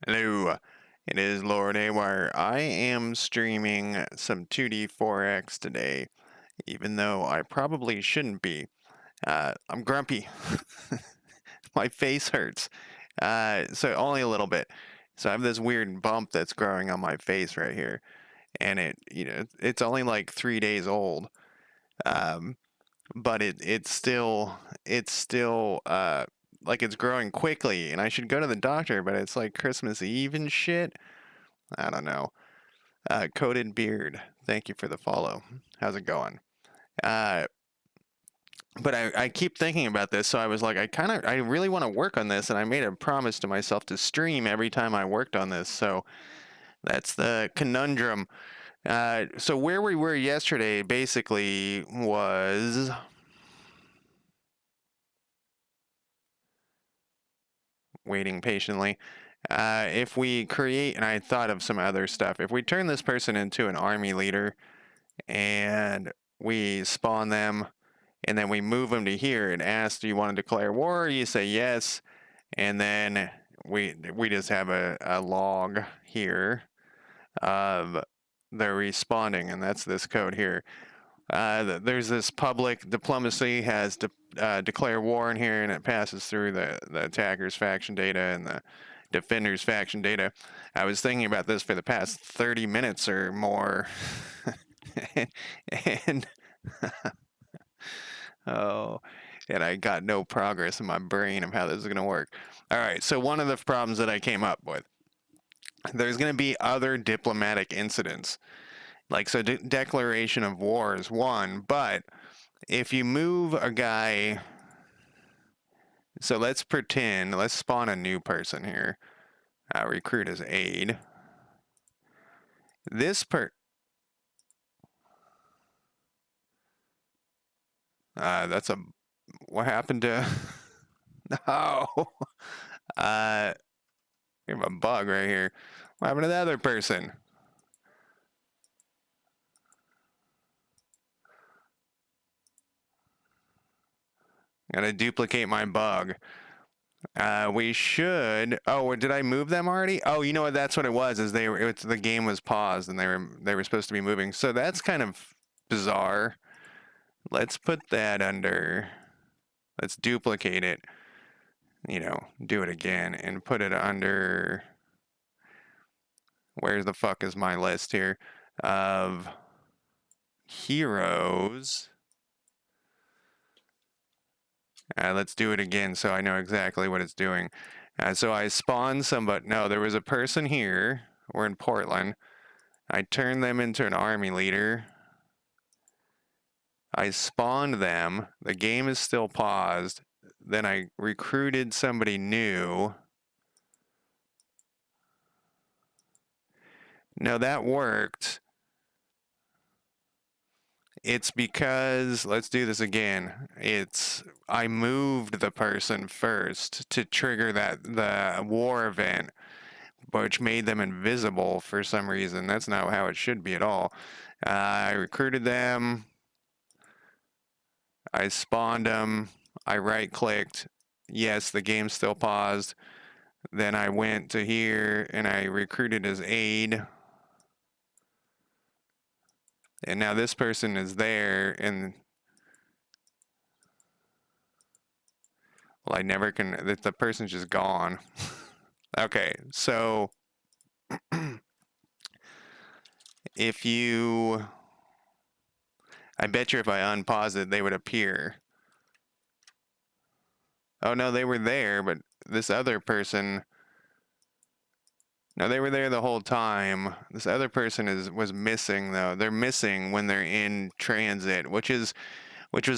Hello, it is Lord Awire. I am streaming some 2D4X today, even though I probably shouldn't be. I'm grumpy. My face hurts. So only a little bit. So I have this weird bump that's growing on my face right here, and it's only like 3 days old. Um, but it's still like it's growing quickly, and I should go to the doctor, but it's like Christmas Eve and shit. I don't know. Coated Beard, thank you for the follow. How's it going? Uh, but I keep thinking about this, so I was like, I really want to work on this, and I made a promise to myself to stream every time I worked on this. So that's the conundrum. So where we were yesterday basically was waiting patiently. If we create, and I thought of some other stuff, if we turn this person into an army leader and we spawn them and then we move them to here and ask, do you want to declare war? You say yes, and then we just have a log here of they're responding, and that's this code here. There's this public diplomacy has declare war in here, and it passes through the attacker's faction data and the defender's faction data. I was thinking about this for the past 30 minutes or more, and oh, and I got no progress in my brain of how this is going to work. All right, so one of the problems that I came up with, there's going to be other diplomatic incidents. Like, so declaration of war is one, but if you move a guy, so let's pretend, let's spawn a new person here. Recruit as aide. This that's a, what happened to, no. We have a bug right here. What happened to the other person? I'm gonna duplicate my bug. We should. Oh, did I move them already? Oh, you know what? That's what it was. Is the game was paused and they were supposed to be moving. So that's kind of bizarre. Let's put that under. Let's duplicate it. Do it again and put it under. Where's the fuck is my list here of heroes? Let's do it again so I know exactly what it's doing. So I spawned somebody. No, there was a person here. We're in Portland. I turned them into an army leader. I spawned them. The game is still paused. Then I recruited somebody new. No, that worked. It's because, let's do this again. I moved the person first to trigger the war event, which made them invisible for some reason. That's not how it should be at all. I recruited them. I spawned them. I right-clicked. Yes, the game's still paused. Then I went to here and I recruited as aide. And now this person is there, and well, I never can. The person's just gone. Okay, so if you, I bet you if I unpause it, they would appear. Oh no, they were there, but this other person. No, they were there the whole time. This other person was missing though. They're missing when they're in transit, which was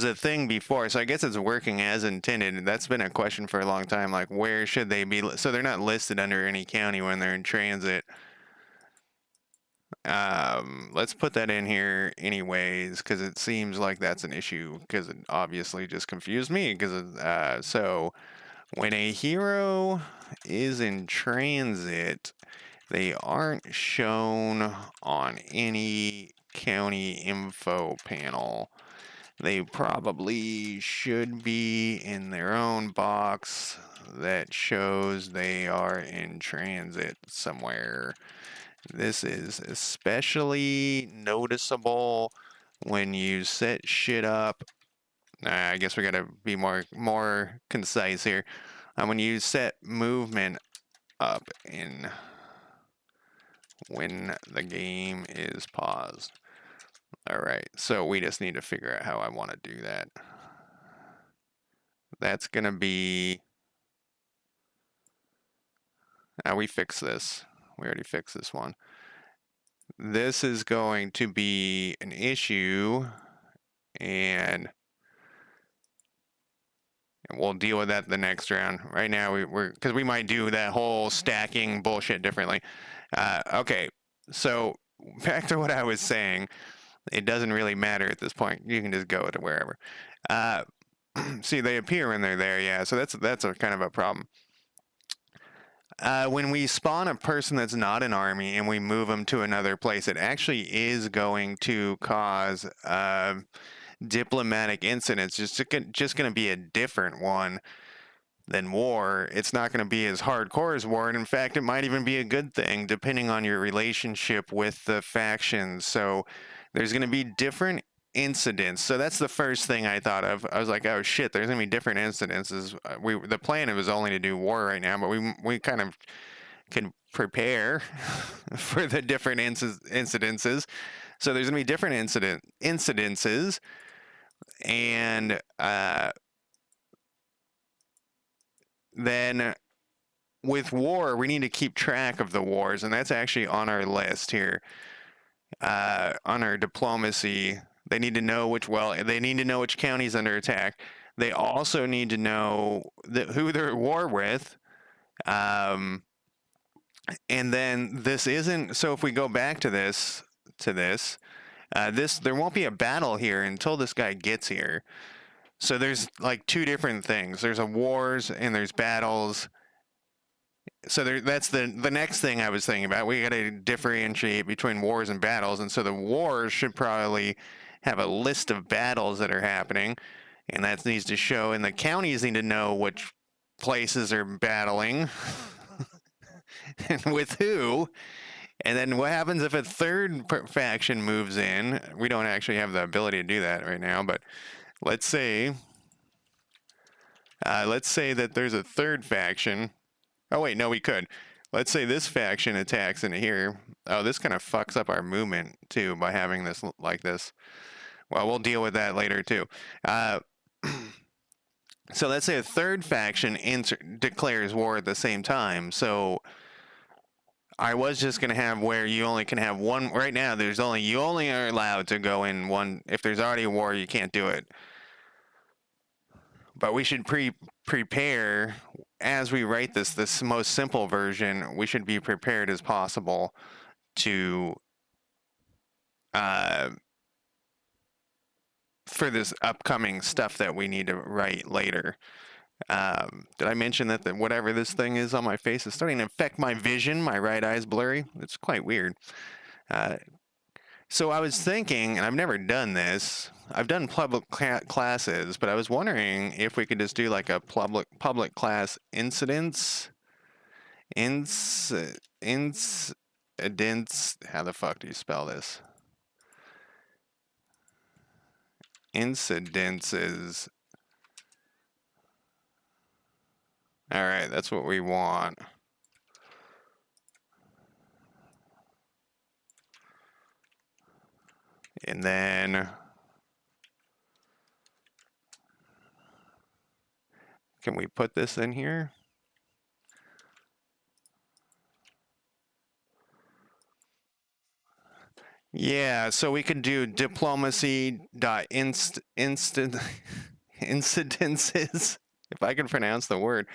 a thing before. So I guess it's working as intended. That's been a question for a long time. Like, where should they be? So they're not listed under any county when they're in transit. Let's put that in here anyways, because it seems like that's an issue, because it obviously just confused me. Because so when a hero is in transit, they aren't shown on any county info panel. They probably should be in their own box. that shows they are in transit somewhere. This is especially noticeable when you set shit up. I guess we gotta be more concise here. When you set movement up in when the game is paused. All right, so we just need to figure out how I want to do that. That's gonna be. We fixed this. We already fixed this one. This is going to be an issue, and we'll deal with that the next round. Right now, we're because we might do that whole stacking bullshit differently. Okay, so back to what I was saying. It doesn't really matter at this point. You can just go to wherever. See, they appear when they're there. Yeah, so that's a kind of a problem. When we spawn a person that's not an army and we move them to another place, it actually is going to cause diplomatic incidents. Just going to be a different one than war. It's not going to be as hardcore as war, and in fact, it might even be a good thing depending on your relationship with the factions. So there's going to be different incidents. So that's the first thing I thought of. I was like, oh shit, there's gonna be different incidences. The plan was only to do war right now, but we kind of can prepare for the different incidences. So there's gonna be different incidences, and then with war, we need to keep track of the wars, and that's actually on our list here. On our diplomacy, they need to know they need to know which county's under attack. They also need to know who they're at war with. And then this isn't, so if we go back to this, there won't be a battle here until this guy gets here. So there's like two different things. There's a wars and there's battles. So that's the next thing I was thinking about. We got to differentiate between wars and battles, and so the wars should probably have a list of battles that are happening, and that needs to show. And the counties need to know which places are battling and with who. And then what happens if a third faction moves in? We don't actually have the ability to do that right now, but let's say that there's a third faction. Oh, wait, no, we could. Let's say this faction attacks into here. Oh, this kind of fucks up our movement, too, by having this like this. Well, we'll deal with that later, too. So let's say a third faction declares war at the same time. So I was just going to have where you only can have one. Right now, you only are allowed to go in one. If there's already a war, you can't do it. But we should prepare as we write this most simple version. We should be prepared as possible to for this upcoming stuff that we need to write later. Did I mention that whatever this thing is on my face is starting to affect my vision? My right eye's blurry. It's quite weird. So I was thinking, and I've never done this. I've done public classes, but I was wondering if we could just do like a public class incidents. Incidents. How the fuck do you spell this? Incidences. All right, that's what we want. And then can we put this in here? Yeah, so we could do diplomacy.incidences, if I can pronounce the word.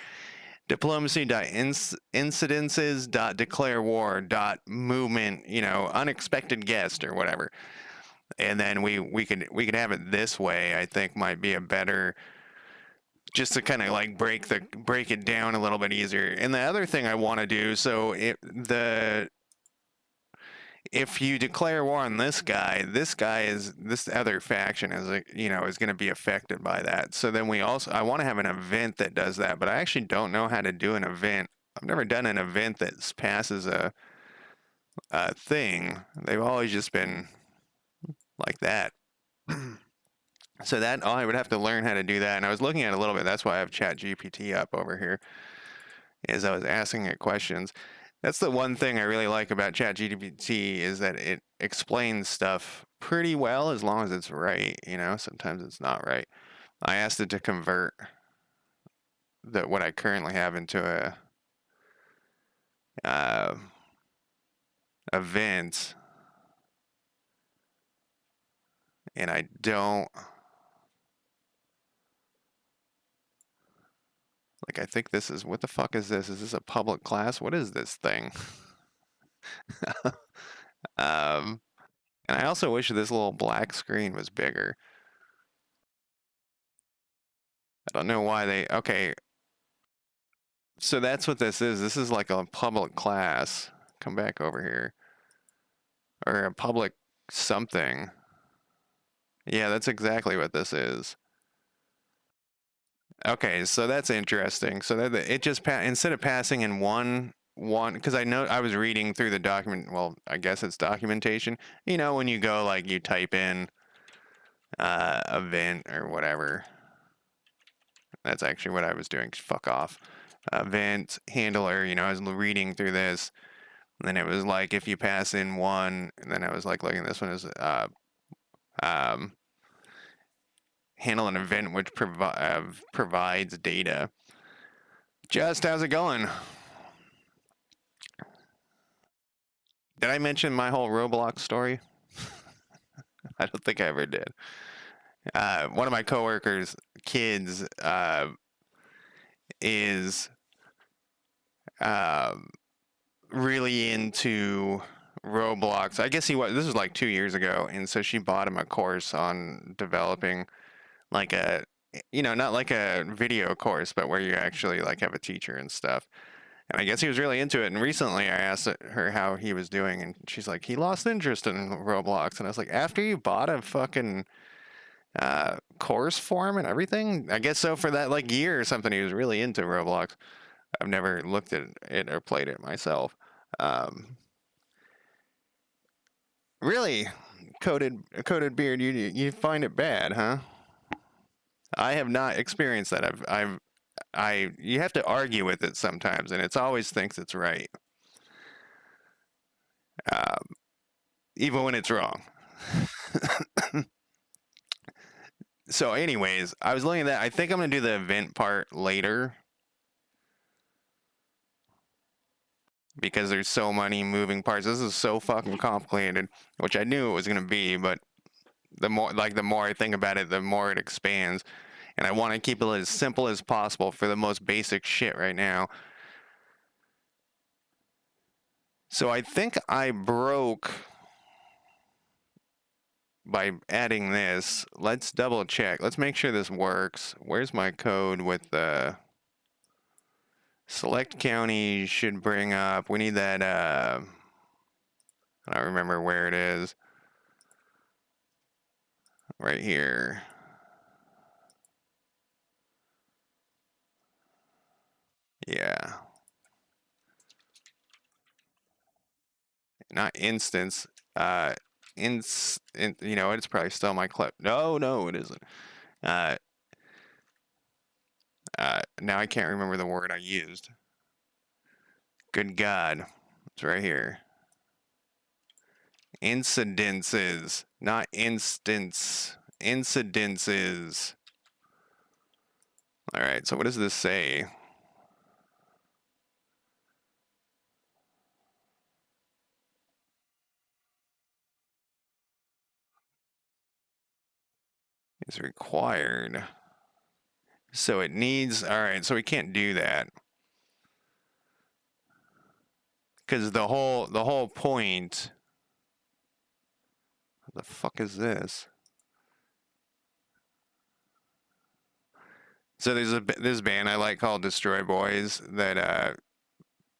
Diplomacy.incidences.declare war.movement, unexpected guest or whatever. And then we could have it this way. I think might be a better, just to kind of like break it down a little bit easier. And the other thing I want to do, so if you declare war on this guy is this other faction is is going to be affected by that. So then I want to have an event that does that, but I actually don't know how to do an event. I've never done an event that passes a thing. They've always just been like that. So that I would have to learn how to do that. And I was looking at it a little bit. That's why I have Chat GPT up over here, is I was asking it questions. That's the one thing I really like about ChatGPT is that it explains stuff pretty well as long as it's right. Sometimes it's not right. I asked it to convert what I currently have into a uh, event, and I don't like. I think this is what the fuck is this? Is this a public class? What is this thing? um, and I also wish this little black screen was bigger. I don't know why they. Okay, so that's what this is. This is like a public class. Come back over here. Or a public something. Yeah, that's exactly what this is. Okay, so that's interesting. So that it just instead of passing in one, because I know I was reading through the document. Well, I guess it's documentation. When you go like you type in event or whatever. That's actually what I was doing. Fuck off. Event handler. I was reading through this, and then it was like if you pass in one, and then I was like looking. This one is um, handle an event which provides data. Just how's it going? Did I mention my whole Roblox story? I don't think I ever did. One of my coworkers' kids is really into Roblox. I guess he was. This was like 2 years ago, and so she bought him a course on developing like not like a video course, but where you actually like have a teacher and stuff. And I guess he was really into it. And recently I asked her how he was doing, and she's like, he lost interest in Roblox. And I was like, after you bought a fucking course for him and everything? I guess so for that like year or something, he was really into Roblox. I've never looked at it or played it myself. Um, really, coated beard, you find it bad, huh? I have not experienced that. You have to argue with it sometimes, and it's always thinks it's right, um, even when it's wrong. So, anyways, I was looking at that. I think I'm gonna do the event part later because there's so many moving parts. This is so fucking complicated, which I knew it was gonna be, but the more I think about it, the more it expands. And I want to keep it as simple as possible for the most basic shit right now. So I think I broke by adding this. Let's double check. Let's make sure this works. Where's my code with the select county should bring up? We need that, I don't remember where it is. Right here. Yeah. Not instance. It's probably still my clip. No, it isn't. Uh, now I can't remember the word I used. Good God. It's right here. Incidences, not instance. Incidences. All right, so what does this say? Is required. So it needs, all right, so we can't do that. Because the whole point, what the fuck is this? So there's this band I like called Destroy Boys that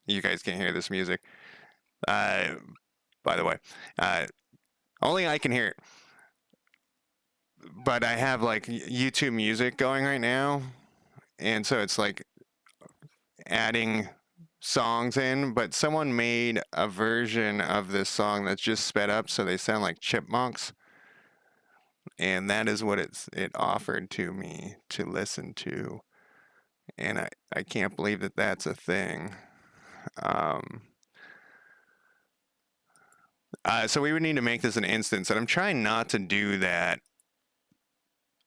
you guys can't hear this music. by the way. Only I can hear it. But I have like YouTube music going right now, and so it's like adding songs in, but someone made a version of this song that's just sped up so they sound like chipmunks, and that is what it offered to me to listen to, and I can't believe that that's a thing. Um, so we would need to make this an instance, and I'm trying not to do that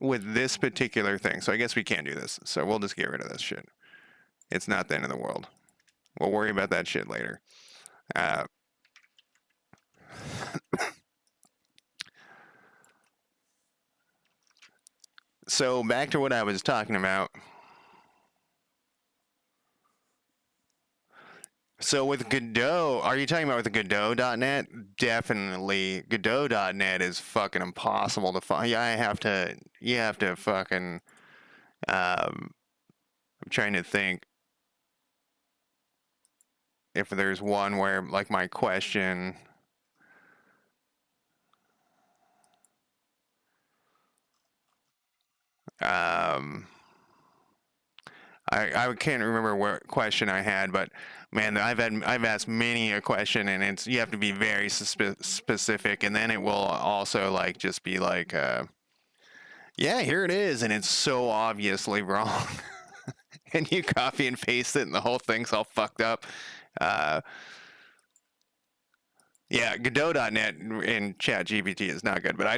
with this particular thing. So I guess we can't do this. So we'll just get rid of this shit. It's not the end of the world. We'll worry about that shit later. Uh, so back to what I was talking about. So with Godot, are you talking about with the Godot.net? Definitely. Godot.net is fucking impossible to find. Yeah, you have to fucking, I'm trying to think if there's one where, like, my question, um, I can't remember what question I had, but man, I've asked many a question, and it's you have to be very specific, and then it will also like just be like, yeah, here it is, and it's so obviously wrong, and you copy and paste it, and the whole thing's all fucked up. Uh, yeah, Godot.net in ChatGPT is not good, but I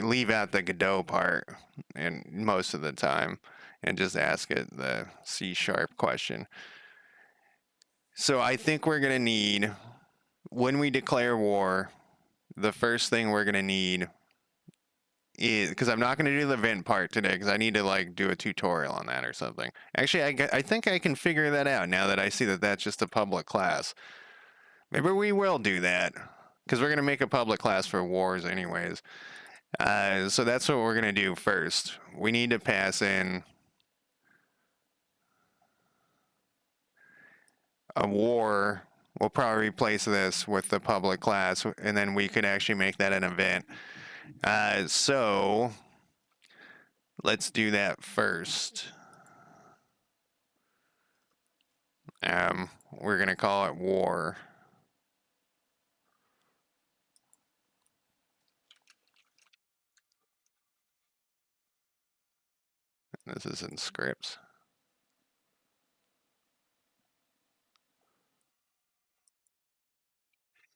leave out the Godot part, and most of the time, and just ask it the C# question. So I think we're gonna need, when we declare war, the first thing we're gonna need is, because I'm not gonna do the event part today, because I need to like do a tutorial on that or something. Actually, I think I can figure that out now that I see that that's just a public class. Maybe we will do that, because we're gonna make a public class for wars anyways. So that's what we're gonna do first. We need to pass in a war. We'll probably replace this with the public class, and then we could actually make that an event. So let's do that first. We're gonna call it war. This is in scripts.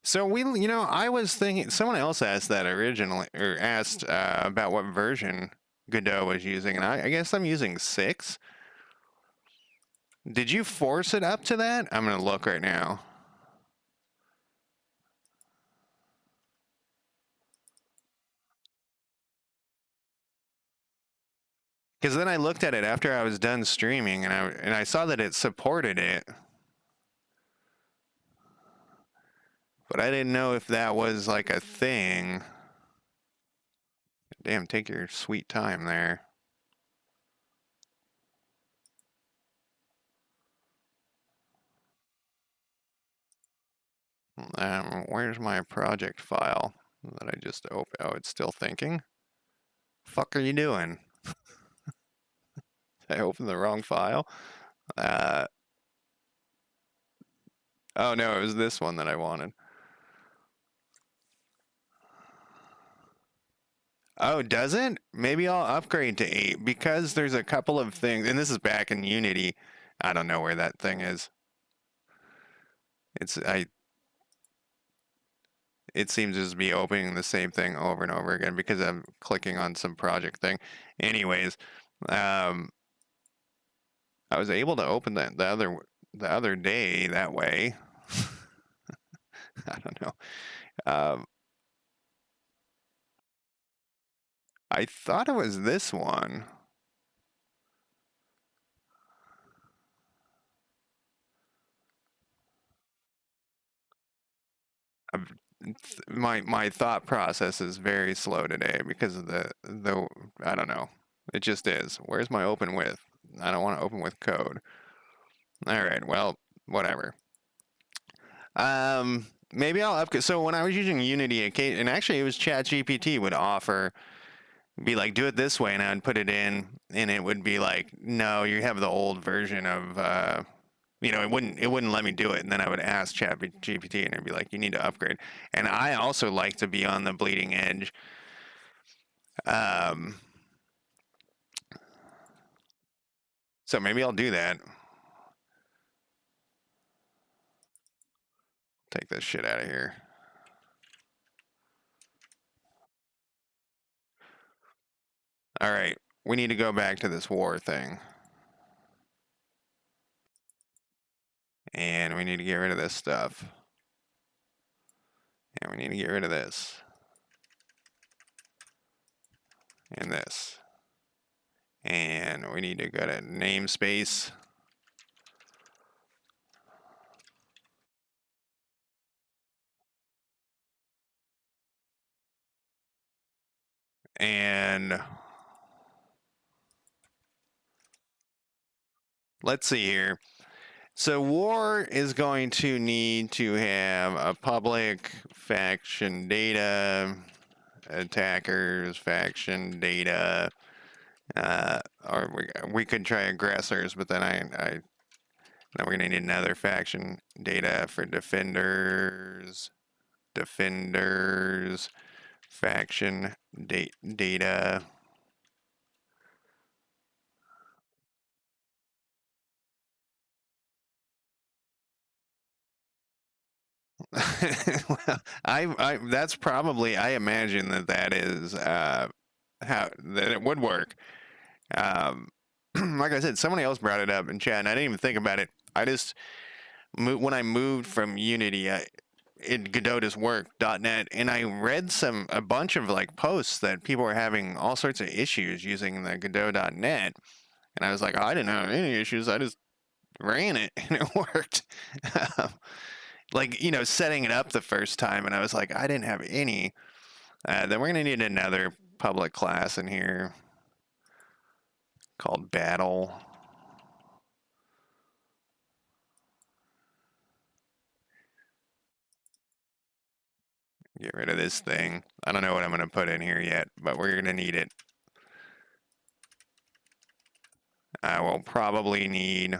So I was thinking someone else asked that originally, or asked about what version Godot was using, and I guess I'm using 6. Did you force it up to that? I'm gonna look right now. Because then I looked at it after I was done streaming, and I saw that it supported it, but I didn't know if that was like a thing. Damn, take your sweet time there. Where's my project file that I just opened? Oh, it's still thinking. Fuck are you doing? I opened the wrong file. Oh no, it was this one that I wanted. Oh, doesn't? Maybe I'll upgrade to 8 because there's a couple of things, and this is back in Unity. I don't know where that thing is. It seems to just be opening the same thing over and over again because I'm clicking on some project thing. Anyways, I was able to open that the other day that way. I don't know. Um, I thought it was this one. My thought process is very slow today because of the I don't know. It just is. Where's my open with? I don't want to open with code. All right. Well, whatever. maybe I'll upgrade. So when I was using Unity, and actually it was ChatGPT would offer, be like, do it this way, and I'd put it in, and it would be like, no, you have the old version of, it wouldn't let me do it, and then I would ask ChatGPT, and it'd be like, you need to upgrade. And I also like to be on the bleeding edge. Um, so maybe I'll do that. Take this shit out of here. All right, we need to go back to this war thing. And we need to get rid of this stuff. And we need to get rid of this. And this. And we need to go to namespace. And let's see here. So war is going to need to have a public faction data, attackers, faction data, or we could try aggressors, but then now we're gonna need another faction data for defenders, faction data. Well, I that's probably, I imagine that is how that it would work. Um, like I said, somebody else brought it up in chat, and I didn't even think about it. I just when I moved from Unity, in Godot Work .net, and I read a bunch of like posts that people were having all sorts of issues using the Godot .net, and I was like, oh, I didn't have any issues. I just ran it and it worked. Like, setting it up the first time, and I was like, I didn't have any. Then we're gonna need another public class in here called Battle. Get rid of this thing. I don't know what I'm gonna put in here yet, but we're gonna need it. I will probably need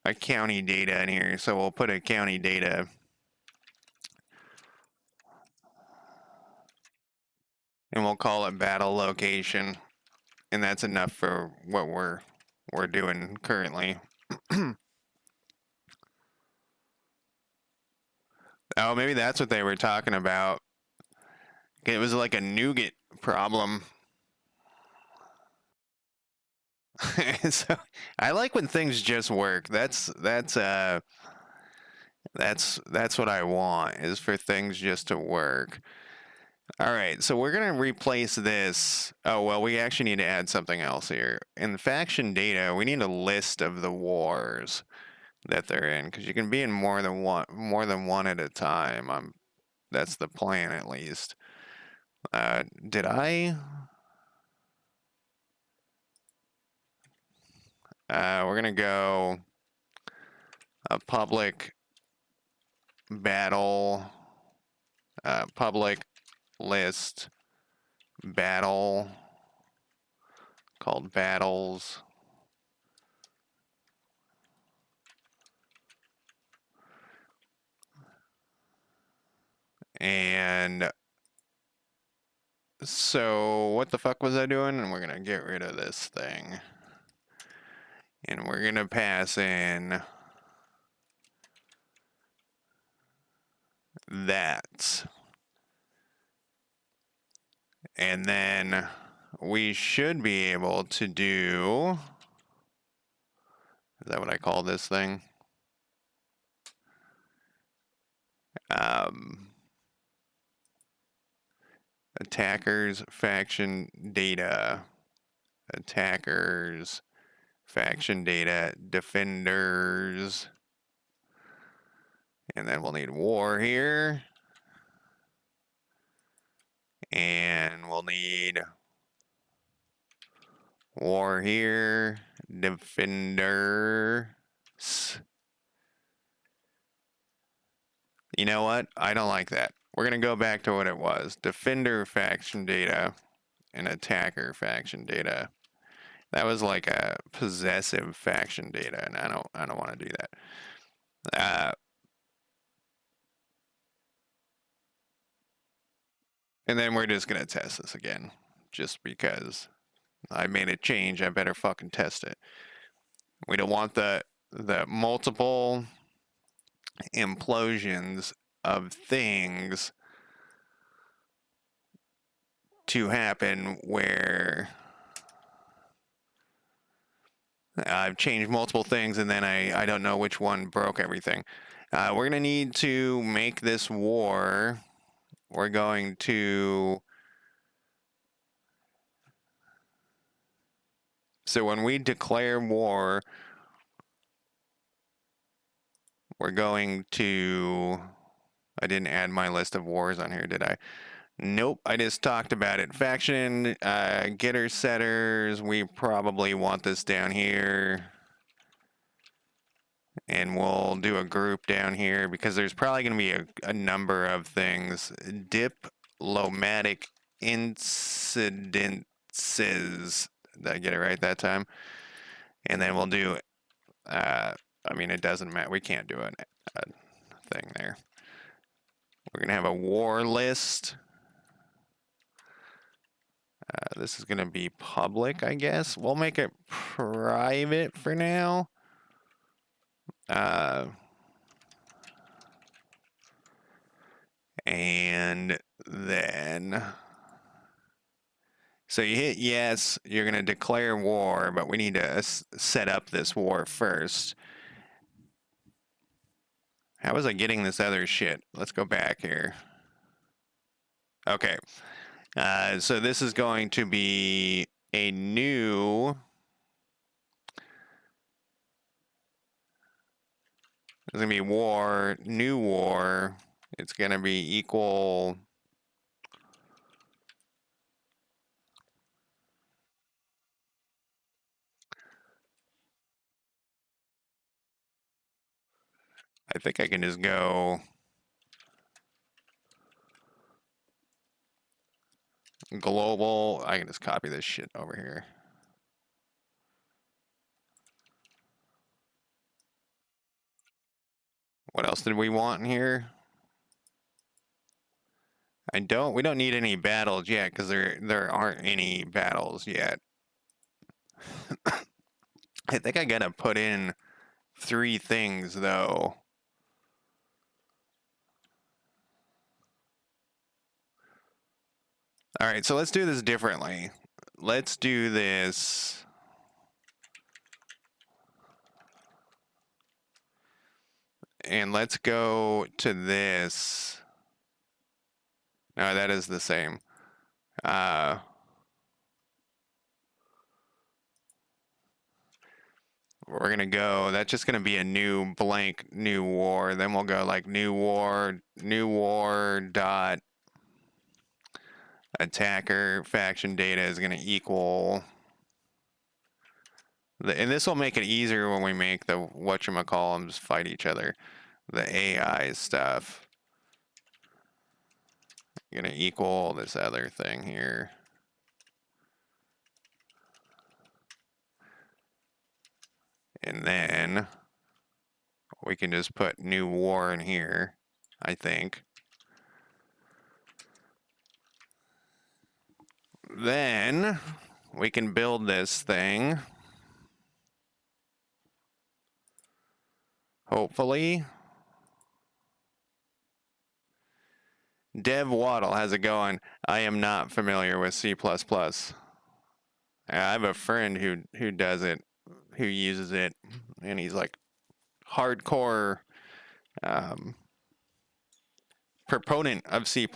a county data in here, so we'll put a county data, and we'll call it battle location, and that's enough for what we're doing currently. Oh, maybe that's what they were talking about. It was like a nougat problem. So I like when things just work. That's what I want, is for things just to work. All right, so we're gonna replace this. Oh well, we actually need to add something else here. In the faction data, we need a list of the wars that they're in, because you can be in more than one at a time. That's the plan, at least. Did I? We're gonna go a public battle, public list battle called battles. And so what the fuck was I doing? And we're gonna get rid of this thing. And we're gonna pass in that. And then we should be able to do, is that what I call this thing? Attackers faction data. Attackers faction data. Defenders. And then we'll need war here. And we'll need War here. Defenders. You know what? I don't like that. We're going to go back to what it was. Defender faction data and attacker faction data. That was like a possessive faction data, and I don't want to do that. And then we're just going to test this again. Just because I made a change, I better fucking test it. We don't want the multiple implosions of things to happen where I've changed multiple things and then I don't know which one broke everything. We're going to need to make this war. We're going to... So when we declare war, we're going to... I didn't add my list of wars on here, did I? Nope, I just talked about it. Faction, getter setters, we probably want this down here. And we'll do a group down here because there's probably going to be a number of things. Diplomatic incidences. Did I get it right that time? And then we'll do, I mean, it doesn't matter. We can't do a thing there. We're going to have a war list. This is going to be public, I guess. We'll make it private for now. And then... So you hit yes, you're going to declare war, but we need to set up this war first. How was I getting this other shit? Let's go back here. Okay. So this is going to be a new... It's going to be war, new war. It's going to be equal... I think I can just go... Global. I can just copy this shit over here. What else did we want in here? We don't need any battles yet because there aren't any battles yet. I think I gotta put in 3 things though. All right, so let's do this differently. Let's do this. And let's go to this. No, that is the same. We're gonna go, that's just gonna be a new blank new war. Then we'll go like new war dot attacker faction data is gonna equal and this will make it easier when we make the whatchamacallums fight each other. The AI stuff. Gonna equal this other thing here. And then we can just put new war in here, I think. Then we can build this thing. Hopefully. Dev Waddle, how's it going? I am not familiar with C++. I have a friend who does it, who uses it, and he's like hardcore proponent of C++.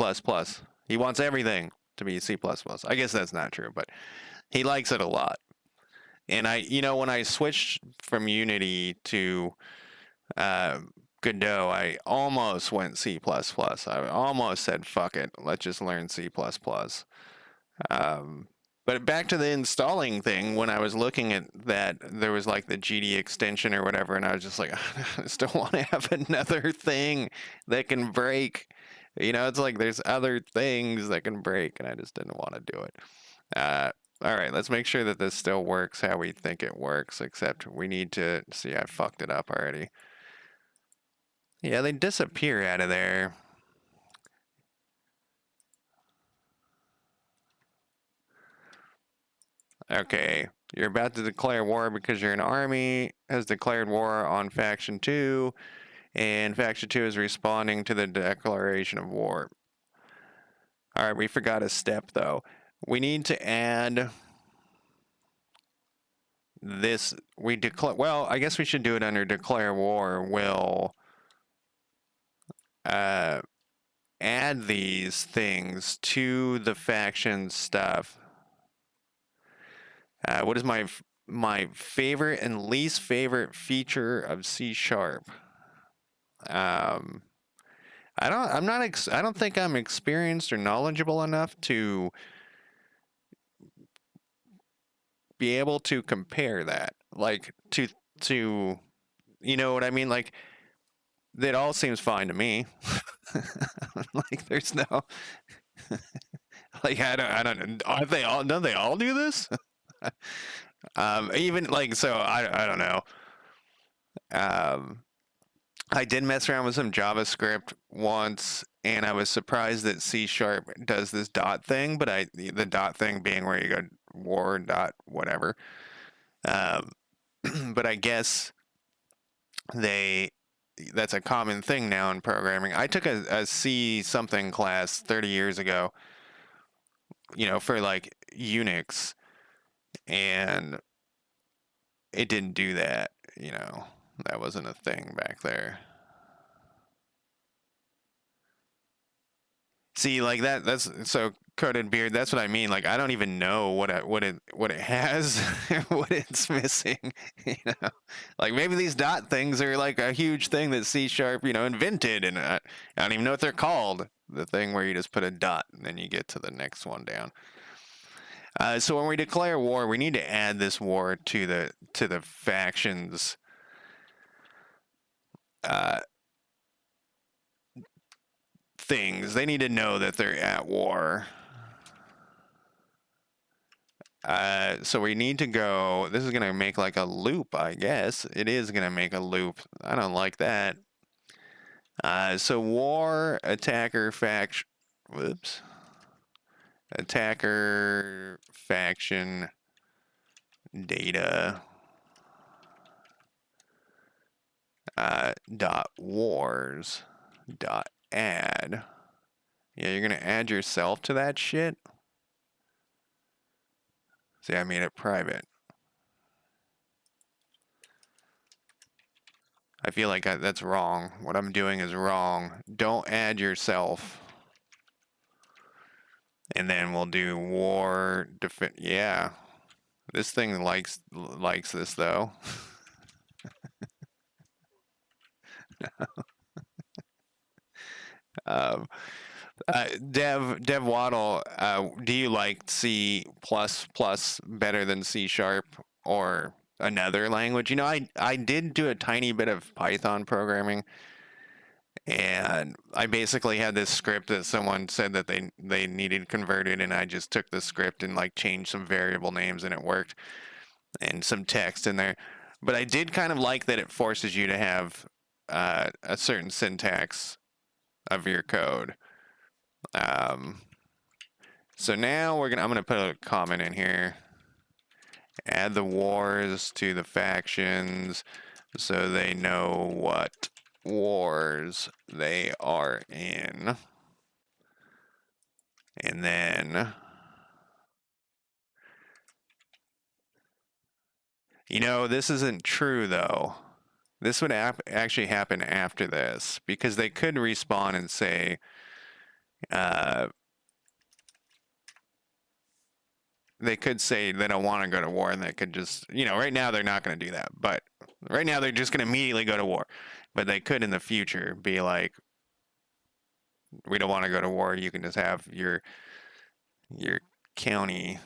He wants everything to be C++. I guess that's not true, but he likes it a lot. And when I switched from Unity to Godot, I almost went C++. I almost said, fuck it, let's just learn C++. But But back to the installing thing, when I was looking at that, there was like the GD extension or whatever, and I was just like, I just don't want to have another thing that can break. You know, it's like there's other things that can break, and I just didn't want to do it. All right, let's make sure that this still works how we think it works, except we need to see I fucked it up already. Yeah, they disappear out of there. Okay, you're about to declare war because your army has declared war on Faction 2, and Faction 2 is responding to the declaration of war. Alright, we forgot a step, though. We need to add this. We declare. Well, I guess we should do it under declare war. We'll add these things to the faction stuff. What is my favorite and least favorite feature of C#? I don't think I'm experienced or knowledgeable enough to be able to compare that. Like to you know what I mean? Like it all seems fine to me. Like there's no like I don't aren't they all don't they all do this? Even like so I don't know. I did mess around with some JavaScript once, and I was surprised that C# does this dot thing, but the dot thing being where you go war dot whatever. But I guess that's a common thing now in programming. I took a C something class 30 years ago, you know, for like Unix, and it didn't do that, you know. That wasn't a thing back there. See, like that's so Coated Beard. That's what I mean. Like I don't even know what it has, what it's missing. You know, like maybe these dot things are like a huge thing that C# invented, and I don't even know what they're called. The thing where you just put a dot and then you get to the next one down. So when we declare war, we need to add this war to the factions. Things they need to know that they're at war. So we need to go. This is gonna make like a loop, I guess. It is gonna make a loop. I don't like that. So war attacker faction. Whoops. Attacker faction data. Dot wars. Dot add. Yeah, you're gonna add yourself to that shit. See, I made it private. I feel like that's wrong. What I'm doing is wrong. Don't add yourself. And then we'll do war defense. Yeah, this thing likes this though. Dev Waddle, do you like C++ better than C# or another language? You know, I did do a tiny bit of Python programming, and I basically had this script that someone said that they needed converted, and I just took the script and like changed some variable names, and it worked, and some text in there. But I did kind of like that it forces you to have a certain syntax of your code. So now I'm gonna put a comment in here. Add the wars to the factions so they know what wars they are in. And then, you know, this isn't true though. This would actually happen after this, because they could respawn and say, they could say they don't want to go to war, and they could just, you know, right now they're not going to do that, but right now they're just going to immediately go to war. But they could in the future be like, we don't want to go to war. You can just have your county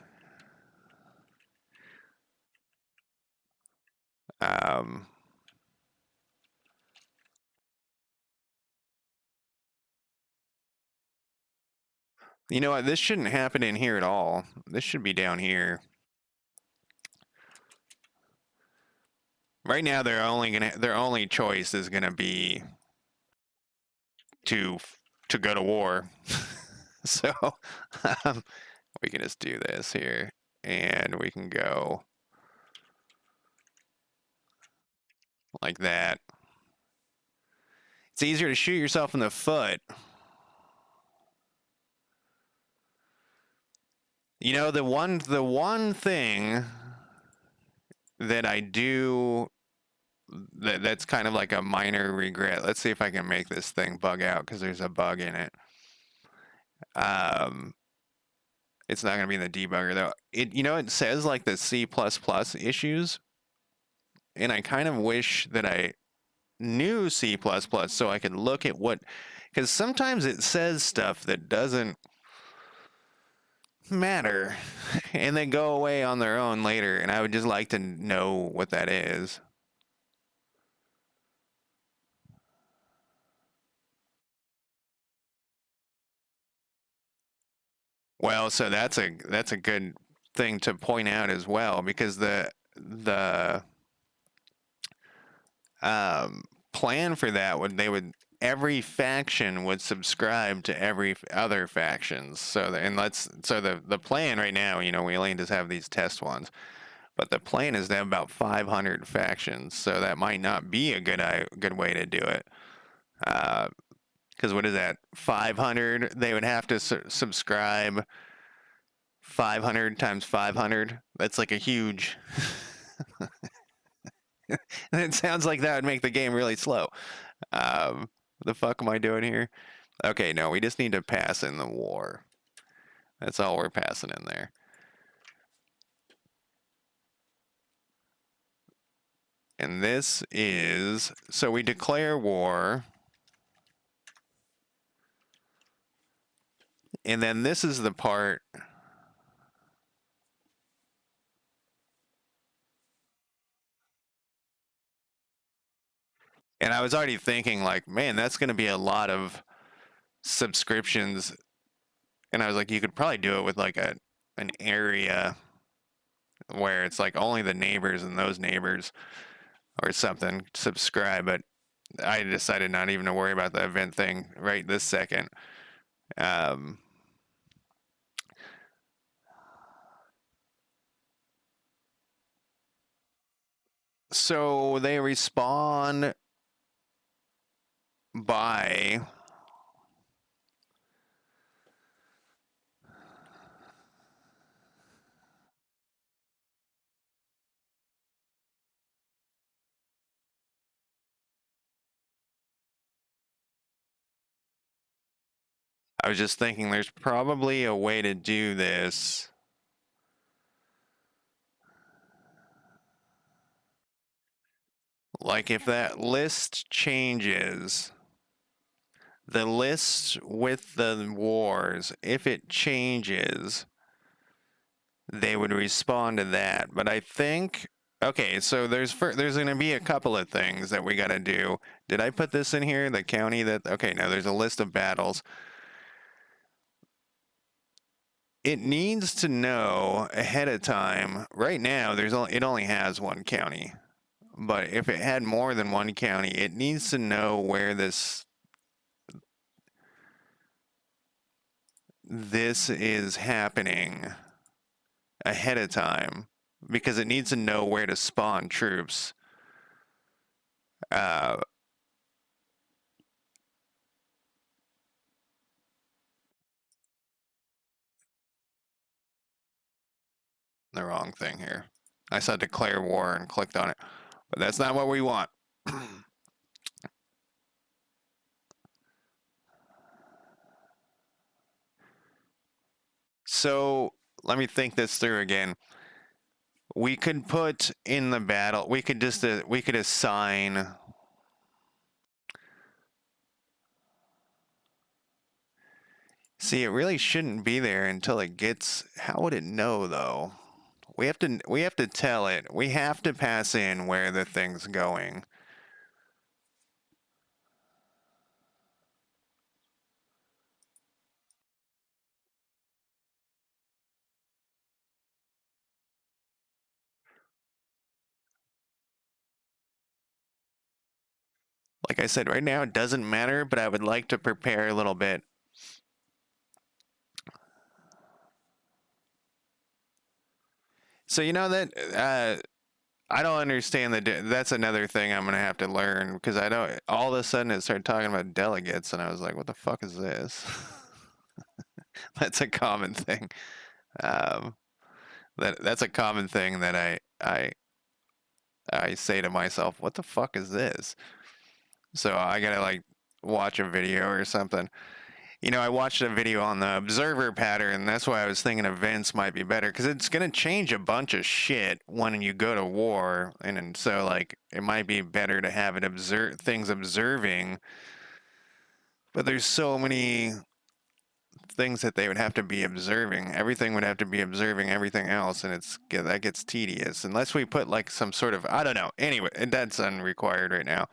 Um, you know what? This shouldn't happen in here at all. This should be down here. Right now, their only choice is gonna be to to go to war. So um, we can just do this here, and we can go like that. It's easier to shoot yourself in the foot. You know, the one thing that I do that's kind of like a minor regret. Let's see if I can make this thing bug out because there's a bug in it. Um, it's not going to be in the debugger though. It says like the C++ issues, and I kind of wish that I knew C++ so I could look at what, because sometimes it says stuff that doesn't matter and they go away on their own later, and I would just like to know what that is. Well, so that's a good thing to point out as well, because the plan for that would every faction would subscribe to every other factions. So the plan right now, we only just have these test ones, but the plan is to have about 500 factions. So that might not be a good way to do it. Because what is that? 500? They would have to subscribe 500 times 500. That's like a huge. It sounds like that would make the game really slow. The fuck am I doing here? Okay, no, we just need to pass in the war. That's all we're passing in there. And this is, so we declare war. And then this is the part. And I was already thinking, like, man, that's going to be a lot of subscriptions. And I was like, you could probably do it with like an area where it's like only the neighbors and those neighbors or something subscribe. But I decided not even to worry about the event thing right this second. Um, so they respond by I was just thinking there's probably a way to do this. Like if that list changes, the list with the wars, if it changes, they would respond to that. But I think, okay, so there's going to be a couple of things that we got to do. Did I put this in here? The county that, okay, no, there's a list of battles. It needs to know ahead of time. Right now, it only has one county. But if it had more than one county, it needs to know where this is happening ahead of time, because it needs to know where to spawn troops. Uh, the wrong thing here. I said declare war and clicked on it, but that's not what we want. So let me think this through again. We could put in the battle. We could assign. See, it really shouldn't be there until it gets. How would it know though? we have to tell it. We have to pass in where the thing's going. Like I said, right now it doesn't matter, but I would like to prepare a little bit. So you know that I don't understand that's another thing I'm gonna have to learn because I don't. All of a sudden, it started talking about delegates, and I was like, "What the fuck is this?" That's a common thing. Um, that's a common thing that I say to myself, "What the fuck is this?" So I gotta like watch a video or something. You know, I watched a video on the observer pattern. That's why I was thinking events might be better because it's going to change a bunch of shit when you go to war. And so, like, it might be better to have it observe things observing. But there's so many things that they would have to be observing. Everything would have to be observing everything else. And that gets tedious unless we put like some sort of, I don't know. Anyway, that's unrequired right now.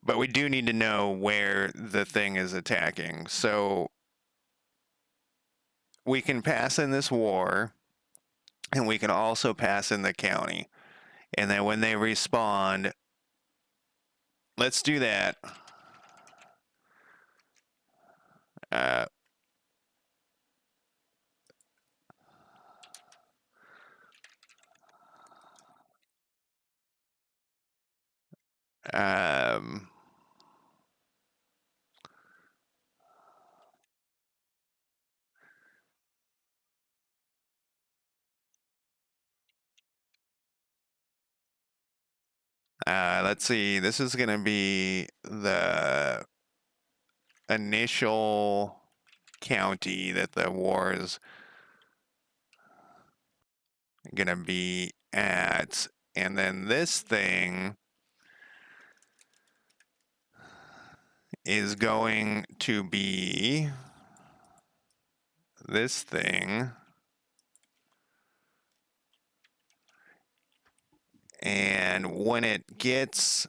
But we do need to know where the thing is attacking. So we can pass in this war, and we can also pass in the county. And then when they respond, let's do that. Uh, um, let's see. This is going to be the initial county that the war is going to be at. And then this thing is going to be this thing. And when it gets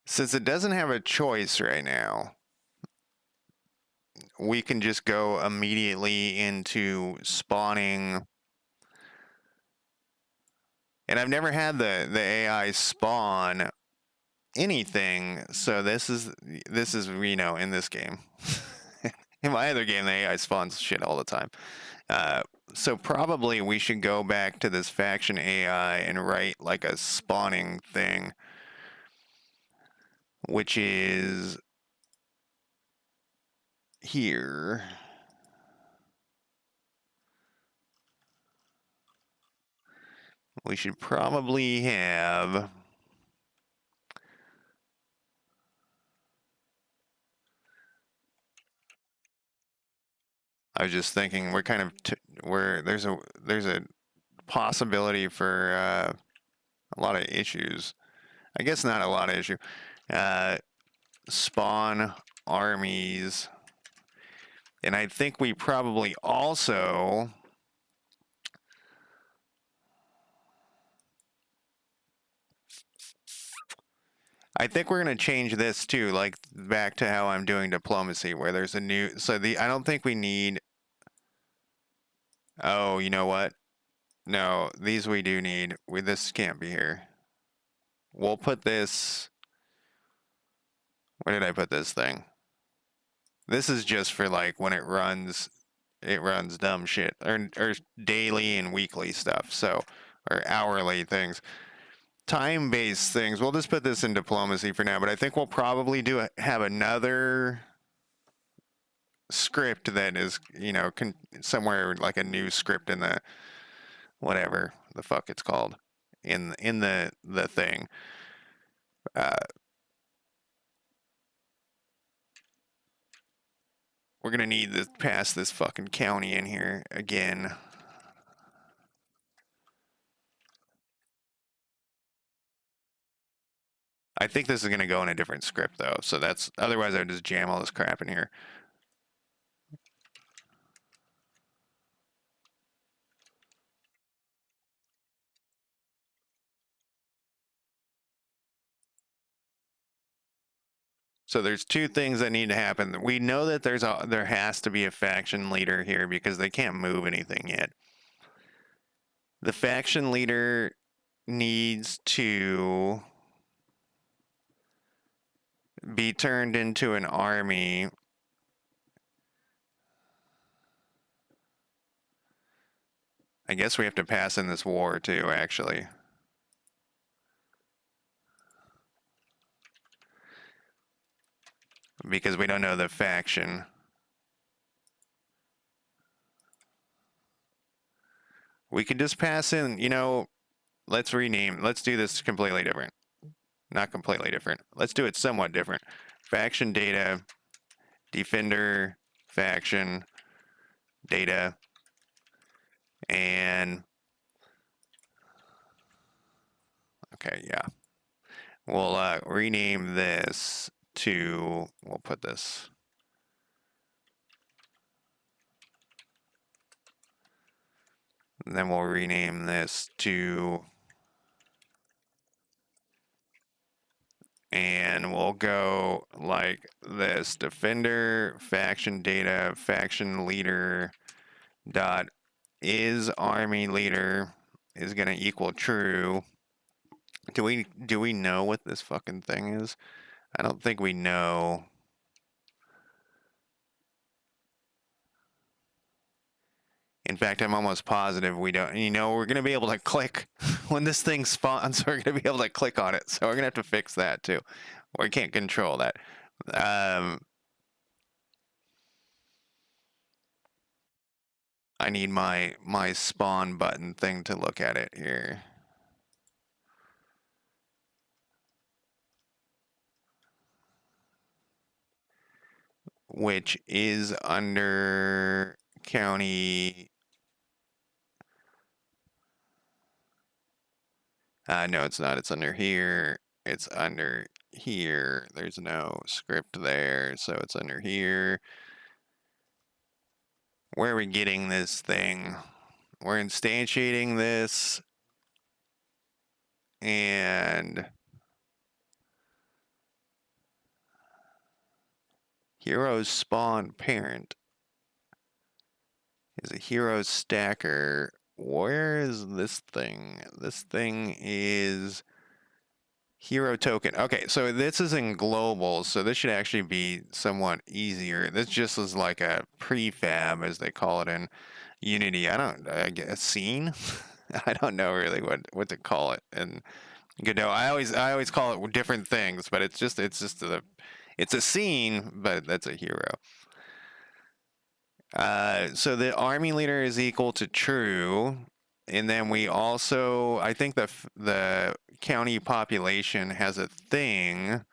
since it doesn't have a choice right now, we can just go immediately into spawning. And I've never had the AI spawn anything, so this is in this game. In my other game, the AI spawns shit all the time. Uh, so probably we should go back to this faction AI and write like a spawning thing, which is here. We should probably have. I was just thinking we're kind of where there's a possibility for a lot of issues. I guess not a lot of issue. Uh, Spawn armies, and I think we probably also. I think we're gonna change this too, like back to how I'm doing diplomacy, where there's a new. So I don't think we need. Oh, you know what? No, these we do need. This can't be here. We'll put this. Where did I put this thing? This is just for like when it runs dumb shit or daily and weekly stuff. So or hourly things, time-based things. We'll just put this in diplomacy for now. But I think we'll probably have another script that is somewhere like a new script in the whatever the fuck it's called in the thing. Uh, we're gonna need to pass this fucking county in here again. I think this is going to go in a different script though. So that's, otherwise I would just jam all this crap in here. So there's two things that need to happen. We know that there has to be a faction leader here because they can't move anything yet. The faction leader needs to be turned into an army. I guess we have to pass in this war too, actually. Because we don't know the faction. We could just pass in, you know, let's do this completely different. Not completely different. Let's do it somewhat different. Faction data, defender, faction, data, and okay, yeah. We'll rename this to, we'll put this. And then we'll rename this to, and we'll go like this: defender, faction data, faction leader dot is army leader is going to equal true. Do we know what this fucking thing is? I don't think we know. In fact, I'm almost positive we don't. You know, we're going to be able to click when this thing spawns. We're going to be able to click on it. So we're going to have to fix that too. We can't control that. I need my spawn button thing to look at it here. Which is under county. No, it's not. It's under here. It's under here. There's no script there, so it's under here. Where are we getting this thing? We're instantiating this, and heroes spawn parent is a hero stacker. Where is this thing? This thing is hero token. Okay, so this is in global, so this should actually be somewhat easier. This just is like a prefab, as they call it in Unity. I guess scene. I don't know really what to call it. And Godot, I always call it different things, but it's just it's a scene, but that's a hero. So the army leader is equal to true, and then we also, I think the county population has a thing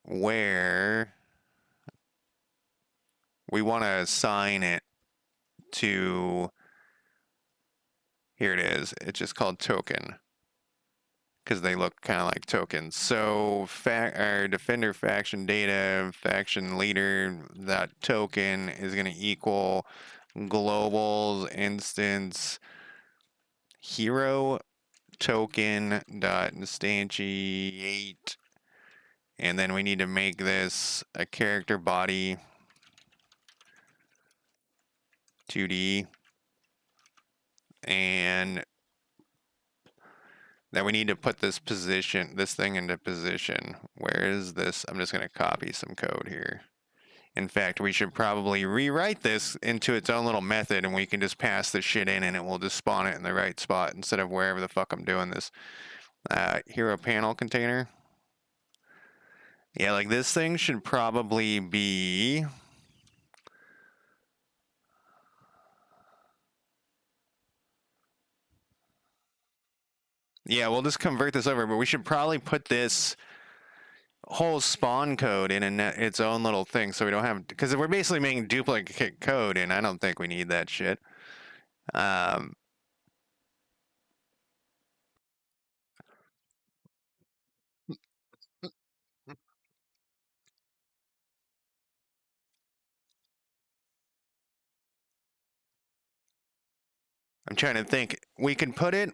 where we want to assign it to, here it is, it's just called token, because they look kind of like tokens. So our defender faction data, faction leader, that token is going to equal global's instance hero token dot instantiate, and then we need to make this a character body 2D, and then we need to put this thing into position. Where is this? I'm just going to copy some code here. In fact, we should probably rewrite this into its own little method, and we can just pass the shit in and it will just spawn it in the right spot instead of wherever the fuck I'm doing this. Hero panel container. Yeah, like this thing should probably be... Yeah, we'll just convert this over, but we should probably put this whole spawn code in its own little thing so we don't have... Because we're basically making duplicate code, and I don't think we need that shit. I'm trying to think. We could put it.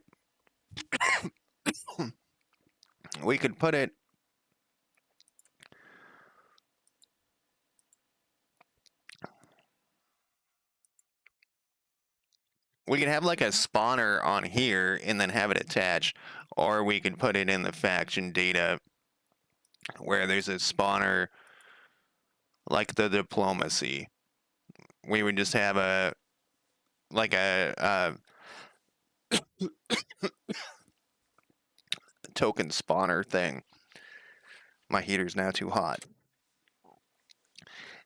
We could have like a spawner on here and then have it attached, or we could put it in the faction data where there's a spawner like the diplomacy. We would just have a like a token spawner thing. My heater's now too hot.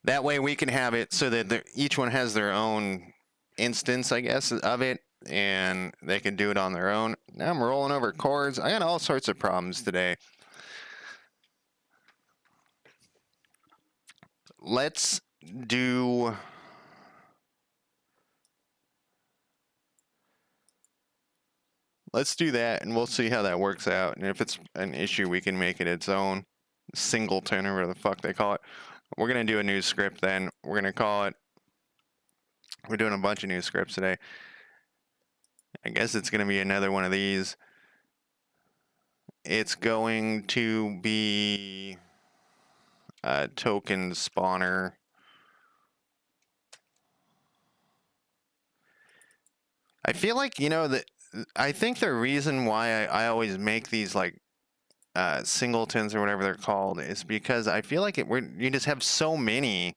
That way we can have it so that each one has their own instance, I guess, of it, and they can do it on their own. Now I'm rolling over cords. I got all sorts of problems today. Let's do... Let's do that, and we'll see how that works out. And if it's an issue, we can make it its own singleton, or whatever the fuck they call it. We're going to do a new script then. We're going to call it... We're doing a bunch of new scripts today. I guess it's going to be another one of these. It's going to be a token spawner. I feel like, you know, I think the reason why I always make these like singletons or whatever they're called is because I feel like you just have so many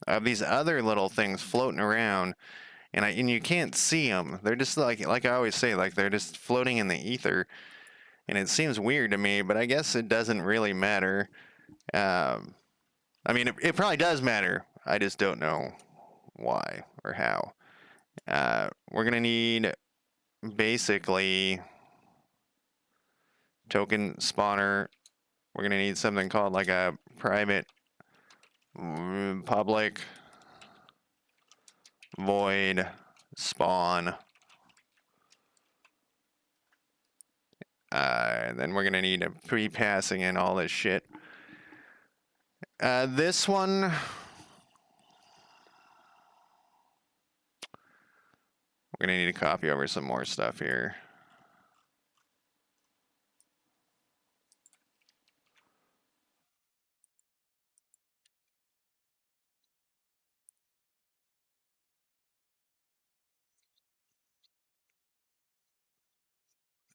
of these other little things floating around, and you can't see them. They're just like I always say, like they're just floating in the ether, and it seems weird to me. But I guess it doesn't really matter. I mean, it probably does matter. I just don't know why or how. We're gonna need basically token spawner. We're gonna need something called like a private public void spawn. Then we're gonna need a pre-passing in all this shit. This one, we're gonna need to copy over some more stuff here.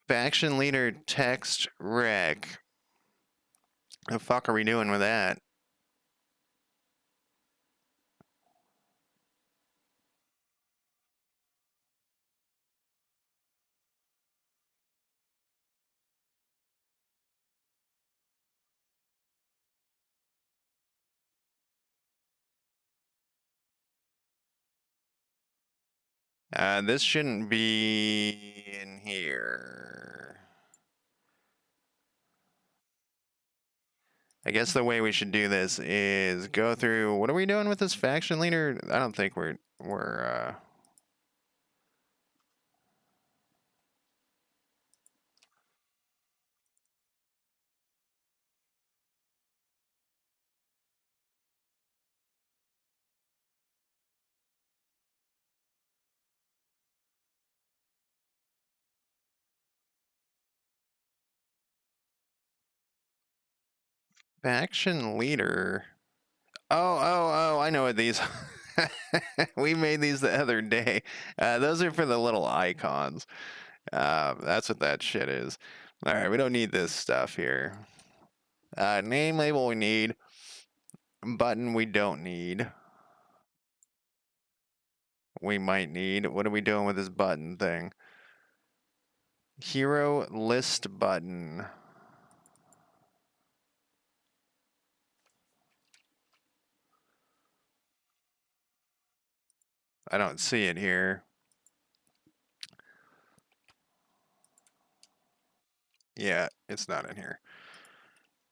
Faction leader text rec. The fuck are we doing with that? This shouldn't be in here. I guess the way we should do this is go through. What are we doing with this faction leader? I don't think we're faction leader. Oh, I know what these. We made these the other day. Those are for the little icons. That's what that shit is. All right, we don't need this stuff here. Name label we need. Button we don't need. We might need. What are we doing with this button thing? Hero list button. I don't see it here. Yeah, it's not in here.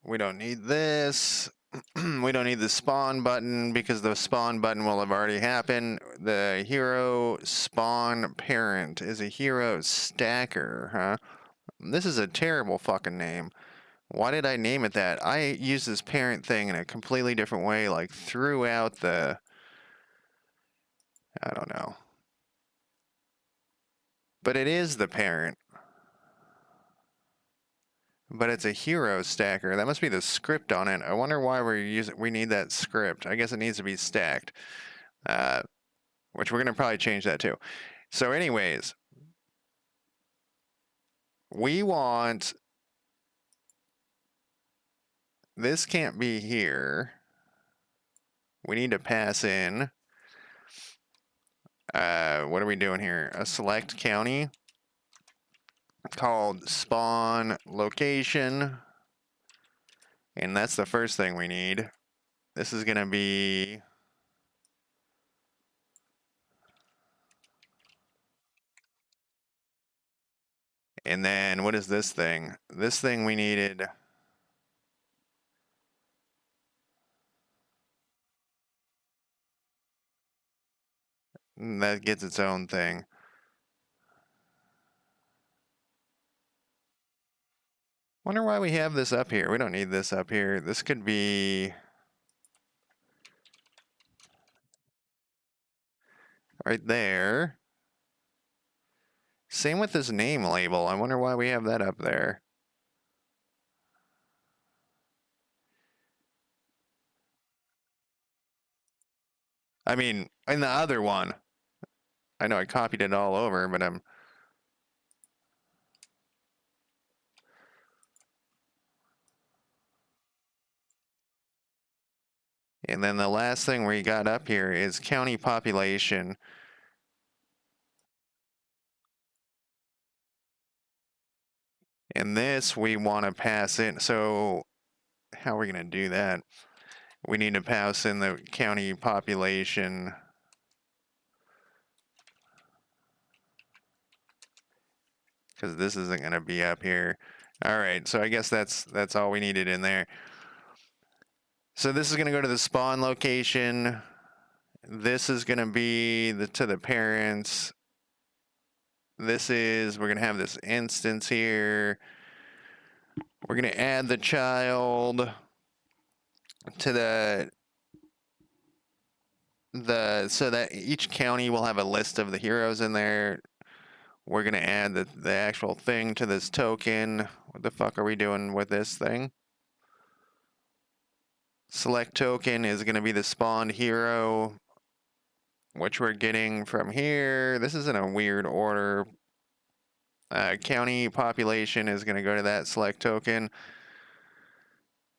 We don't need this. We don't need the spawn button because the spawn button will have already happened. The hero spawn parent is a hero stacker, huh? This is a terrible fucking name. Why did I name it that? I use this parent thing in a completely different way, like throughout the... I don't know. But it is the parent. But it's a hero stacker. That must be the script on it. I wonder why we need that script. I guess it needs to be stacked. Which we're gonna probably change that too. So anyways, we want this can't be here. We need to pass in. What are we doing here? A select county called spawn location. And that's the first thing we need. This is going to be... And then what is this thing? This thing we needed... That gets its own thing. Wonder why we have this up here. We don't need this up here. This could be... right there. Same with this name label. I wonder why we have that up there. I mean, in the other one. I know I copied it all over, but I'm... And then the last thing we got up here is county population. And this we want to pass in. So how are we going to do that? We need to pass in the county population. Because this isn't going to be up here. All right, so I guess that's all we needed in there. So this is going to go to the spawn location. This is going to be to the parents. We're going to have this instance here. We're going to add the child to so that each county will have a list of the heroes in there. We're going to add the actual thing to this token. What the fuck are we doing with this thing? Select token is going to be the spawned hero, which we're getting from here. This is in a weird order. County population is going to go to that select token.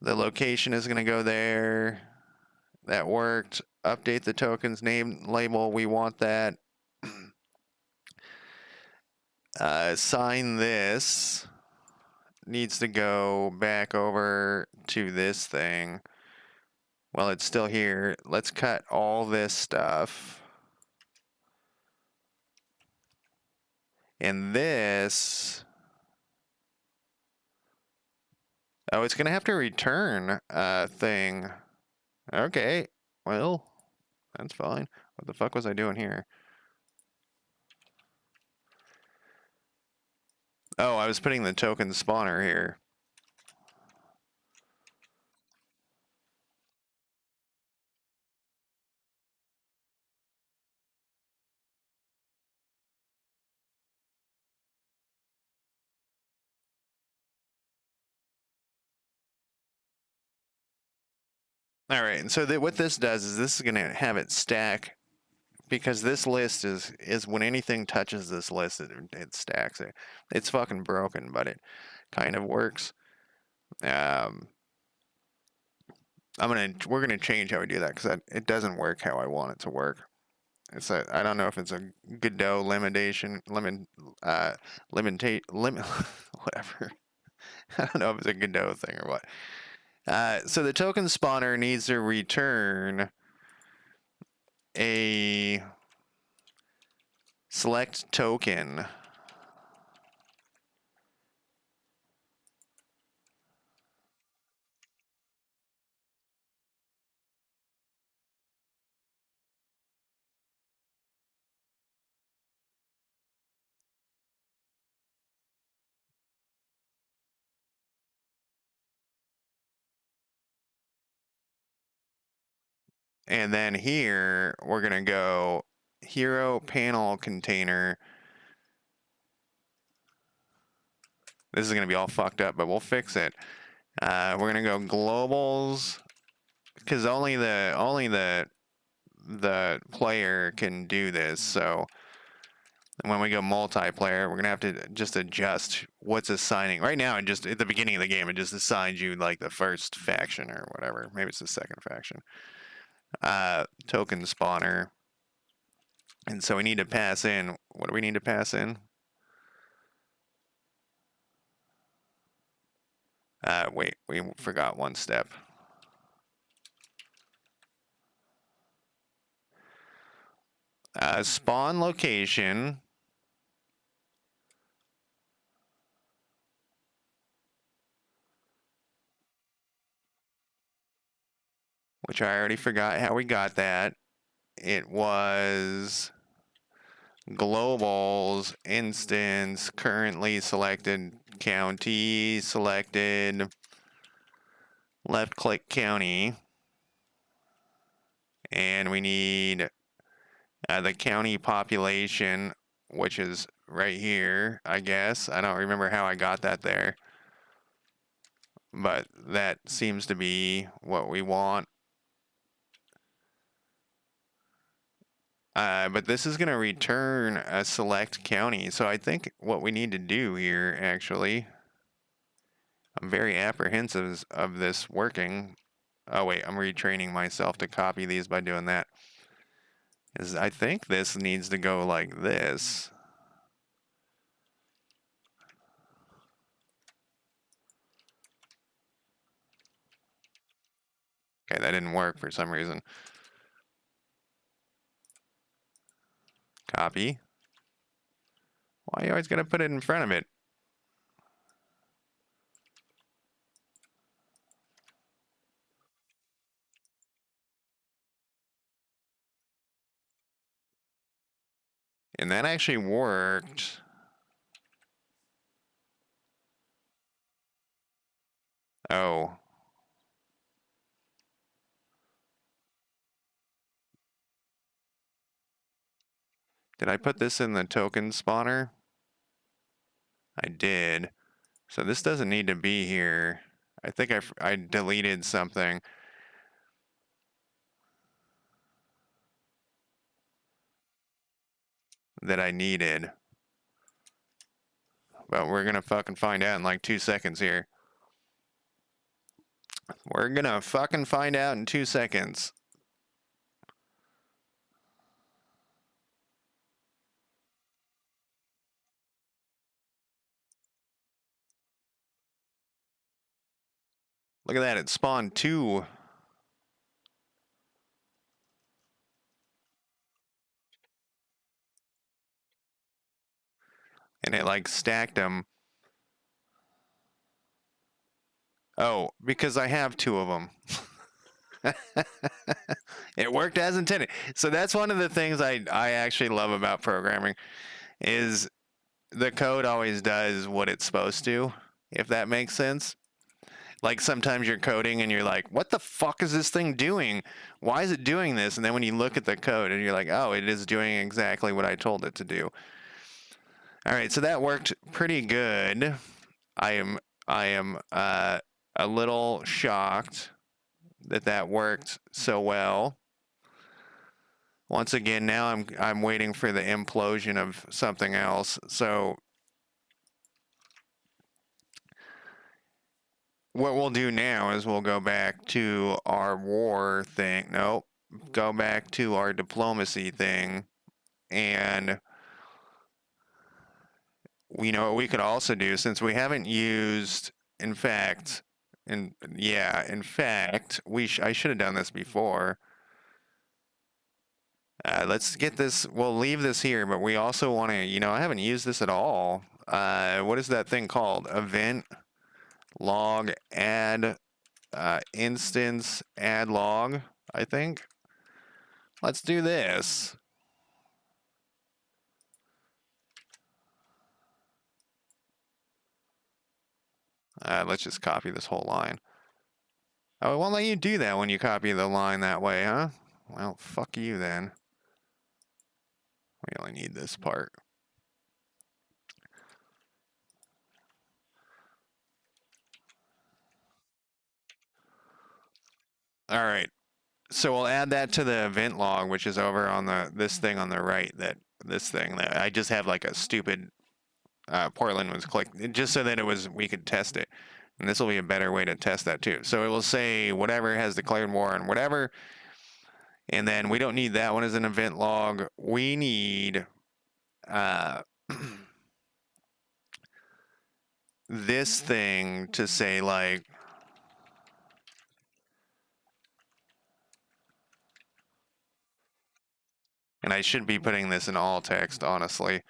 The location is going to go there. That worked. Update the token's name label. We want that. Sign this. Needs to go back over to this thing. Well, it's still here. Let's cut all this stuff. And this... Oh, it's going to have to return a thing. Okay. Well, that's fine. What the fuck was I doing here? Oh, I was putting the token spawner here. All right, and so what this does is this is going to have it stack, because this list is when anything touches this list, it stacks it. It's fucking broken, but it kind of works. We're gonna change how we do that because it doesn't work how I want it to work. I don't know if it's a Godot limitation, whatever. I don't know if it's a Godot thing or what. So the token spawner needs to return a select token. And then here, we're going to go hero panel container. This is going to be all fucked up, but we'll fix it. We're going to go globals, because only the player can do this. So when we go multiplayer, we're going to have to just adjust what's assigning. Right now, it just, at the beginning of the game, it just assigns you like the first faction or whatever. Maybe it's the second faction. Token spawner. And so we need to pass in, what do we need to pass in? Wait, we forgot one step. Spawn location. Which I already forgot how we got that. It was globals, instance, currently selected, county selected, left click county. And we need the county population, which is right here, I guess. I don't remember how I got that there. But that seems to be what we want. But this is going to return a select county. So I think what we need to do here, actually, I'm very apprehensive of this working. Oh, wait, I'm retraining myself to copy these by doing that. I think this needs to go like this. Okay, that didn't work for some reason. Copy. Why are you always going to put it in front of it? And that actually worked. Oh. Did I put this in the token spawner? I did. So this doesn't need to be here. I think I deleted something. That I needed. But we're gonna fucking find out in like 2 seconds here. We're gonna fucking find out in 2 seconds. Look at that, it spawned 2. And it like stacked them. Oh, because I have 2 of them. It worked as intended. So that's one of the things I actually love about programming is the code always does what it's supposed to, if that makes sense. Like sometimes you're coding and you're like, what the fuck is this thing doing? Why is it doing this? And then when you look at the code and you're like, oh, it is doing exactly what I told it to do. All right, so that worked pretty good. I am a little shocked that worked so well. Once again, now I'm waiting for the implosion of something else. So what we'll do now is we'll go back to our war thing. Nope. Go back to our diplomacy thing. And we know what we could also do since we haven't used, in fact, I should have done this before. Let's get this, we'll leave this here, but we also want to, I haven't used this at all. What is that thing called? Event log add instance add log, I think. Let's do this. Let's just copy this whole line. Oh, it won't let you do that when you copy the line that way, huh? Well, fuck you then. We only need this part. All right. So we'll add that to the event log, which is over on this thing on the right. This thing that I just have like a stupid Portland was clicked just so that we could test it. And this will be a better way to test that too. So it will say whatever has declared war on whatever. And then we don't need that one as an event log. We need uh, this thing to say like, and I should be putting this in all text, honestly.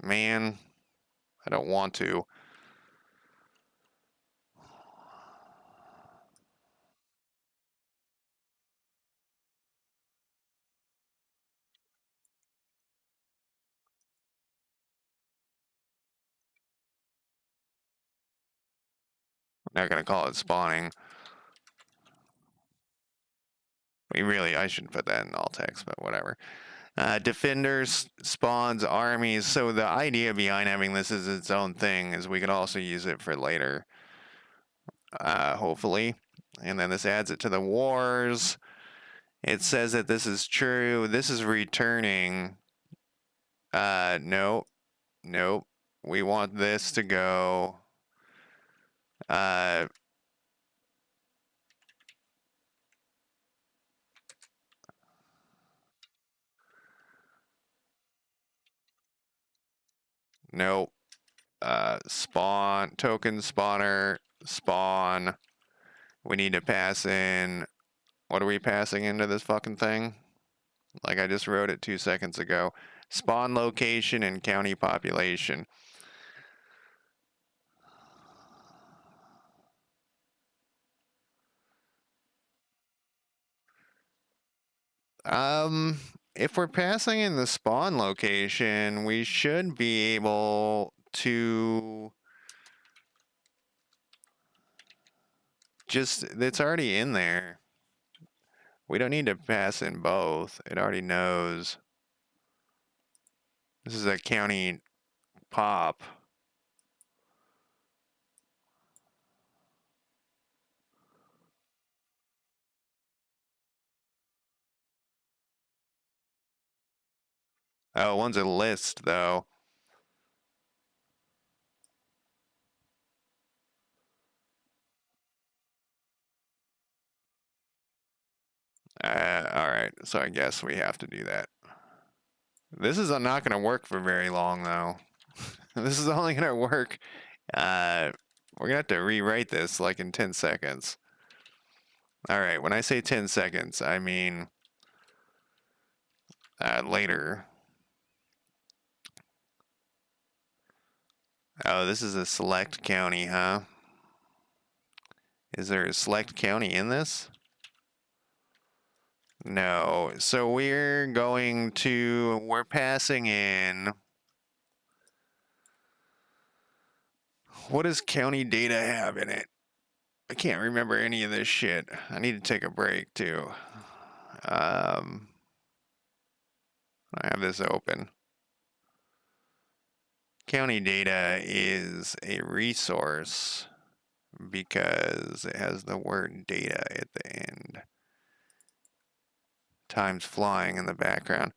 Man, I don't want to. I'm not going to call it spawning. I shouldn't put that in all text, but whatever. Defenders spawns armies. So the idea behind having this as its own thing is we could also use it for later, hopefully. And then this adds it to the wars. It says that this is true. This is returning. Nope. Nope. We want this to go. Nope. Spawn, token spawner, spawn. We need to pass in. What are we passing into this fucking thing? Like I just wrote it 2 seconds ago. Spawn location and county population. If we're passing in the spawn location, we should be able to it's already in there. We don't need to pass in both. It already knows. This is a county pop. Oh, one's a list, though. Alright, so I guess we have to do that. This is not going to work for very long, though. This is only going to work. We're going to have to rewrite this like in 10 seconds. Alright, when I say 10 seconds, I mean later. Oh, this is a select county, huh? Is there a select county in this? No. So we're passing in. What does county data have in it? I can't remember any of this shit. I need to take a break too. I have this open. County data is a resource because it has the word data at the end. Time's flying in the background.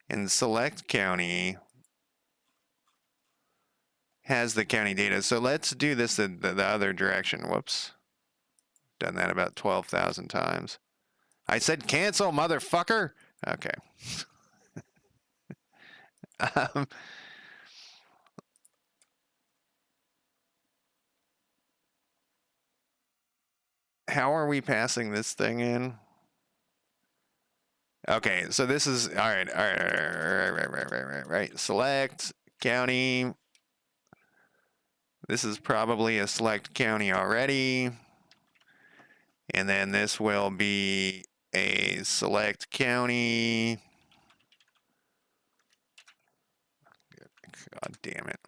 And select county has the county data. So let's do this the other direction. Whoops. Done that about 12,000 times. I said cancel, motherfucker. Okay. um, how are we passing this thing in? Okay, so this is all right. Right. Select county. This is probably a select county already. And then this will be a select county. God damn it.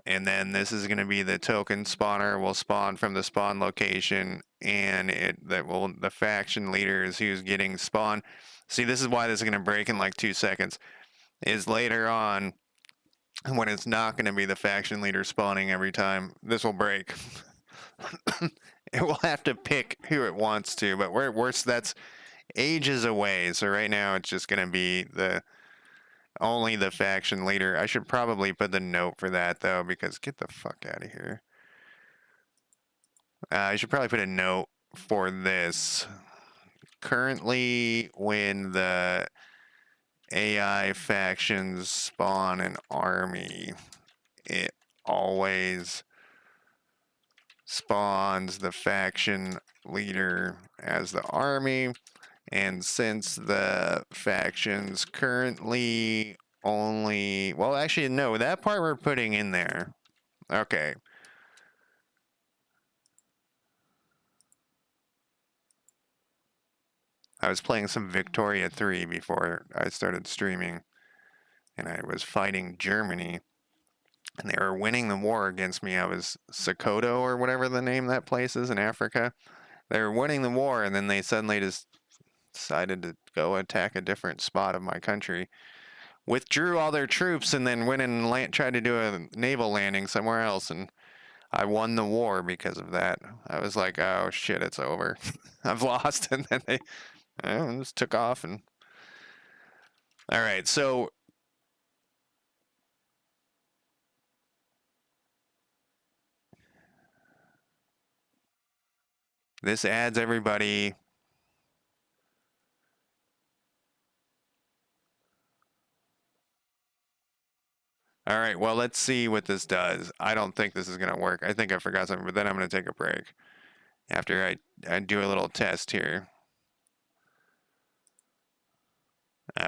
And then this is going to be the token spawner will spawn from the spawn location, and the faction leader is who's getting spawned. See, this is why this is going to break in like 2 seconds. Is later on when it's not going to be the faction leader spawning every time, this will break. It will have to pick who it wants to, but that's ages away. So right now it's just going to be only the faction leader. I should probably put the note for that though, because get the fuck out of here. I should probably put a note for this. Currently, when the AI factions spawn an army, it always spawns the faction leader as the army. And since the factions currently only, well, actually, no, that part we're putting in there. Okay. I was playing some Victoria 3 before I started streaming, and I was fighting Germany, and they were winning the war against me. I was Sokoto, or whatever the name of that place is in Africa. They were winning the war, and then they suddenly just decided to go attack a different spot of my country, withdrew all their troops, and then went and tried to do a naval landing somewhere else, and I won the war because of that. I was like, oh shit, it's over. I've lost. And then they just took off. And all right, so this adds everybody. All right, well, let's see what this does. I don't think this is going to work. I think I forgot something, but then I'm going to take a break after I do a little test here.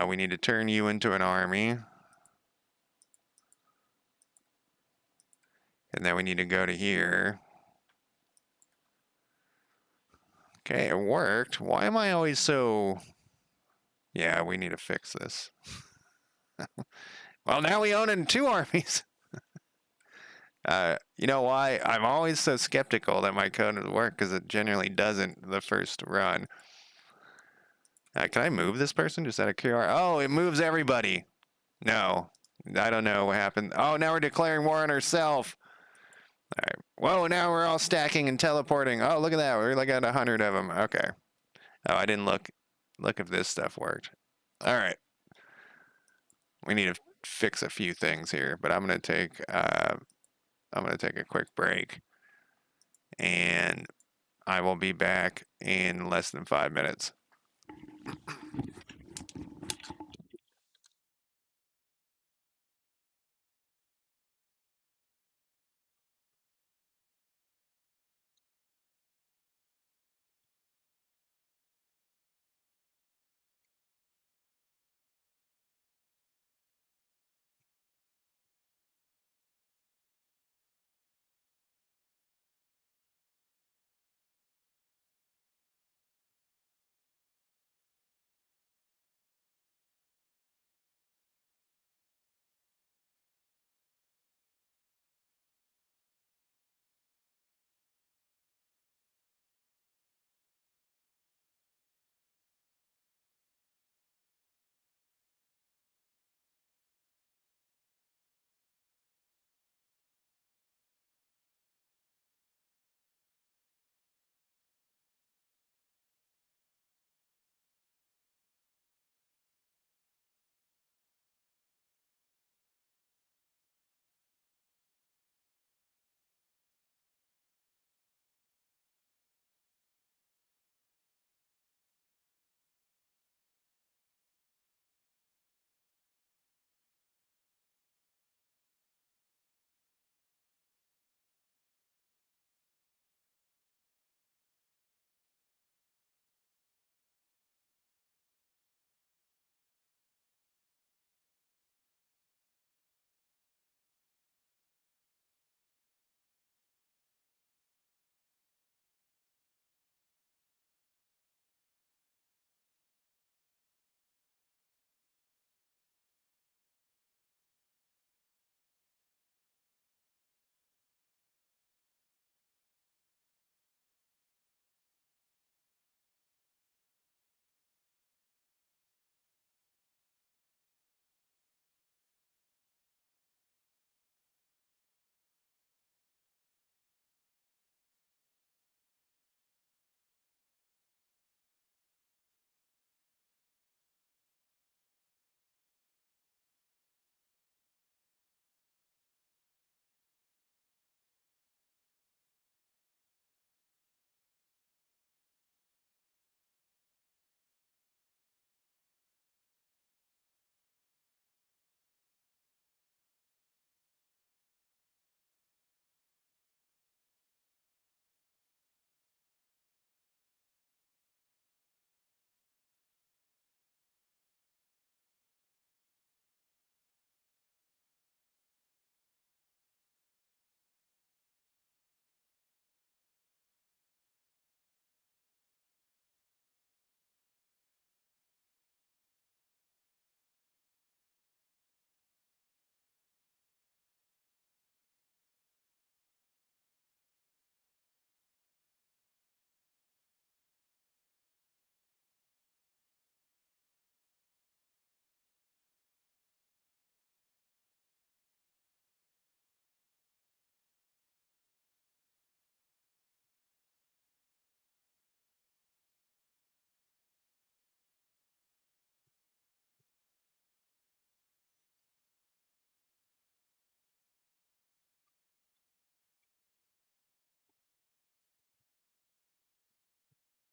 We need to turn you into an army. And then we need to go to here. Okay, it worked. Why am I always so... Yeah, we need to fix this. Well, now we own 2 armies. You know why? I'm always so skeptical that my code would work, because it generally doesn't the first run. Can I move this person just out of curiosity? Oh, it moves everybody. No, I don't know what happened. Oh, now we're declaring war on ourselves. All right. Whoa, now we're all stacking and teleporting. Oh, look at that. We're like at 100 of them. Okay. Oh, I didn't look if this stuff worked. All right. We need to fix a few things here, but I'm gonna take a quick break, and I will be back in less than 5 minutes.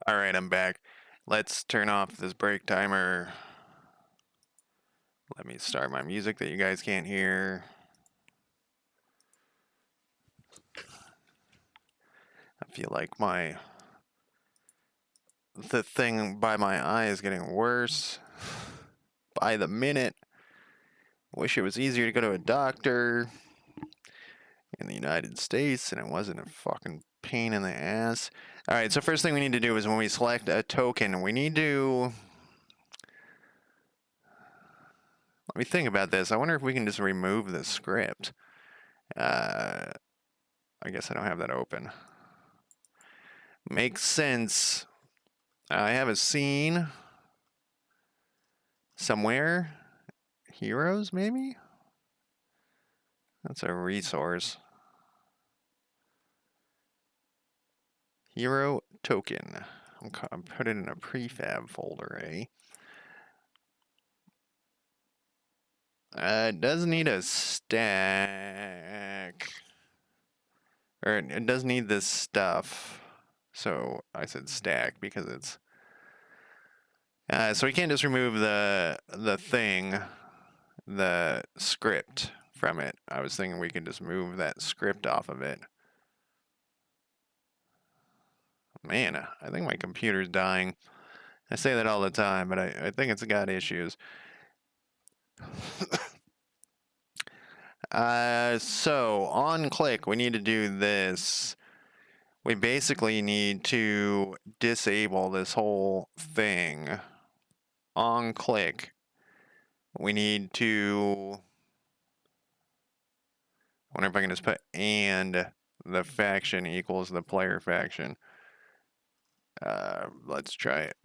All right, I'm back. Let's turn off this break timer. Let me start my music that you guys can't hear. I feel like the thing by my eye is getting worse by the minute. Wish it was easier to go to a doctor in the United States and it wasn't a fucking pain in the ass. All right, so first thing we need to do is when we select a token, we need to... Let me think about this. I wonder if we can just remove the script. I guess I don't have that open. Makes sense. I have a scene somewhere. Heroes, maybe? That's a resource. Hero token. I'm put it in a prefab folder, eh? It does need a stack. Or it does need this stuff. So I said stack because it's... so we can't just remove the thing, the script from it. I was thinking we could just move that script off of it. Man, I think my computer's dying. I say that all the time, but I think it's got issues. So on click, we need to do this. We basically need to disable this whole thing. On click, we need to... I wonder if I can just put and the faction equals the player faction. Let's try it.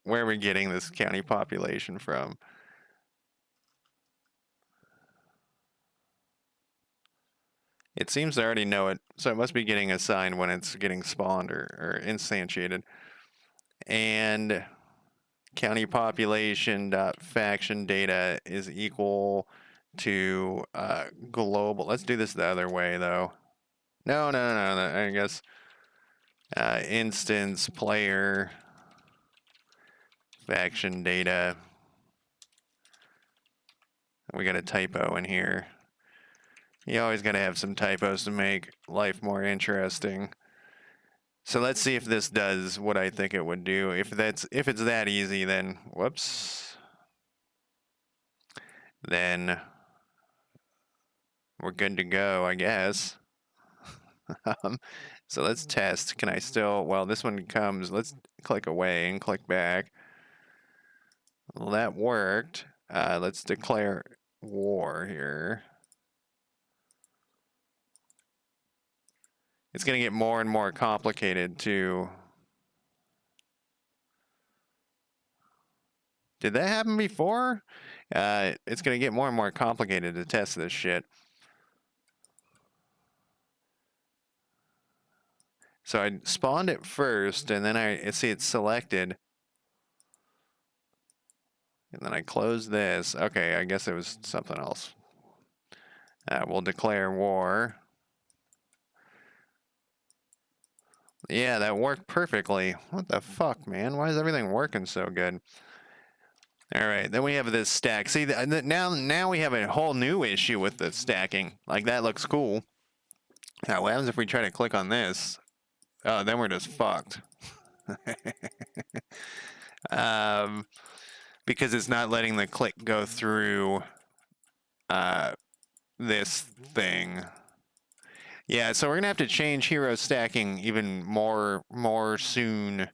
Where are we getting this county population from? It seems to already know it, so it must be getting assigned when it's getting spawned or instantiated. And county population dot faction data is equal to global. Let's do this the other way though. No. I guess instance player faction data. We got a typo in here. You always got to have some typos to make life more interesting. So let's see if this does what I think it would do. If it's that easy, then whoops. Then we're good to go, I guess. So let's test. Can I still, well, this one comes, let's click away and click back. Well, that worked. Let's declare war here. It's going to get more and more complicated to... Did that happen before? It's going to get more and more complicated to test this shit. So I spawned it first, and then I see it's selected. And then I close this. Okay, I guess it was something else. We'll declare war. Yeah, that worked perfectly. What the fuck, man? Why is everything working so good? All right, then we have this stack. See, now we have a whole new issue with the stacking. Like, that looks cool. Now, what happens if we try to click on this? Oh, then we're just fucked. Because it's not letting the click go through this thing. Yeah, so we're gonna have to change hero stacking even more soon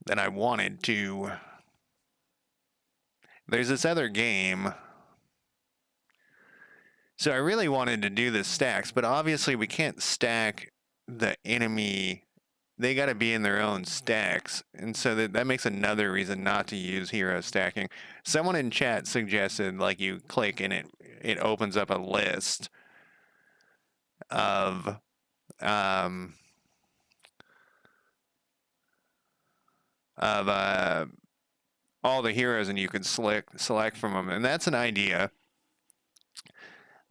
than I wanted to. There's this other game. So I really wanted to do the stacks, but obviously we can't stack the enemy. They got to be in their own stacks. And so that makes another reason not to use hero stacking. Someone in chat suggested like you click and it opens up a list of all the heroes and you can select from them. And that's an idea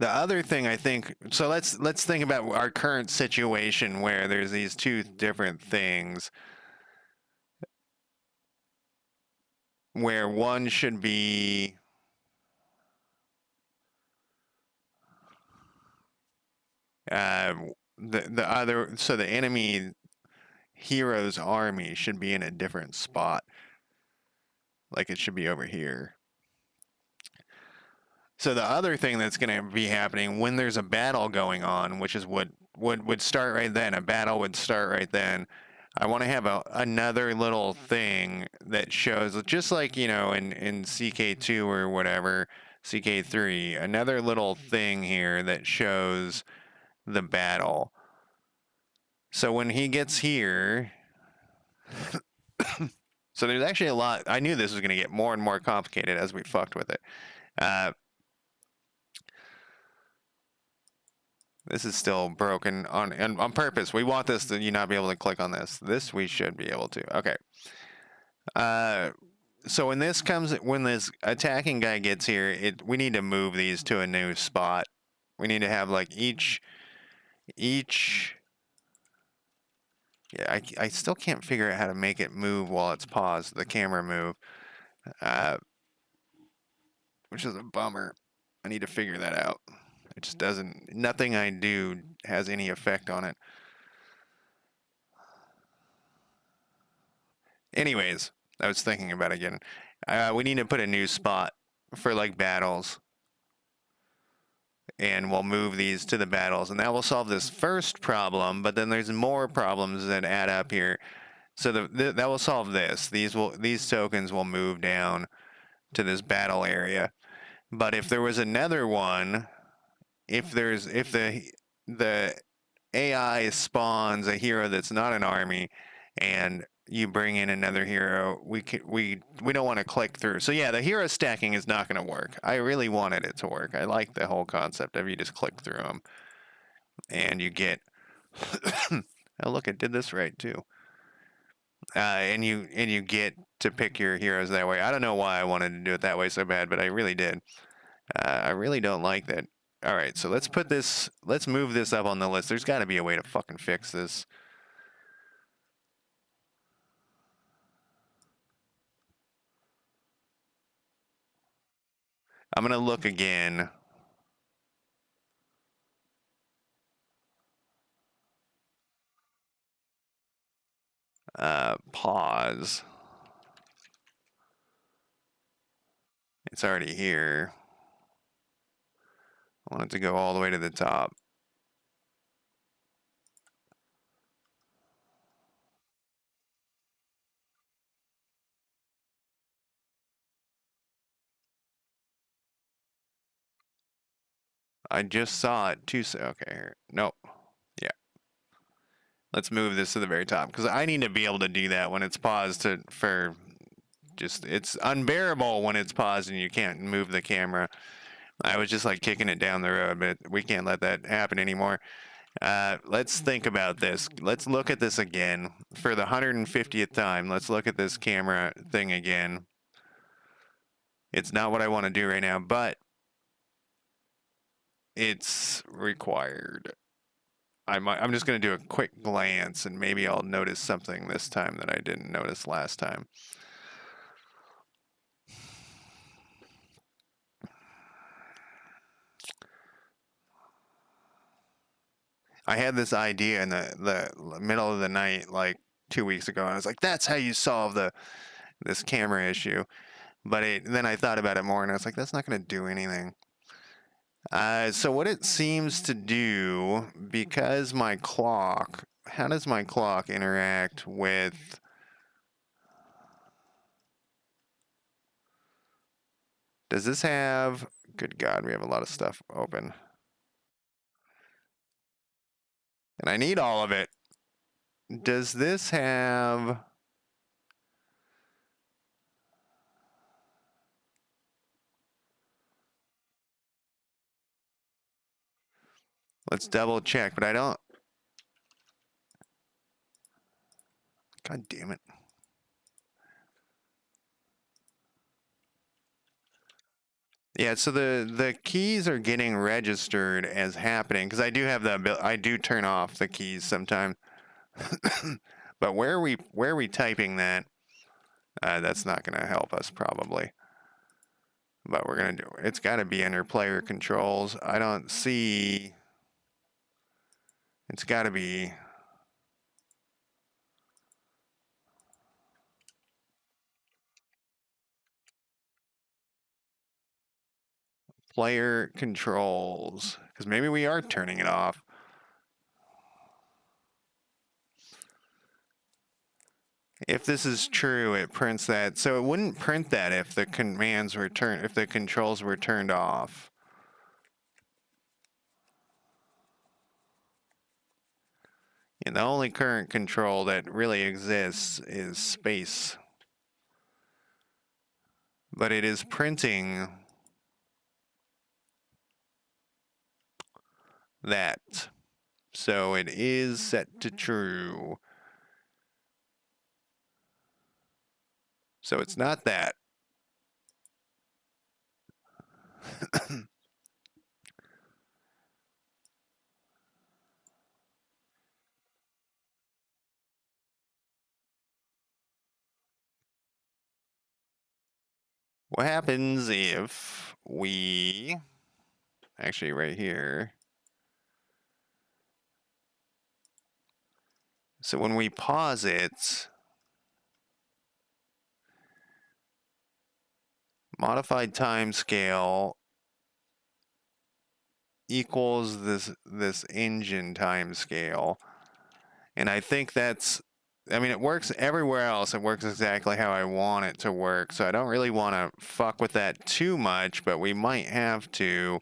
The other thing I think, so let's think about our current situation where there's these two different things, where one should be uh, the other, so the enemy hero's army should be in a different spot, like it should be over here. So the other thing that's going to be happening when there's a battle going on, which is what would start right then, a battle would start right then. I want to have another little thing that shows, just like, you know, in CK2 or whatever, CK3, another little thing here that shows the battle. So when he gets here, so there's actually a lot. I knew this was going to get more and more complicated as we fucked with it. This is still broken on purpose. We want this to you not be able to click on this. This we should be able to. Okay. So when this attacking guy gets here, we need to move these to a new spot. We need to have like each. Yeah, I still can't figure out how to make it move while it's paused. The camera move, which is a bummer. I need to figure that out. It just doesn't. Nothing I do has any effect on it. Anyways, I was thinking about it again. We need to put a new spot for like battles, and we'll move these to the battles, and that will solve this first problem. But then there's more problems that add up here. So that will solve this. These tokens will move down to this battle area. But if there was another one, if the AI spawns a hero that's not an army, and you bring in another hero, we don't want to click through. So yeah, the hero stacking is not going to work. I really wanted it to work. I like the whole concept of you just click through them, and you get. Oh look, it did this right too. And you get to pick your heroes that way. I don't know why I wanted to do it that way so bad, but I really did. I really don't like that. All right, so let's move this up on the list. There's got to be a way to fucking fix this. I'm going to look again. Pause. It's already here. I want it to go all the way to the top. I just saw it too. Okay, here. Nope. Yeah. Let's move this to the very top because I need to be able to do that when it's paused it's unbearable when it's paused and you can't move the camera. I was just like kicking it down the road, but we can't let that happen anymore. Let's think about this. Let's look at this again for the 150th time. Let's look at this camera thing again. It's not what I want to do right now, but it's required. I'm just going to do a quick glance and maybe I'll notice something this time that I didn't notice last time. I had this idea in the middle of the night, like 2 weeks ago, and I was like, "That's how you solve this camera issue." But then I thought about it more, and I was like, "That's not going to do anything." So what it seems to do, because my clock, how does my clock interact with? Does this have? Good God, we have a lot of stuff open, and I need all of it. Does this have? Let's double check, but I don't. God damn it. Yeah, so the keys are getting registered as happening because I do have the I do turn off the keys sometimes. But where are we typing that? That's not going to help us probably. But we're going to do it's got to be under player controls. I don't see it's got to be player controls because maybe we are turning it off. If this is true, it prints that. So it wouldn't print that if the commands were turned, if the controls were turned off. And the only current control that really exists is space. But it is printing that. So it is set to true. So it's not that. What happens if we actually right here? So when we pause it, modified time scale equals this engine time scale. And I think that's I mean it works everywhere else. It works exactly how I want it to work. So I don't really want to fuck with that too much, but we might have to.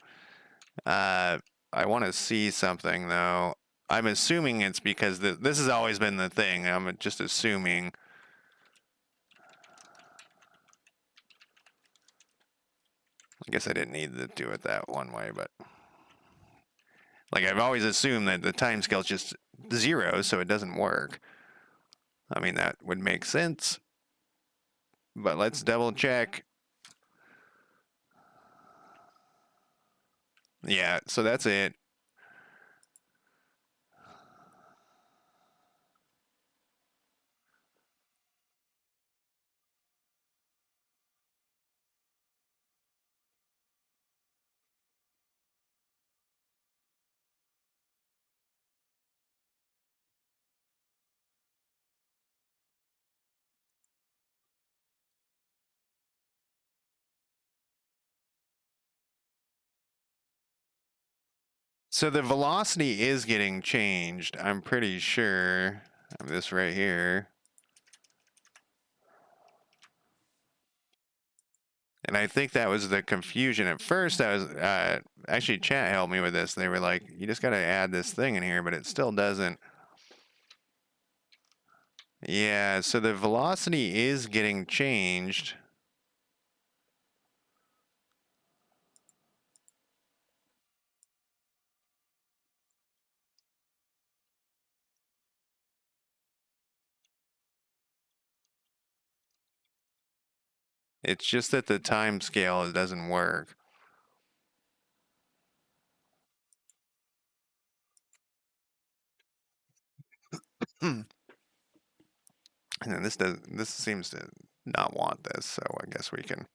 I want to see something though. I'm assuming it's because this has always been the thing. I'm just assuming. I guess I didn't need to do it that one way, but like I've always assumed that the time scale is just 0, so it doesn't work. I mean, that would make sense. But let's double check. Yeah, so that's it. So the velocity is getting changed. I'm pretty sure of this right here. And I think that was the confusion. At first, I was actually chat helped me with this. They were like, "You just got to add this thing in here," but it still doesn't. Yeah, so the velocity is getting changed. It's just that the time scale doesn't work. And then this seems to not want this, so I guess we can.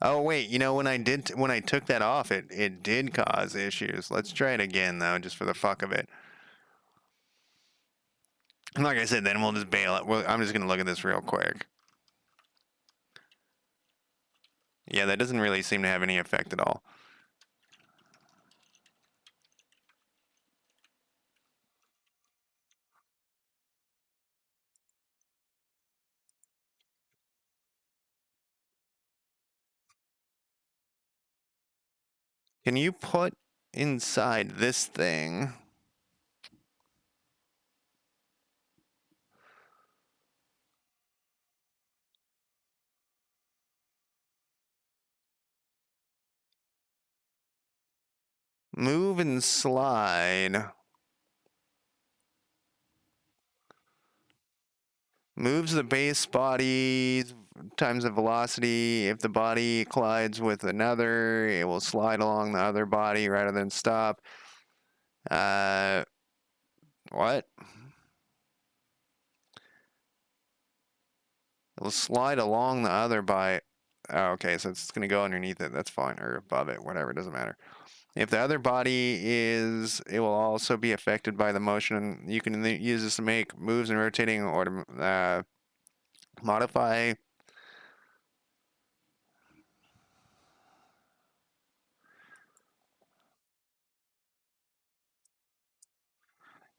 Oh wait, you know when I took that off, it did cause issues. Let's try it again though, just for the fuck of it. And like I said, then we'll just bail it. I'm just gonna look at this real quick. Yeah, that doesn't really seem to have any effect at all. Can you put inside this thing? Move and slide. Moves the base body times the velocity. If the body collides with another, it will slide along the other body rather than stop. What? It will slide along the other body. Oh, okay, so it's going to go underneath it. That's fine. Or above it, whatever. It doesn't matter. If the other body is, it will also be affected by the motion. You can use this to make moves and rotating or to modify.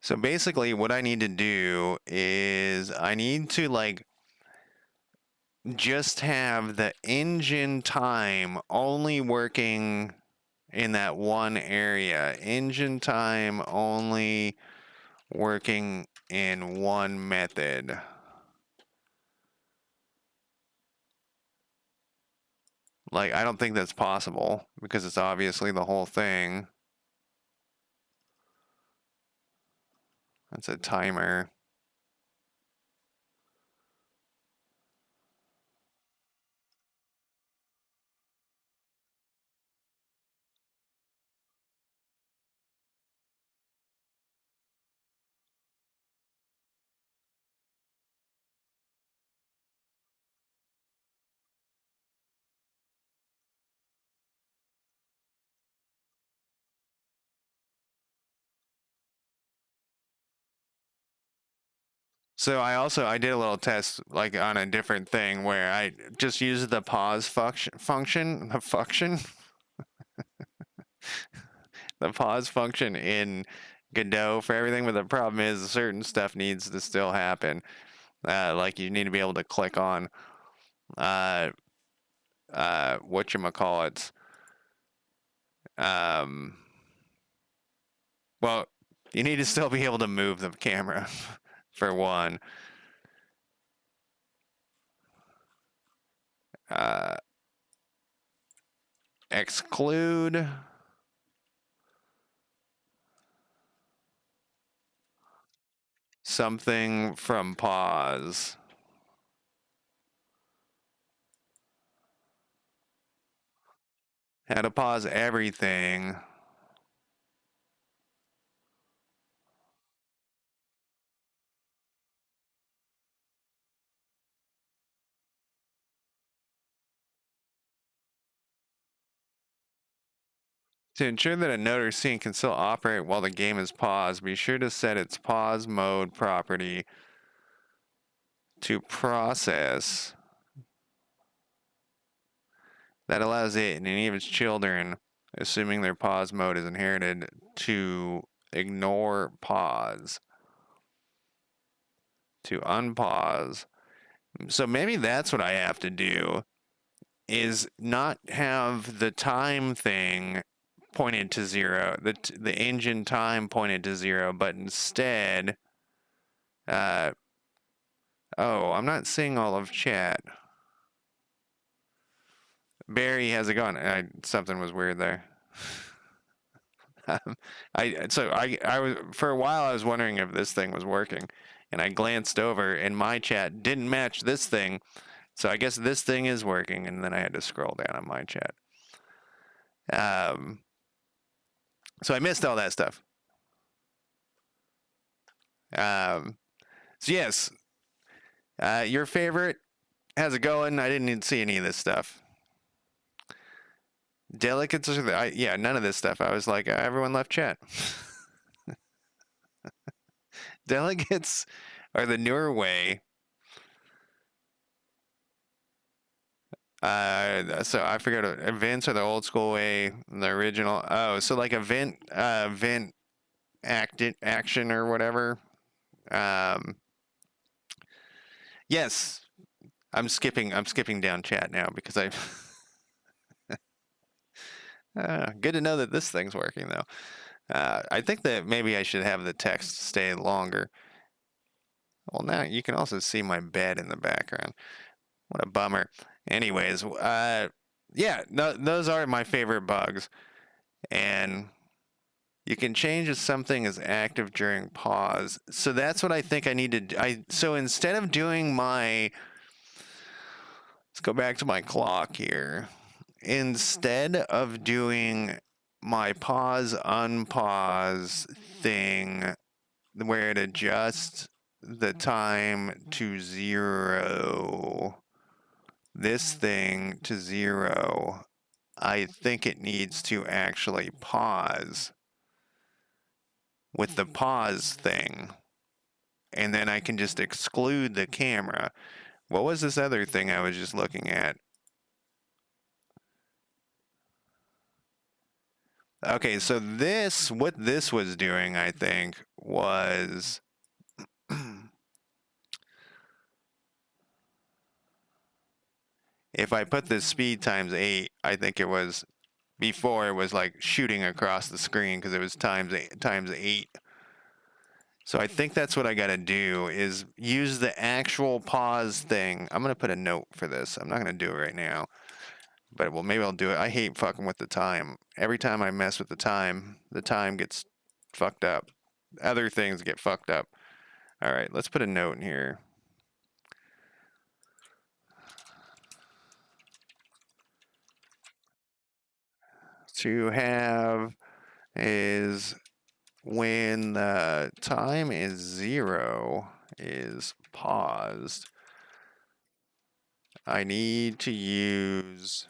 So basically, what I need to do is I need to like just have the engine time only working in that one area. Engine time only working in one method. Like, I don't think that's possible because it's obviously the whole thing. That's a timer. So I did a little test like on a different thing where I just used the pause the pause function in Godot for everything, but the problem is certain stuff needs to still happen. Like you need to be able to click on uh whatchamacallits. Um well, you need to still be able to move the camera for one. Uh exclude something from pause. How to pause everything. To ensure that a node or scene can still operate while the game is paused, be sure to set its pause mode property to process. That allows it and any of its children, assuming their pause mode is inherited, to ignore pause, to unpause. So maybe that's what I have to do, is not have the time thing pointed to zero, the engine time pointed to zero, but instead, oh, I'm not seeing all of chat. Barry, how's it going? Something was weird there. I was for a while I was wondering if this thing was working, and I glanced over and my chat didn't match this thing, so I guess this thing is working, and then I had to scroll down on my chat. So I missed all that stuff. So yes, your favorite, how's it going? I didn't even see any of this stuff. Delicates, yeah, none of this stuff. I was like, everyone left chat. Delegates are the newer way. So I forget. Events are the old school way. The original. Oh, so like event action or whatever. Um, yes, I'm skipping. I'm skipping down chat now because I. Good to know that this thing's working though. I think that maybe I should have the text stay longer. Well, now you can also see my bed in the background. What a bummer. Anyways, yeah, those are my favorite bugs. And you can change if something is active during pause. So that's what I think I need to do. So instead of doing my let's go back to my clock here. Instead of doing my pause unpause thing where it adjusts the time to 0, this thing to 0, I think it needs to actually pause with the pause thing. And then I can just exclude the camera. What was this other thing I was just looking at? Okay, so what this was doing, I think, was if I put the speed times 8, I think it was before it was like shooting across the screen because it was times 8. So I think that's what I got to do is use the actual pause thing. I'm going to put a note for this. I'm not going to do it right now. But well, maybe I'll do it. I hate fucking with the time. Every time I mess with the time gets fucked up. Other things get fucked up. All right, let's put a note in here. To have is when the time is 0 is paused. I need to use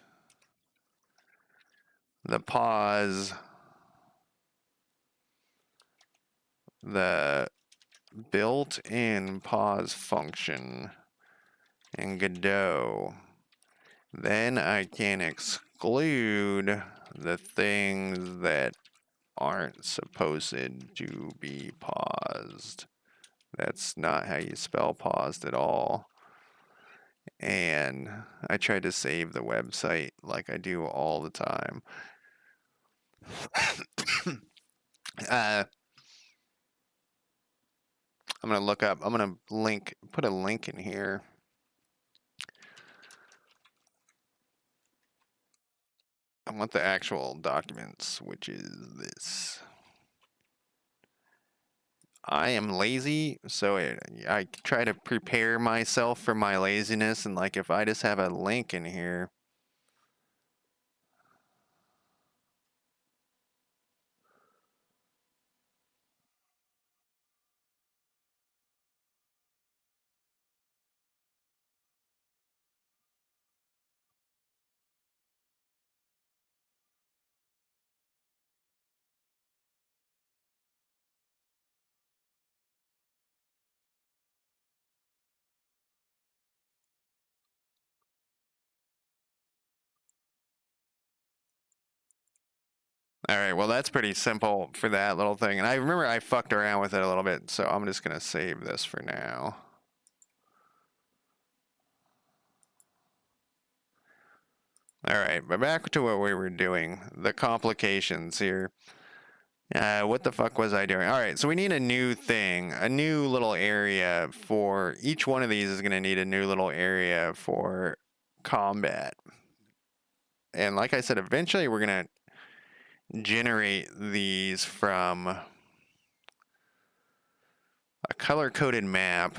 the pause, the built-in pause function in Godot. Then I can exclude the things that aren't supposed to be paused. That's not how you spell paused at all. And I tried to save the website like I do all the time. I'm going to look up, I'm going to put a link in here. I want the actual documents, which is this. I am lazy, so I try to prepare myself for my laziness, and like if I just have a link in here. All right, well, that's pretty simple for that little thing. And I remember I fucked around with it a little bit, so I'm just going to save this for now. All right, but back to what we were doing, the complications here. What the fuck was I doing? All right, so we need a new thing, a new little area for each one of these is going to need a new little area for combat. And like I said, eventually we're going to generate these from a color-coded map.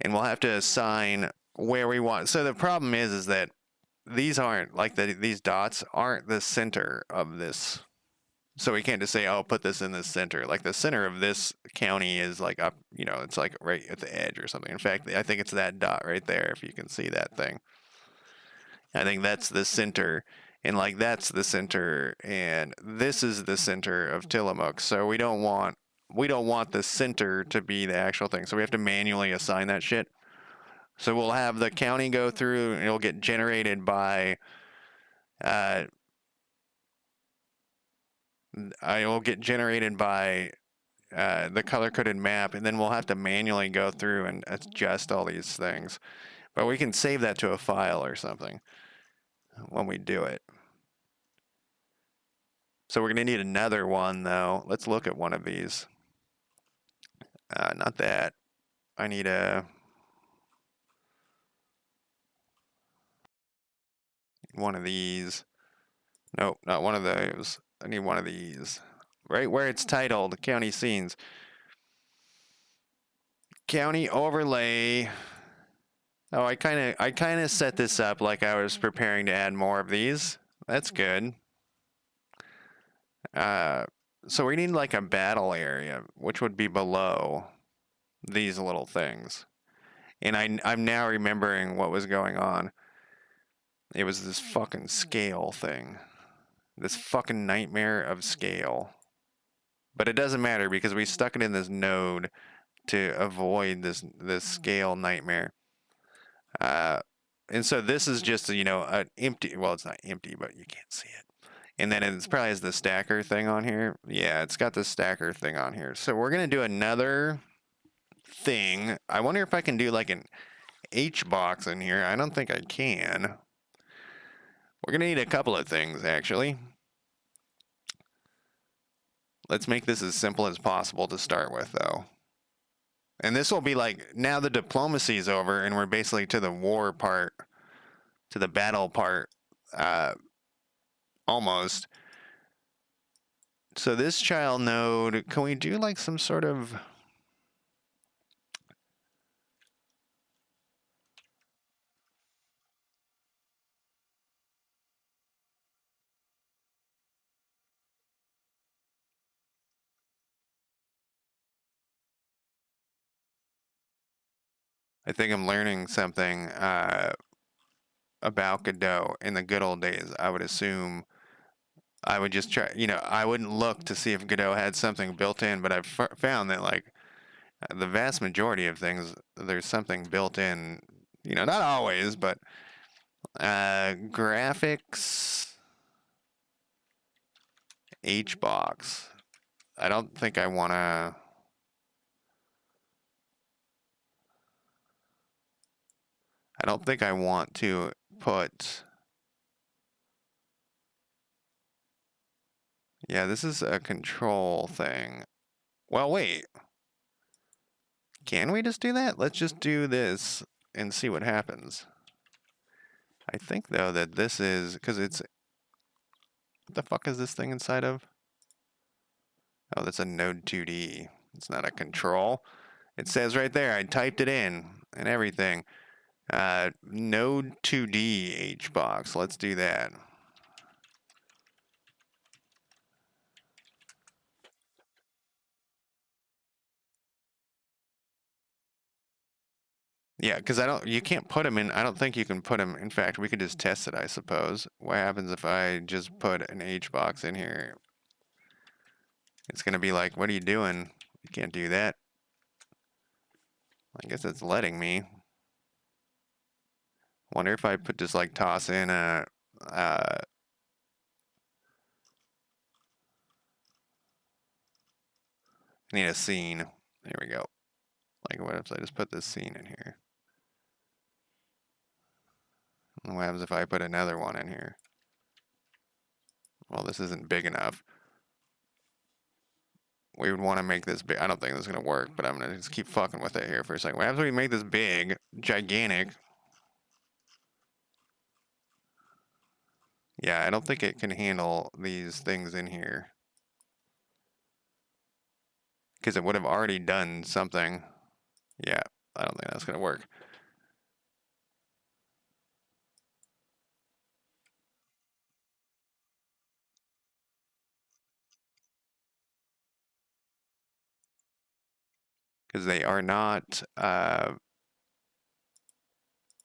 And we'll have to assign where we want. So the problem is that these aren't like these dots aren't the center of this. So we can't just say, oh, put this in the center. Like the center of this county is like up, it's like right at the edge or something. In fact, I think it's that dot right there. If you can see that thing, I think that's the center. And like that's the center, and this is the center of Tillamook. So we don't want the center to be the actual thing. So we have to manually assign that shit. So we'll have the county go through, and it'll get generated by, the color-coded map, and then we'll have to manually go through and adjust all these things. But we can save that to a file or something when we do it. So we're going to need another one, though. Let's look at one of these. Not that. I need one of these. Nope, not one of those. I need one of these. Right where it's titled, County Scenes. County Overlay. Oh, I kind of set this up like I was preparing to add more of these. That's good. Uh, so we need like a battle area, which would be below these little things. And I'm now remembering what was going on. It was this fucking scale thing. This fucking nightmare of scale. But it doesn't matter because we stuck it in this node to avoid this scale nightmare. Uh, and so this is just an empty. Well, it's not empty, but you can't see it. And then it's probably has the stacker thing on here. Yeah, it's got the stacker thing on here. So we're gonna do another thing. I wonder if I can do like an H box in here. I don't think I can. We're gonna need a couple of things actually. Let's make this as simple as possible to start with, though. And this will be like, now the diplomacy is over, and we're basically to the war part, to the battle part, almost. So this child node, can we do like some sort of... I think I'm learning something about Godot. In the good old days, I would assume I would just try, I wouldn't look to see if Godot had something built in, but I've found that like the vast majority of things, there's something built in, not always, but graphics, HBox. I don't think I want to. I don't think I want to put. Yeah, this is a control thing. Well, wait. Can we just do that? Let's just do this and see what happens. I think, though, that this is... Because it's... What the fuck is this thing inside of? Oh, that's a Node 2D. It's not a control. It says right there. I typed it in and everything. Node 2D HBox. Let's do that. Yeah, because you can't put them in. I don't think you can put them. In fact, we could just test it, I suppose. What happens if I just put an HBox in here? It's going to be like, what are you doing? You can't do that. I guess it's letting me. Wonder if I put just like toss in a, I need a scene. There we go. Like, what if I just put this scene in here? And what happens if I put another one in here? Well, this isn't big enough. We would want to make this big. I don't think this is going to work, but I'm going to just keep fucking with it here for a second. What happens when we make this big, gigantic? Yeah, I don't think it can handle these things in here. Because it would have already done something. Yeah, I don't think that's going to work. Because they are not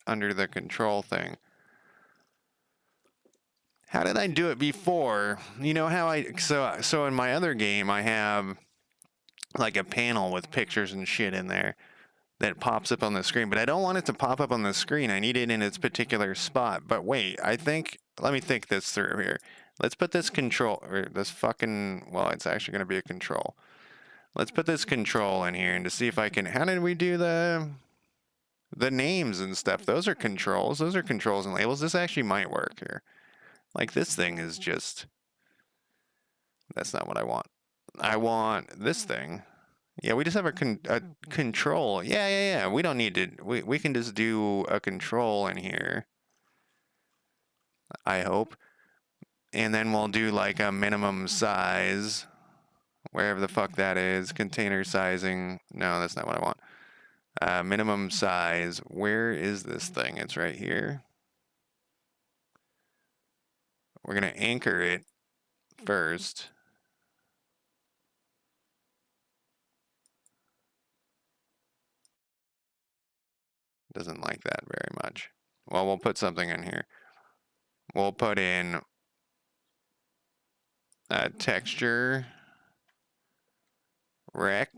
under the control thing. How did I do it before? You know how so in my other game I have like a panel with pictures and shit in there that pops up on the screen, but I don't want it to pop up on the screen. I need it in its particular spot. But wait, let me think this through here. Let's put this control, or this fucking, well, it's actually going to be a control. Let's put this control in here and to see if I can, how did we do the names and stuff? Those are controls. Those are controls and labels. This actually might work here. Like this thing is just, that's not what I want. I want this thing. Yeah, we just have a control. Yeah. We don't need to, we can just do a control in here. I hope. And then we'll do like a minimum size, wherever the fuck that is. Container sizing. No, that's not what I want. Minimum size. Where is this thing? It's right here. We're going to anchor it first. Doesn't like that very much. Well, we'll put something in here. We'll put in a texture rec.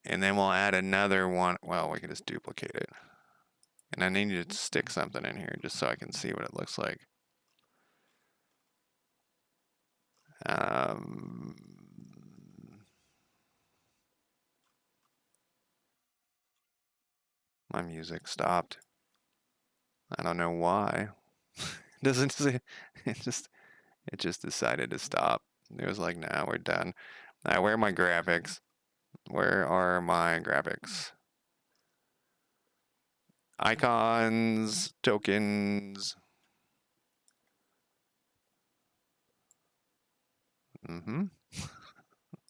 And then we'll add another one. Well, we can just duplicate it. And I need to stick something in here just so I can see what it looks like. My music stopped. I don't know why. Doesn't say, it just decided to stop. It was like, nah, we're done. Where are my graphics? Where are my graphics? Icons, tokens.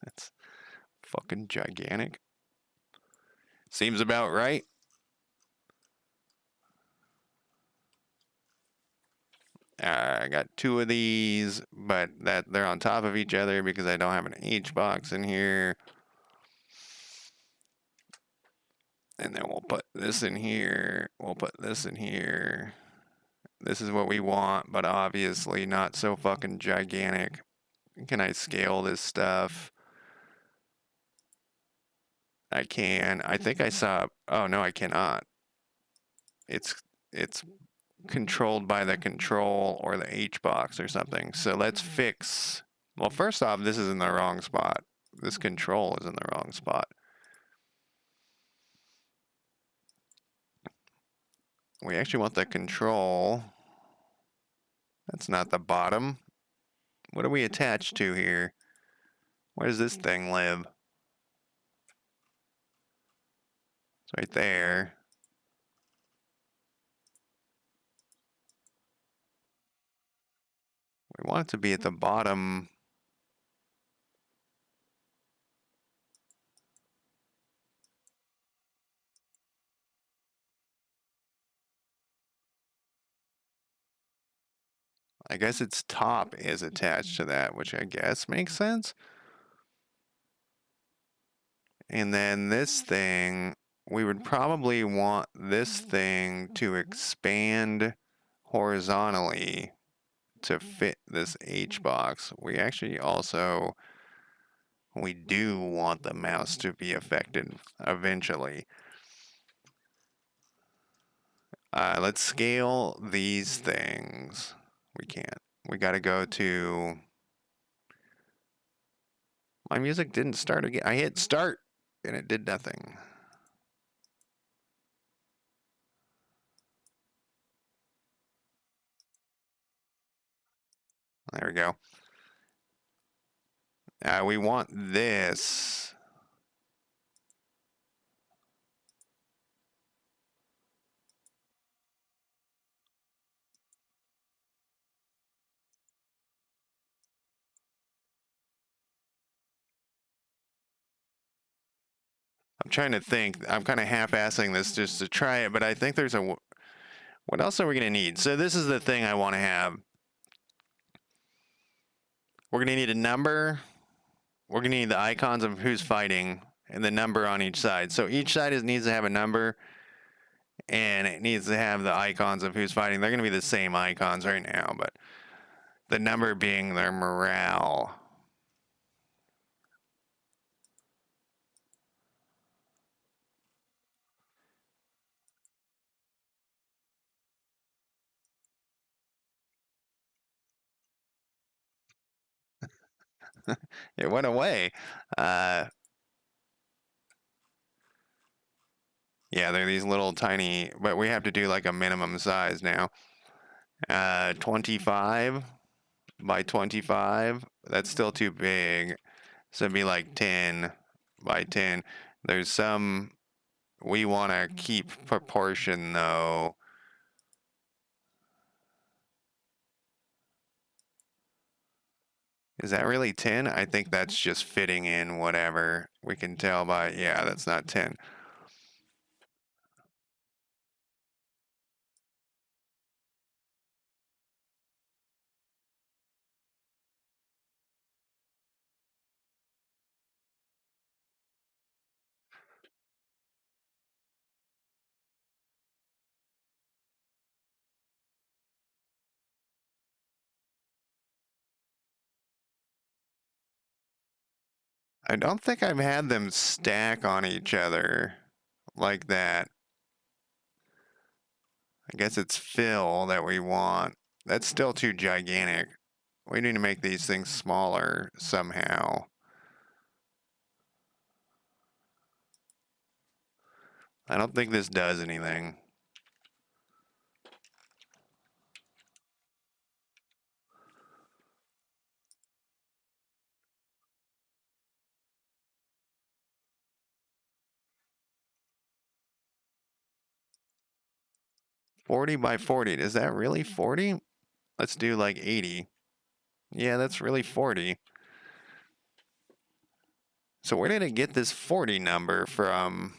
That's fucking gigantic. Seems about right. I got two of these, but that they're on top of each other because I don't have an H box in here. And then we'll put this in here. We'll put this in here. This is what we want, but obviously not so fucking gigantic. Can I scale this stuff? I can. I think I saw. Oh no, I cannot. It's controlled by the control or the H box or something. So let's fix. Well, first off, this is in the wrong spot. This control is in the wrong spot. We actually want the control. That's not the bottom. What are we attached to here? Where does this thing live? It's right there. We want it to be at the bottom. I guess its top is attached to that, which I guess makes sense. And then this thing, we would probably want this thing to expand horizontally to fit this H box. We actually also, we do want the mouse to be affected eventually. Let's scale these things. We can't. We got to go to... My music didn't start again. I hit start and it did nothing. There we go. We want this. I'm trying to think. I'm kind of half-assing this just to try it, but I think there's a... What else are we going to need? So this is the thing I want to have. We're going to need a number. We're going to need the icons of who's fighting and the number on each side. So each side needs to have a number, and it needs to have the icons of who's fighting. They're going to be the same icons right now, but the number being their morale. It went away. Yeah, they're these little tiny, but we have to do like a minimum size now. 25 by 25. That's still too big. So it'd be like 10 by 10. There's some, we want to keep proportion though. Is that really 10? I think that's just fitting in whatever. We can tell by, yeah, that's not 10. I don't think I've had them stack on each other like that. I guess it's fill that we want. That's still too gigantic. We need to make these things smaller somehow. I don't think this does anything. 40 by 40. Is that really 40? Let's do like 80. Yeah, that's really 40. So where did it get this 40 number from?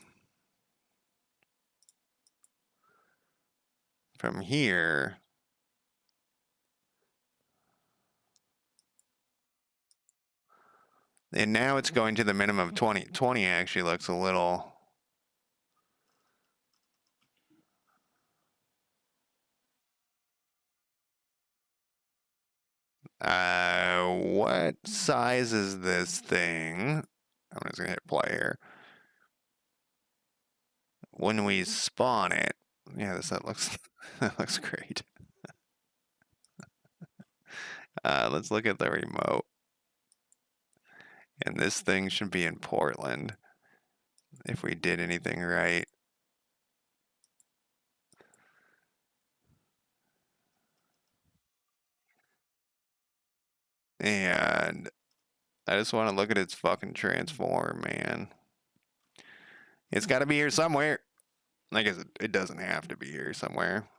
From here. And now it's going to the minimum of 20. 20 actually looks a little. What size is this thing? I'm just gonna hit play here. When we spawn it, yeah, that looks that looks great. Let's look at the remote, and this thing should be in Portland if we did anything right. And I just want to look at its fucking transform, man. It's got to be here somewhere. I guess it doesn't have to be here somewhere.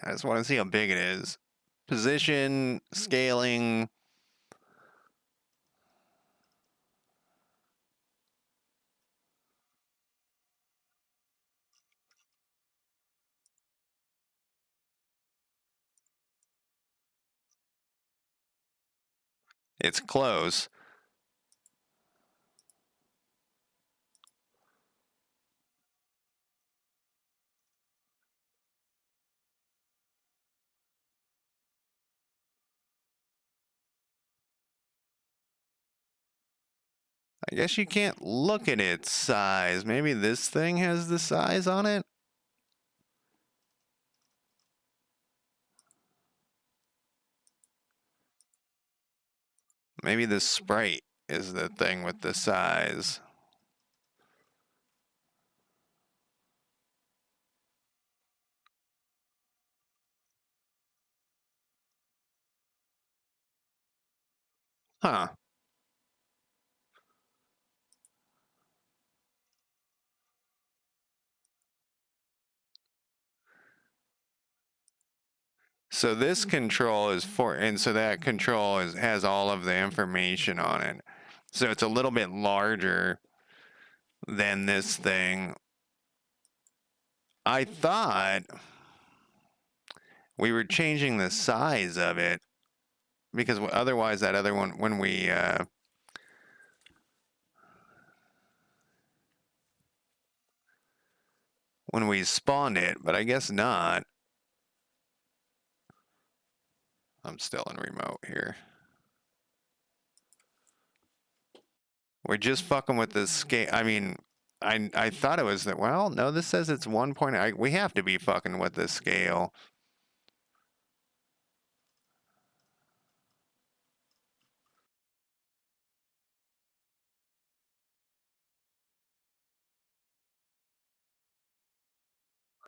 I just want to see how big it is. Position, scaling. It's close. I guess you can't look at its size. Maybe this thing has the size on it? Maybe the sprite is the thing with the size. Huh. So this control is for, and so that control has all of the information on it. So it's a little bit larger than this thing. I thought we were changing the size of it because otherwise that other one, when we spawned it, but I guess not. I'm still in remote here. We're just fucking with the scale. I mean, I thought it was that. Well, no, this says it's 1 point. We have to be fucking with the scale.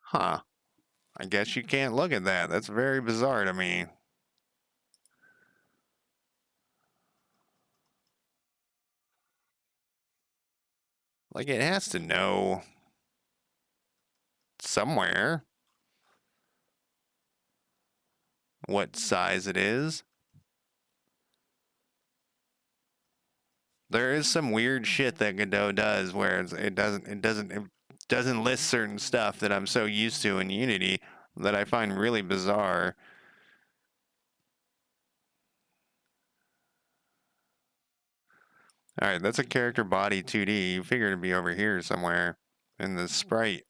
Huh. I guess you can't look at that. That's very bizarre to me. Like, it has to know somewhere what size it is. There is some weird shit that Godot does where it doesn't list certain stuff that I'm so used to in Unity that I find really bizarre. All right, that's a character body 2D. You figure it'd be over here somewhere in the sprite.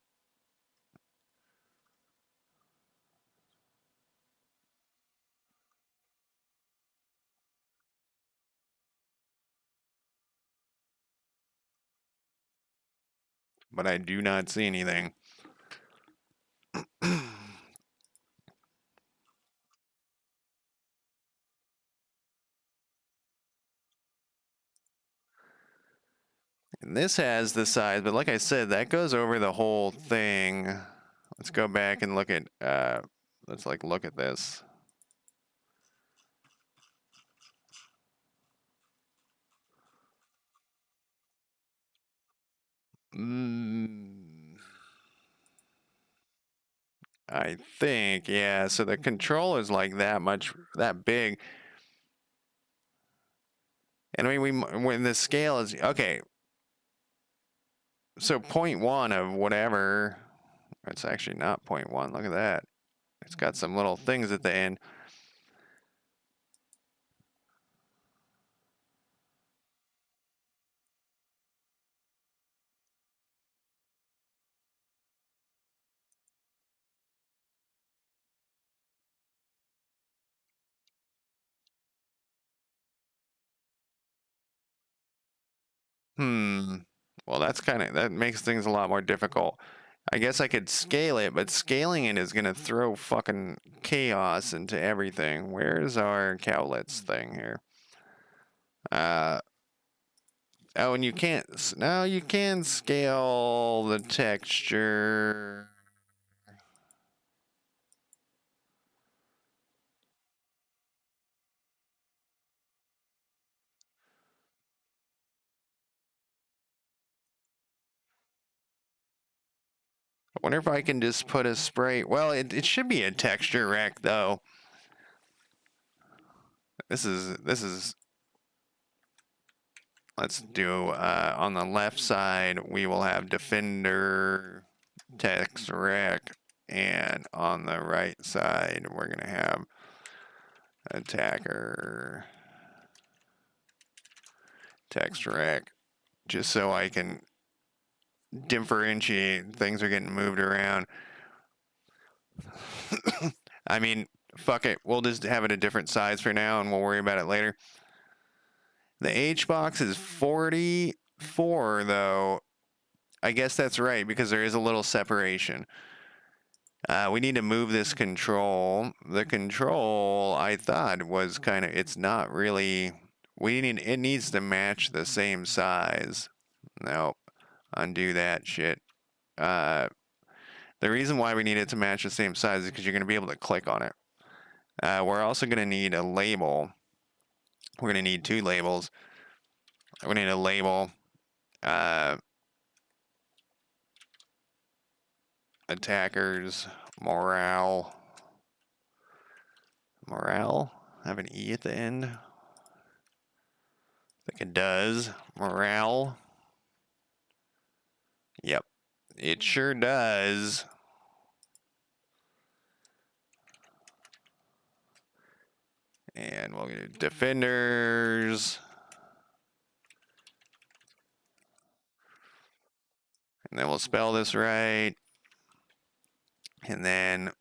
But I do not see anything. And this has the size, but like I said, that goes over the whole thing. Let's go back and look at let's like look at this. I think, yeah. So the control is like that big. And I mean, when the scale is okay, so 0.1 of whatever, it's actually not 0.1. Look at that. It's got some little things at the end. Hmm. Well, that makes things a lot more difficult. I guess I could scale it, but scaling it is gonna throw fucking chaos into everything. Where's our cowlets thing here? Uh, oh, and you can't. No, you can scale the texture. I wonder if I can just put a spray. Well, it should be a texture rack though. This is. Let's do on the left side we will have defender text rack, and on the right side we're gonna have attacker text rack, just so I can differentiate. Things are getting moved around. I mean, fuck it. We'll just have it a different size for now, and we'll worry about it later. The H box is 44, though. I guess that's right, because there is a little separation. We need to move this control. The control, I thought, was kind of, it's not really, it needs to match the same size. Nope. Undo that shit. Uh, the reason why we need it to match the same size is because you're going to be able to click on it. We're also going to need a label. We're going to need two labels. We need a label. Attackers, morale. Morale? Have an E at the end? I think it does. Morale. Yep. It sure does. And we'll do defenders. And then we'll spell this right. And then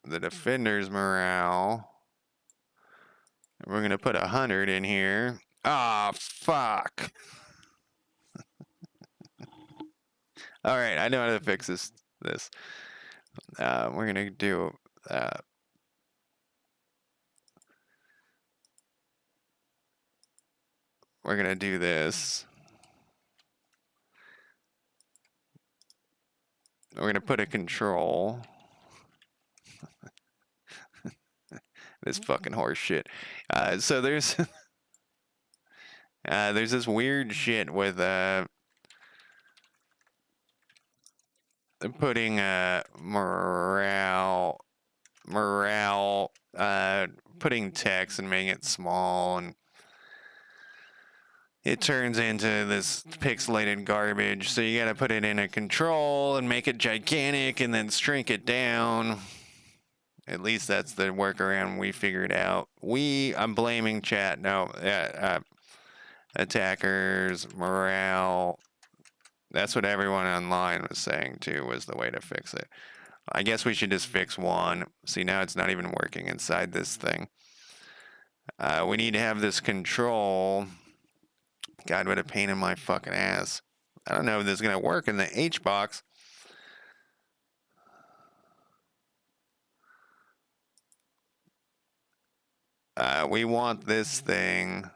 the defenders morale. We're going to put 100 in here. Ah, fuck. All right, I know how to fix this. We're going to do we're going to do this. We're going to put a control. This fucking horse shit. So there's there's this weird shit with putting morale, putting text and making it small, and it turns into this pixelated garbage. So you got to put it in a control and make it gigantic and then shrink it down. At least that's the workaround we figured out. I'm blaming chat. No, attackers, morale. That's what everyone online was saying too, was the way to fix it. I guess we should just fix one. See, now it's not even working inside this thing. We need to have this control. God, what a pain in my fucking ass. I don't know if this is going to work in the H box. We want this thing.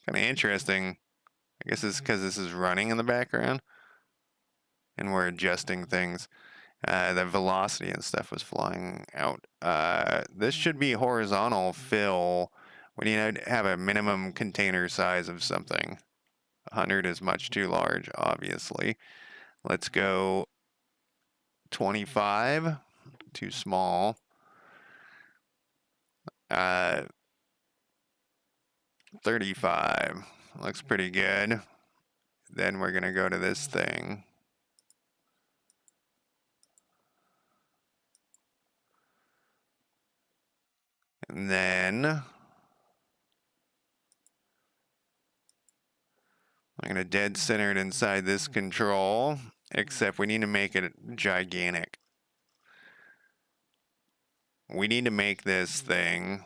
Kind of interesting. I guess it's because this is running in the background and we're adjusting things. The velocity and stuff was flying out. This should be horizontal fill. We need to have a minimum container size of something. 100 is much too large, obviously. Let's go 25. Too small. 35. Looks pretty good. Then we're going to go to this thing. And then I'm going to dead center it inside this control, except we need to make it gigantic. We need to make this thing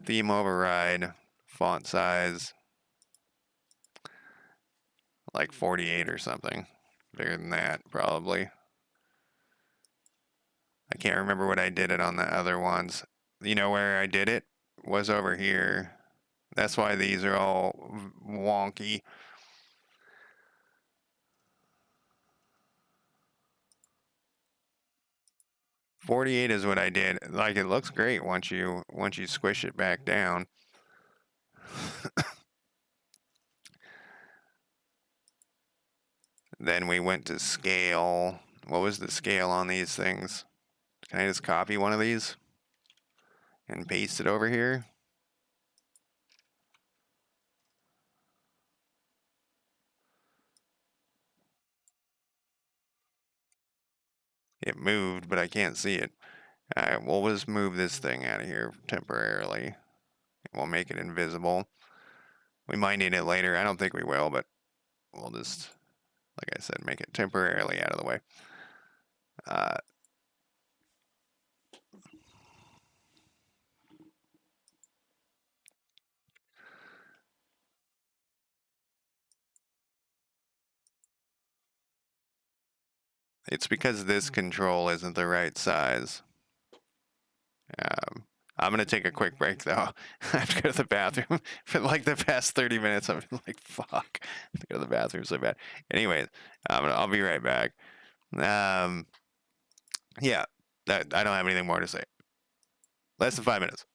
theme override, font size, like 48 or something. Bigger than that, probably. I can't remember what I did it on the other ones. You know where I did it? Was over here. That's why these are all wonky. .48 is what I did. Like, it looks great once you squish it back down. Then we went to scale. What was the scale on these things? Can I just copy one of these and paste it over here? It moved, but I can't see it. We'll just move this thing out of here temporarily. We'll make it invisible. We might need it later. I don't think we will, but we'll just, like I said, make it temporarily out of the way. It's because this control isn't the right size. I'm going to take a quick break, though. I have to go to the bathroom. For like the past 30 minutes, I've been like, fuck. I have to go to the bathroom so bad. Anyways, I'll be right back. Yeah, I don't have anything more to say. Less than 5 minutes.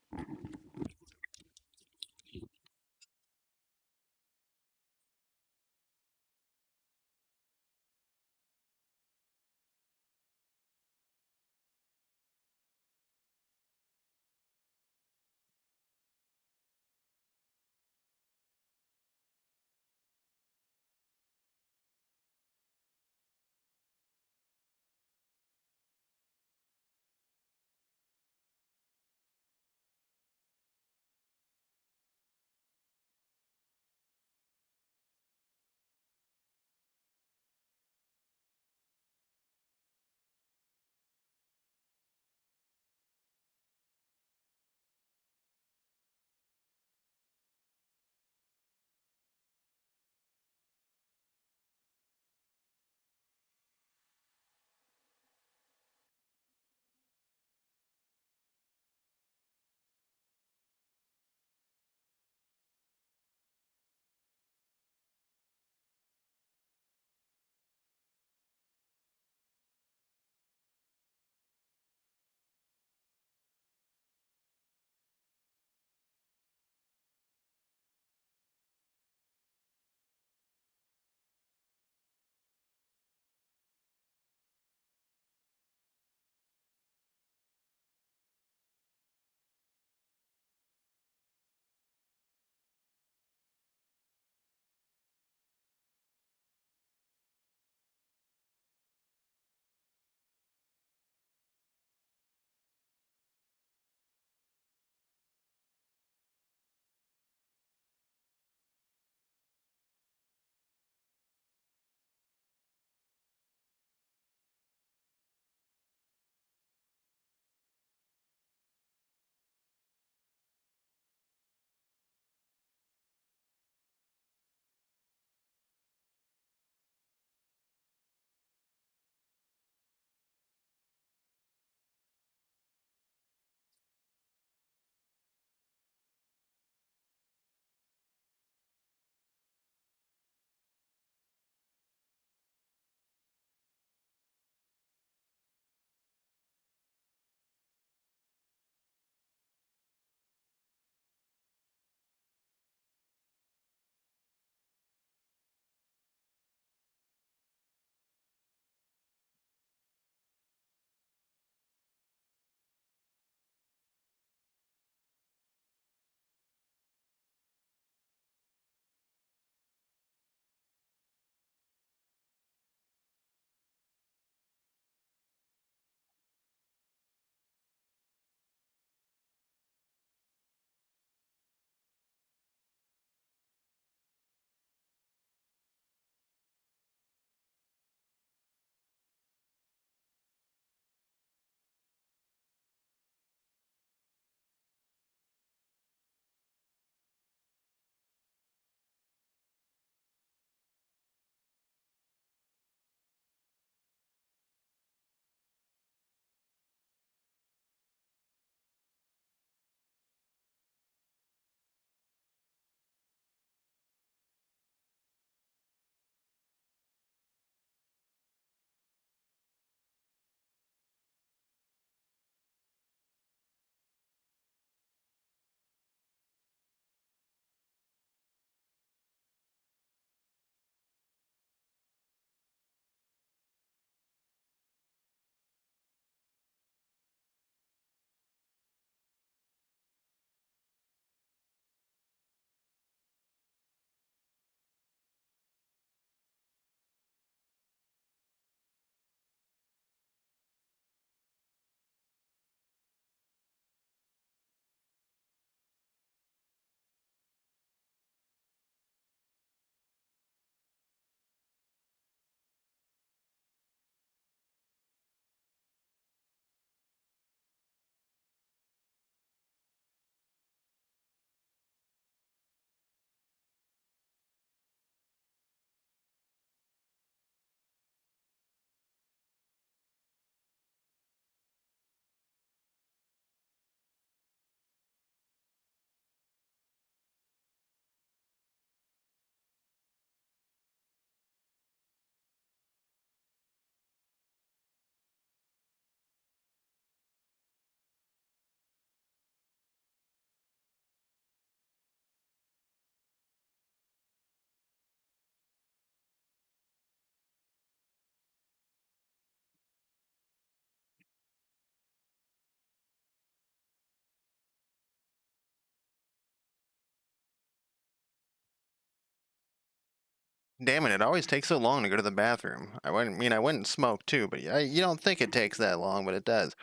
Damn it, it always takes so long to go to the bathroom. I wouldn't smoke too, but you don't think it takes that long, but it does.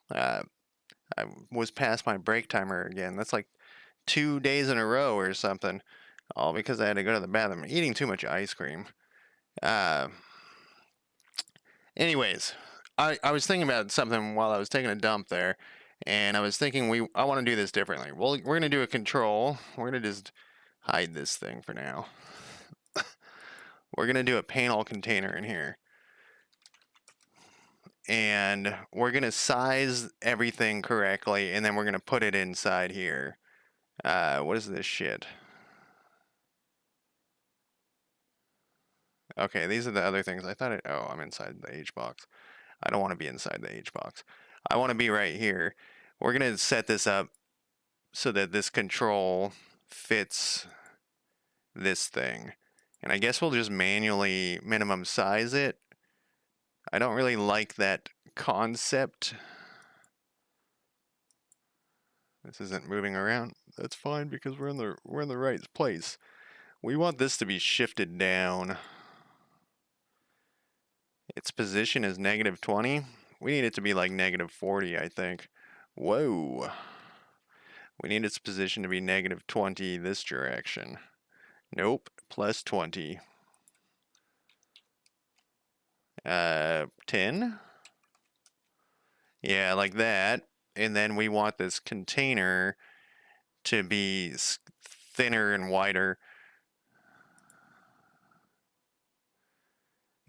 Uh, I was past my break timer again. That's like 2 days in a row or something. All because I had to go to the bathroom. Eating too much ice cream. Uh, anyways, I was thinking about something while I was taking a dump there, and I was thinking I want to do this differently. Well, we're gonna do a control. We're gonna just hide this thing for now. We're gonna do a panel container in here, and we're gonna size everything correctly, and then we're gonna put it inside here. What is this shit? Okay, these are the other things. Oh, I'm inside the H box. I don't want to be inside the H box. I want to be right here. We're going to set this up so that this control fits this thing. And I guess we'll just manually minimum size it. I don't really like that concept. This isn't moving around. That's fine because we're in the right place. We want this to be shifted down. Its position is -20. We need it to be like -40, I think. Whoa. We need its position to be -20 this direction. Nope, +20. 10? Yeah, like that. And then we want this container to be thinner and wider.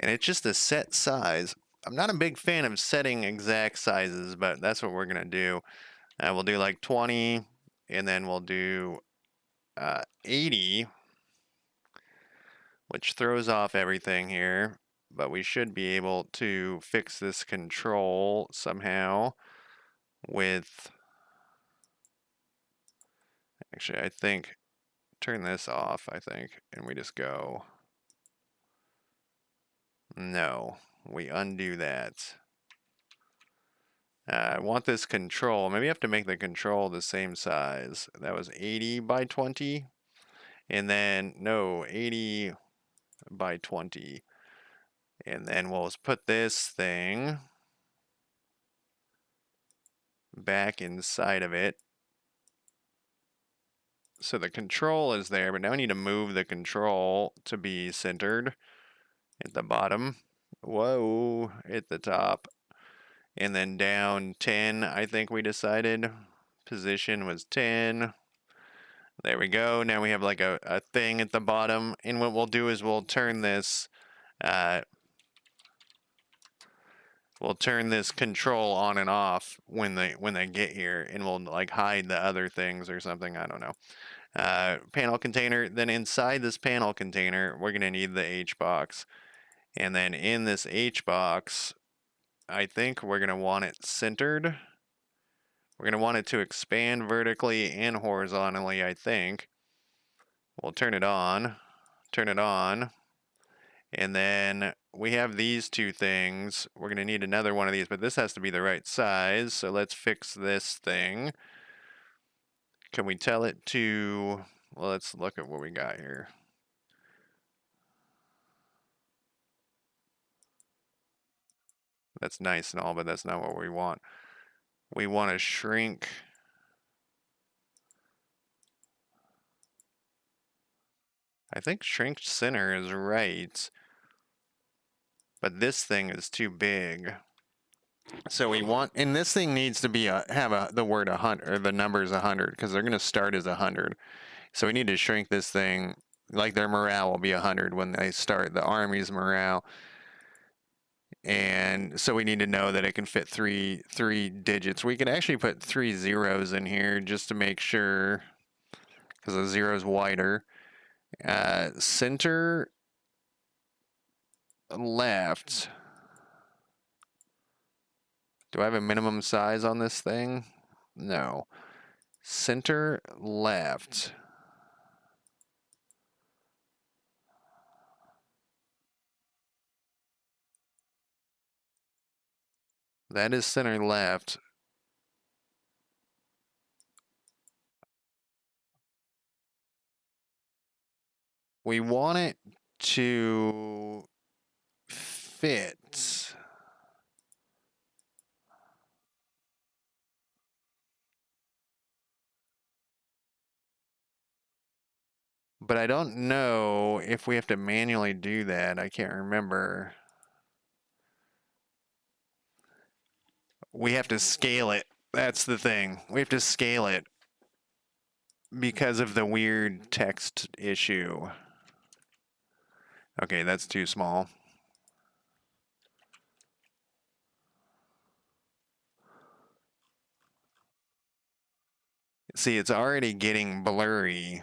And it's just a set size. I'm not a big fan of setting exact sizes, but that's what we're going to do. We'll do like 20, and then we'll do 80, which throws off everything here. But we should be able to fix this control somehow with... Actually, I think turn this off, I think, and we just go... No, we undo that. I want this control. Maybe I have to make the control the same size. That was 80 by 20. And then, no, 80 by 20. And then we'll put this thing back inside of it. So the control is there, but now I need to move the control to be centered at the bottom. Whoa, at the top. And then down 10, I think we decided. Position was 10. There we go. Now we have like a thing at the bottom. And what we'll do is we'll turn this control on and off when they get here, and we'll like hide the other things or something. I don't know. Panel container. Then inside this panel container, we're gonna need the H box. And then in this H box, I think we're gonna want it centered. We're gonna want it to expand vertically and horizontally, I think. We'll turn it on. And then we have these two things. We're going to need another one of these, but this has to be the right size. So let's fix this thing. Can we tell it to... Well, let's look at what we got here. That's nice and all, but that's not what we want. We want to shrink... I think shrink center is right. But this thing is too big. So we want, and this thing needs to be the word 100 or the numbers 100 because they're going to start as 100. So we need to shrink this thing, like their morale will be 100 when they start, the army's morale. And so we need to know that it can fit three digits. We can actually put 3 zeros in here just to make sure, because the zero is wider. Center left. Do I have a minimum size on this thing? No. Center left. That is center left. We want it to fit. But I don't know if we have to manually do that. I can't remember. We have to scale it. That's the thing. We have to scale it because of the weird text issue. Okay, that's too small. See, it's already getting blurry.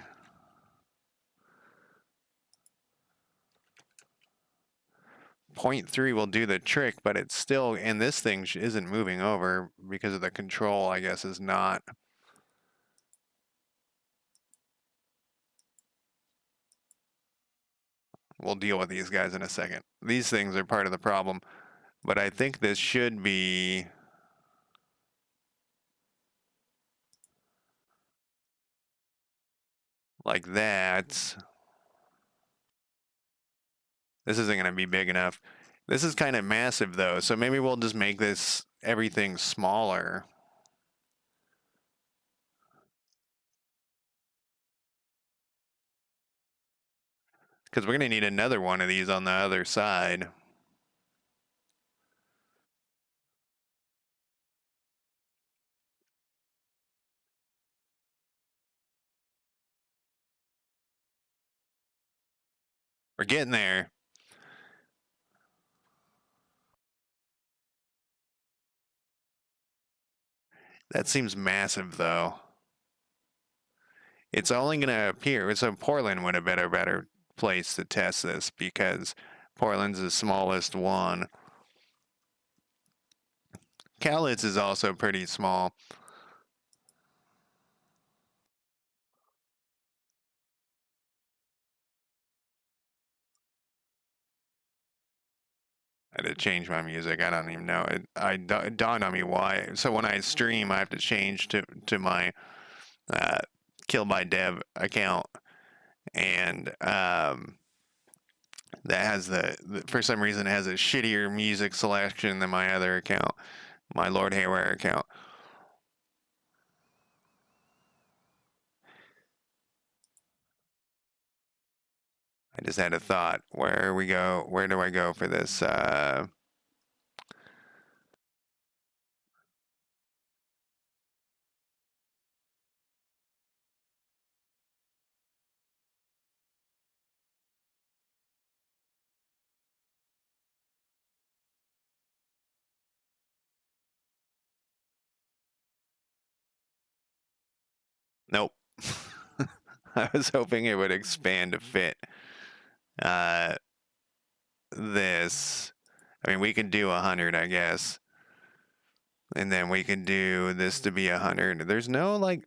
0.3 will do the trick, but it's still, and this thing isn't moving over because of the control, I guess, is not. We'll deal with these guys in a second. These things are part of the problem, but I think this should be like that. This isn't going to be big enough. This is kind of massive though, so maybe we'll just make this everything smaller. Because we're going to need another one of these on the other side. We're getting there. That seems massive though. It's only going to appear, so Portland would have been a better place to test this because Portland's the smallest one. Cowlitz is also pretty small. I had to change my music. I don't even know. It dawned on me why. So when I stream, I have to change to my uh, Kill by Dev account, and that has for some reason it has a shittier music selection than my other account, my Lord Haywire account. I just had a thought. Where we go? Where do I go for this? Nope. I was hoping it would expand to fit uh, this. I mean, we could do 100, I guess. And then we could do this to be 100. There's no, like...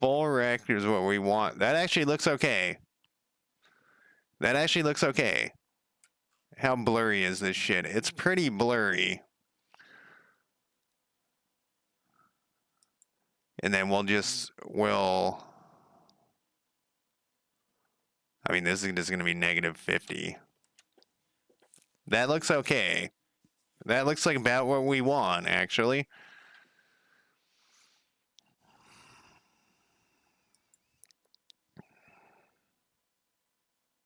Full rect is what we want. That actually looks okay. That actually looks okay. How blurry is this shit? It's pretty blurry. And then we'll... I mean, this is just going to be negative 50. That looks okay. That looks like about what we want, actually.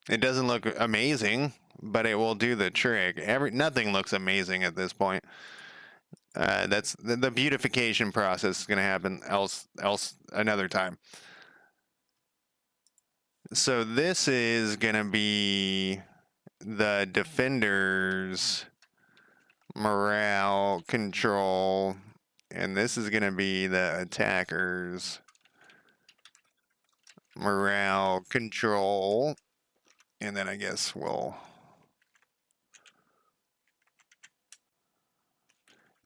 It doesn't look amazing, but it will do the trick. Nothing looks amazing at this point. That's the beautification process is going to happen else another time. So this is going to be the defenders morale control, and this is going to be the attackers morale control, and then I guess we'll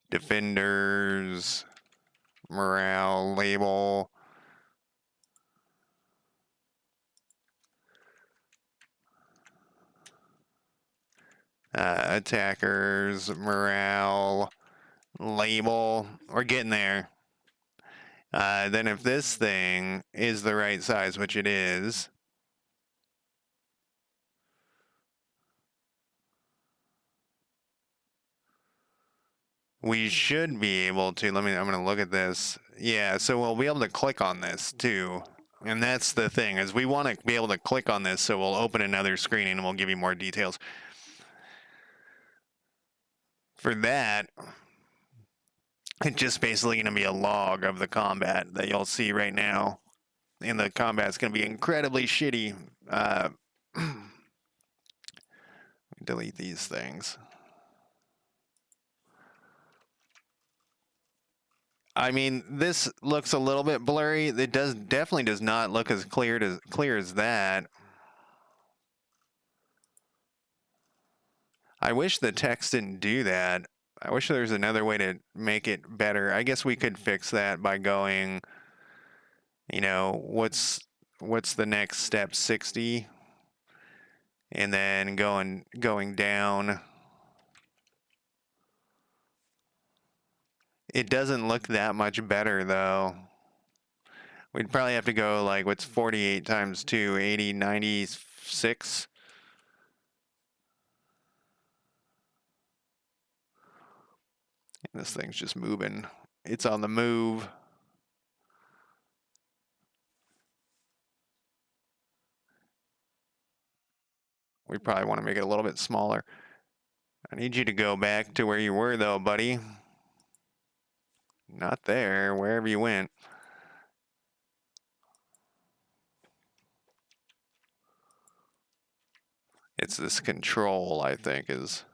defenders morale label. Attackers, morale, label. We're getting there. Then if this thing is the right size, which it is, we should be able to, I'm going to look at this. Yeah, so we'll be able to click on this too. And that's the thing, is we want to be able to click on this, so we'll open another screen and we'll give you more details. For that, it's just basically going to be a log of the combat that you'll see right now. And the combat's going to be incredibly shitty. Delete these things. I mean, this looks a little bit blurry. It definitely does not look as clear as that. I wish the text didn't do that. I wish there was another way to make it better. I guess we could fix that by going, you know, what's the next step, 60, and then going down. It doesn't look that much better though. We'd probably have to go like, what's 48 times 2, 80, 96. This thing's just moving. It's on the move. We probably want to make it a little bit smaller. I need you to go back to where you were though, buddy. Not there, wherever you went. It's this control, I think, is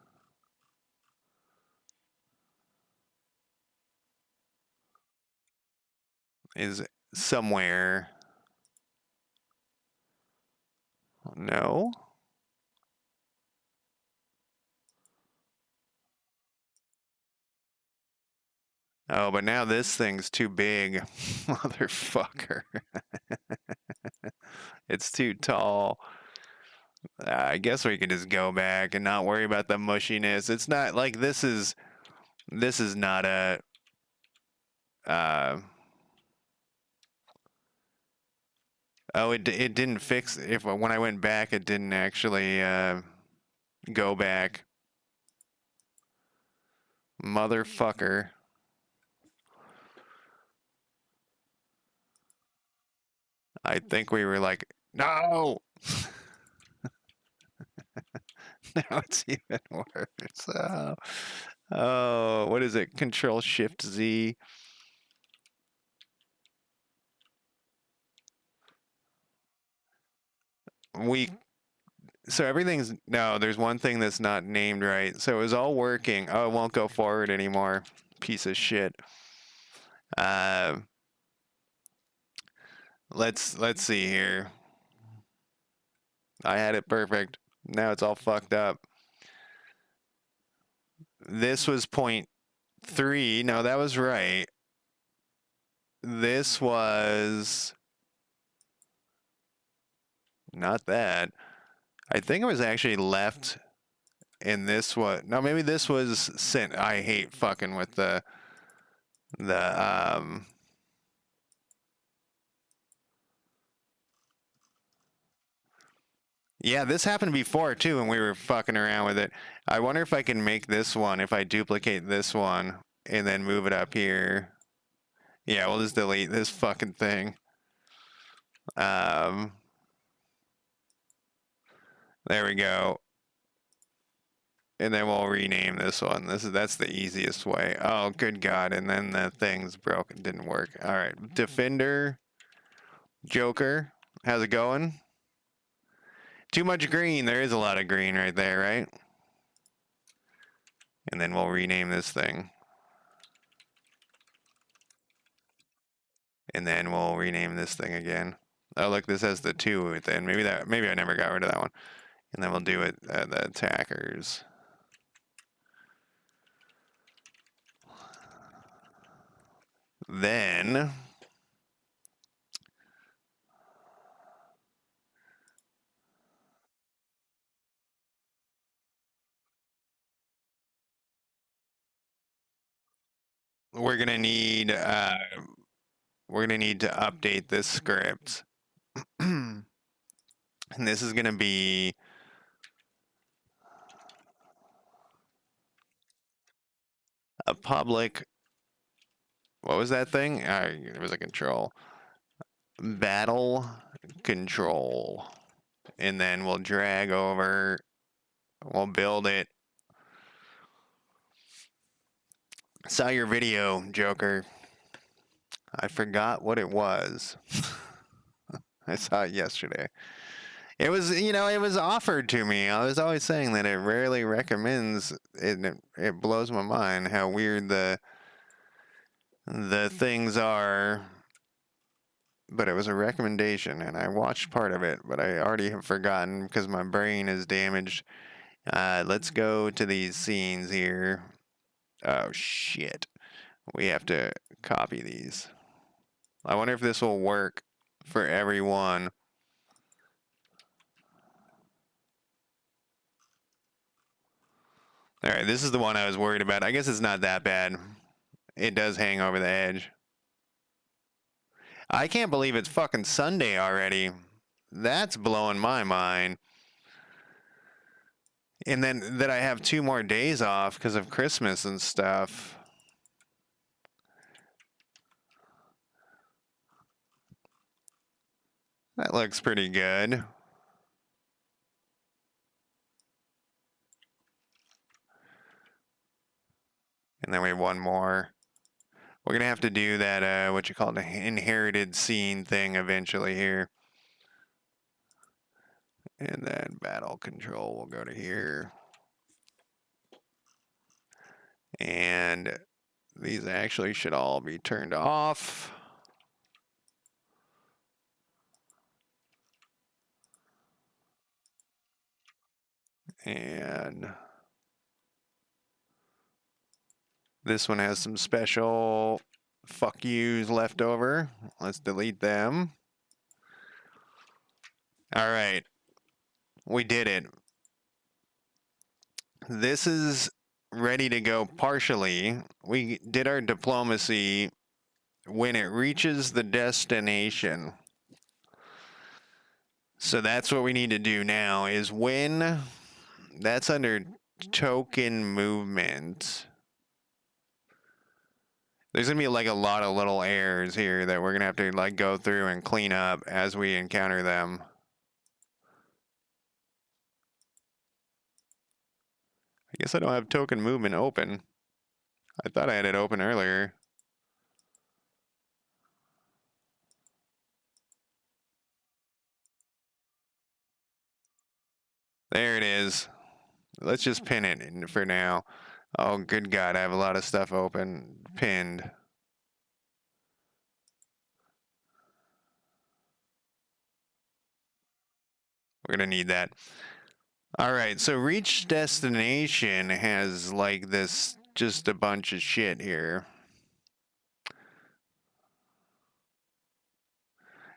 somewhere. No? Oh, but now this thing's too big. Motherfucker. It's too tall. I guess we could just go back and not worry about the mushiness. It's not like this is not a oh, it didn't fix, if when I went back it didn't actually go back. Motherfucker. I think we were like, no. Now it's even worse. Oh, what is it? Control Shift Z. So everything's, no, there's one thing that's not named right. So it was all working. Oh, it won't go forward anymore. Piece of shit. Let's see here. I had it perfect. Now it's all fucked up. This was 0.3. No, that was right. This was not that. I think it was actually left in this one. No, maybe this was sent. I hate fucking with the yeah, this happened before too, and we were fucking around with it. I wonder if I can make this one, if I duplicate this one and then move it up here. Yeah, we'll just delete this fucking thing. There we go. And then we'll rename this one. That's the easiest way. Oh, good God. And then the thing's broken. Didn't work. All right. Defender. Joker. How's it going? Too much green. There is a lot of green right there, right? And then we'll rename this thing. And then we'll rename this thing again. Oh, look, this has the 2 within. Maybe I never got rid of that one. And then we'll do it, the attackers. Then we're gonna need to update this script. And this is gonna be a public, what was that thing? It was a control. Battle control. And then we'll drag over, we'll build it. Saw your video, Joker. I forgot what it was. I saw it yesterday. It was, it was offered to me. I was always saying that it rarely recommends it. It blows my mind how weird the things are. But it was a recommendation, and I watched part of it, but I already have forgotten because my brain is damaged. Let's go to these scenes here. Oh, shit. We have to copy these. I wonder if this will work for everyone. All right, this is the one I was worried about. I guess it's not that bad. It does hang over the edge. I can't believe it's fucking Sunday already. That's blowing my mind. And then that I have 2 more days off because of Christmas and stuff. That looks pretty good. And then we have one more. We're going to have to do that, what you call the inherited scene thing eventually here. And then battle control will go to here. And these actually should all be turned off. And this one has some special fuck yous left over. Let's delete them. All right. We did it. This is ready to go partially. We did our diplomacy when it reaches the destination. So that's what we need to do now is when that's under token movement. There's going to be like a lot of little errors here that we're going to have to like go through and clean up as we encounter them. I guess I don't have token movement open. I thought I had it open earlier. There it is. Let's just pin it for now. Oh, good God, I have a lot of stuff open, pinned. We're gonna need that. All right, so reach destination has like this, just a bunch of shit here.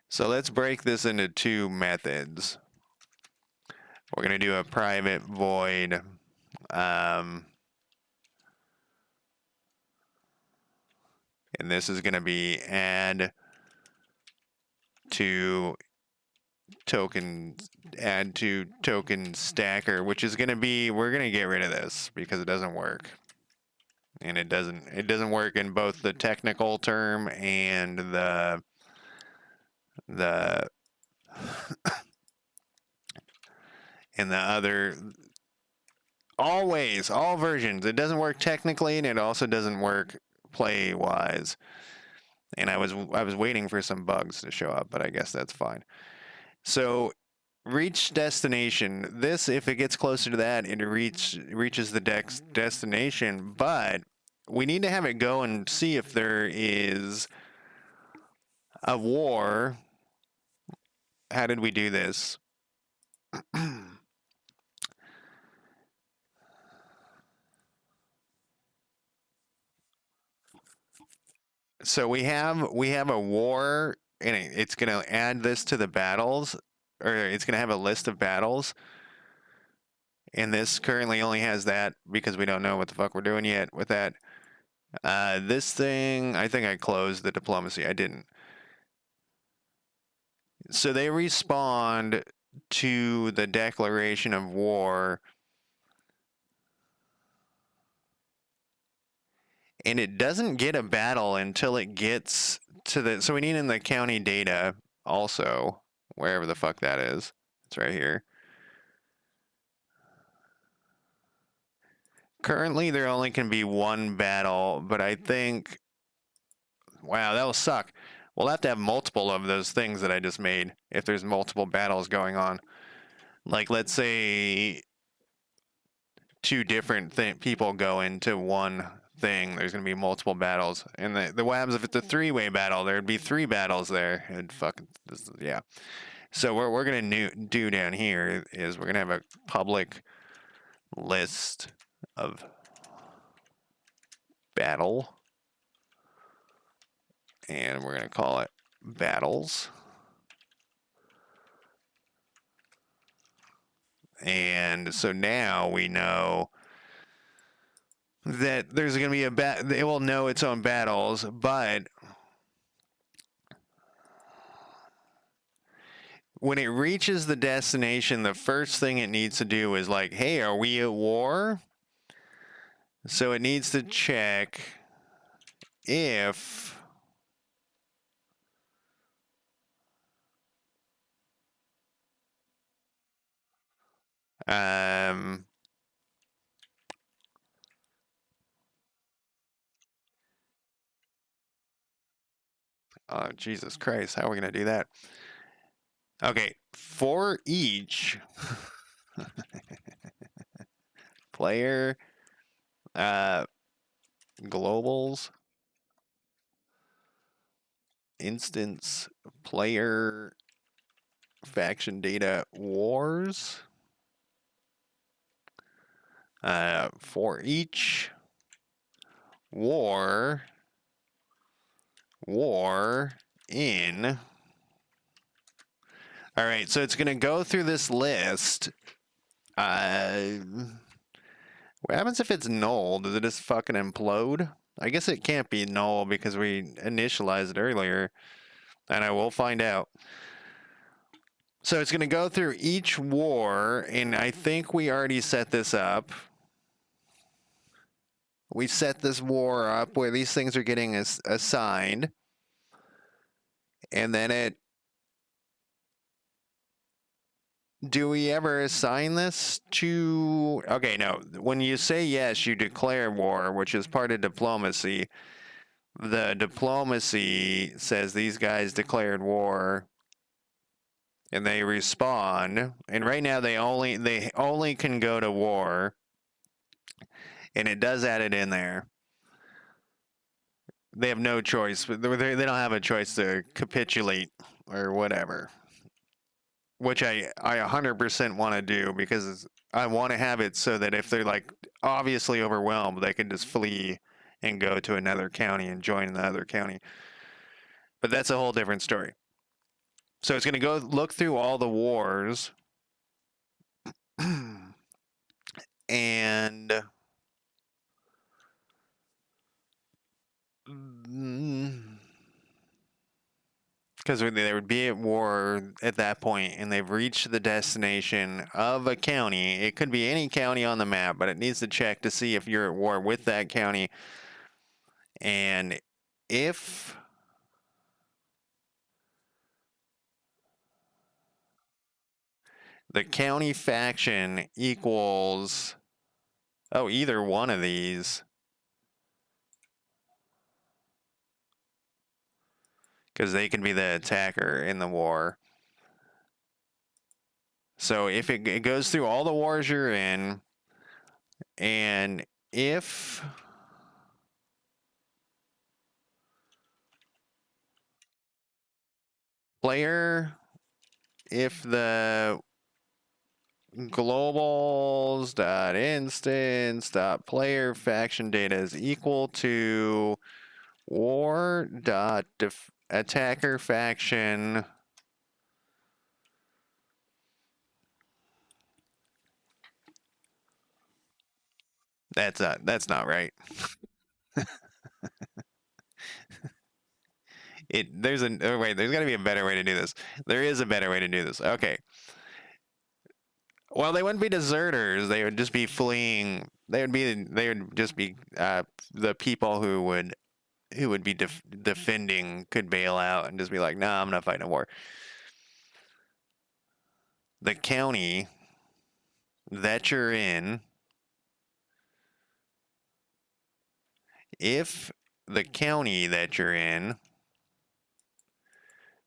So let's break this into 2 methods. We're gonna do a private void. And this is gonna be add to token stacker, which is gonna be, we're gonna get rid of this because it doesn't work. And it doesn't work in both the technical term and the and the other, always, all versions. It doesn't work technically, and it also doesn't work play wise. And I was waiting for some bugs to show up, but I guess that's fine. So reach destination. This, if it gets closer to that, it reaches the destination, but we need to have it go and see if there is a war. How did we do this? So we have a war, and it's going to add this to the battles, or it's going to have a list of battles. And this currently only has that because we don't know what the fuck we're doing yet with that. This thing, I think I closed the diplomacy. I didn't. So they respond to the declaration of war, and it doesn't get a battle until it gets to the. So we need in the county data also, wherever the fuck that is. It's right here. Currently, there only can be one battle, but I think. Wow, that will suck. We'll have to have multiple of those things that I just made if there's multiple battles going on. Like, let's say two different people go into one thing. There's going to be multiple battles. And what happens if it's a three-way battle? There'd be three battles there. And fucking, yeah. So what we're going to do down here is we're going to have a public list of battle. And we're going to call it battles. And so now we know that there's going to be it will know its own battles, but when it reaches the destination, the first thing it needs to do is like, hey, are we at war? So it needs to check if oh, Jesus Christ, how are we going to do that? Okay, for each player globals instance player faction data wars, for each war in. All right, so it's going to go through this list. What happens if it's null? Does it just fucking implode? I guess it can't be null because we initialized it earlier, and I will find out. So it's going to go through each war, and I think we already set this up. We set this war up where these things are getting assigned, and then it. Do we ever assign this to? Okay, no. When you say yes, you declare war, which is part of diplomacy. The diplomacy says these guys declared war, and they respond. And right now, they only can go to war, and it does add it in there. They have no choice. They don't have a choice to capitulate or whatever, which I 100% want to do because I want to have it so that if they're like obviously overwhelmed, they can just flee and go to another county and join the other county. But that's a whole different story. So it's going to go look through all the wars and because they would be at war at that point and they've reached the destination of a county. It could be any county on the map, but it needs to check to see if you're at war with that county. And if the county faction equals, either one of these, because they can be the attacker in the war. So if it goes through all the wars you're in, and if if the globals dot instance dot player faction data is equal to war dot attacker faction that's not right. There's oh wait, there's got to be a better way to do this. There is a better way to do this. Okay. Well, they wouldn't be deserters. They would just be fleeing. They would just be the people who would be defending could bail out and just be like, "Nah, I'm not fighting a war." The county that you're in, if the county that you're in,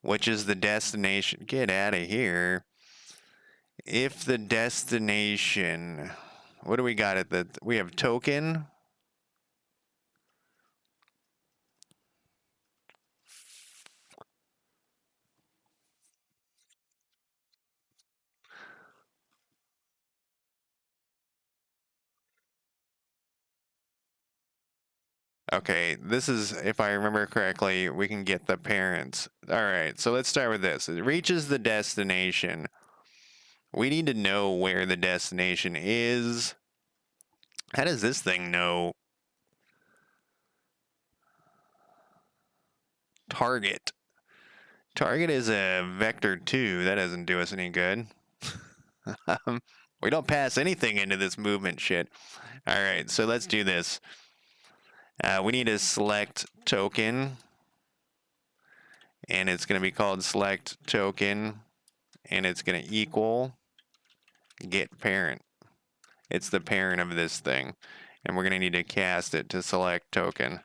which is the destination, get out of here. If the destination, what do we got at the, we have token. Okay, this is, if I remember correctly, we can get the parents. All right, so let's start with this. It reaches the destination. We need to know where the destination is. How does this thing know? Target. Target is a vector 2. That doesn't do us any good. We don't pass anything into this movement shit. All right, so let's do this. We need to select token, and it's going to be called select token, and it's going to equal get parent. It's the parent of this thing, and we're going to need to cast it to select token.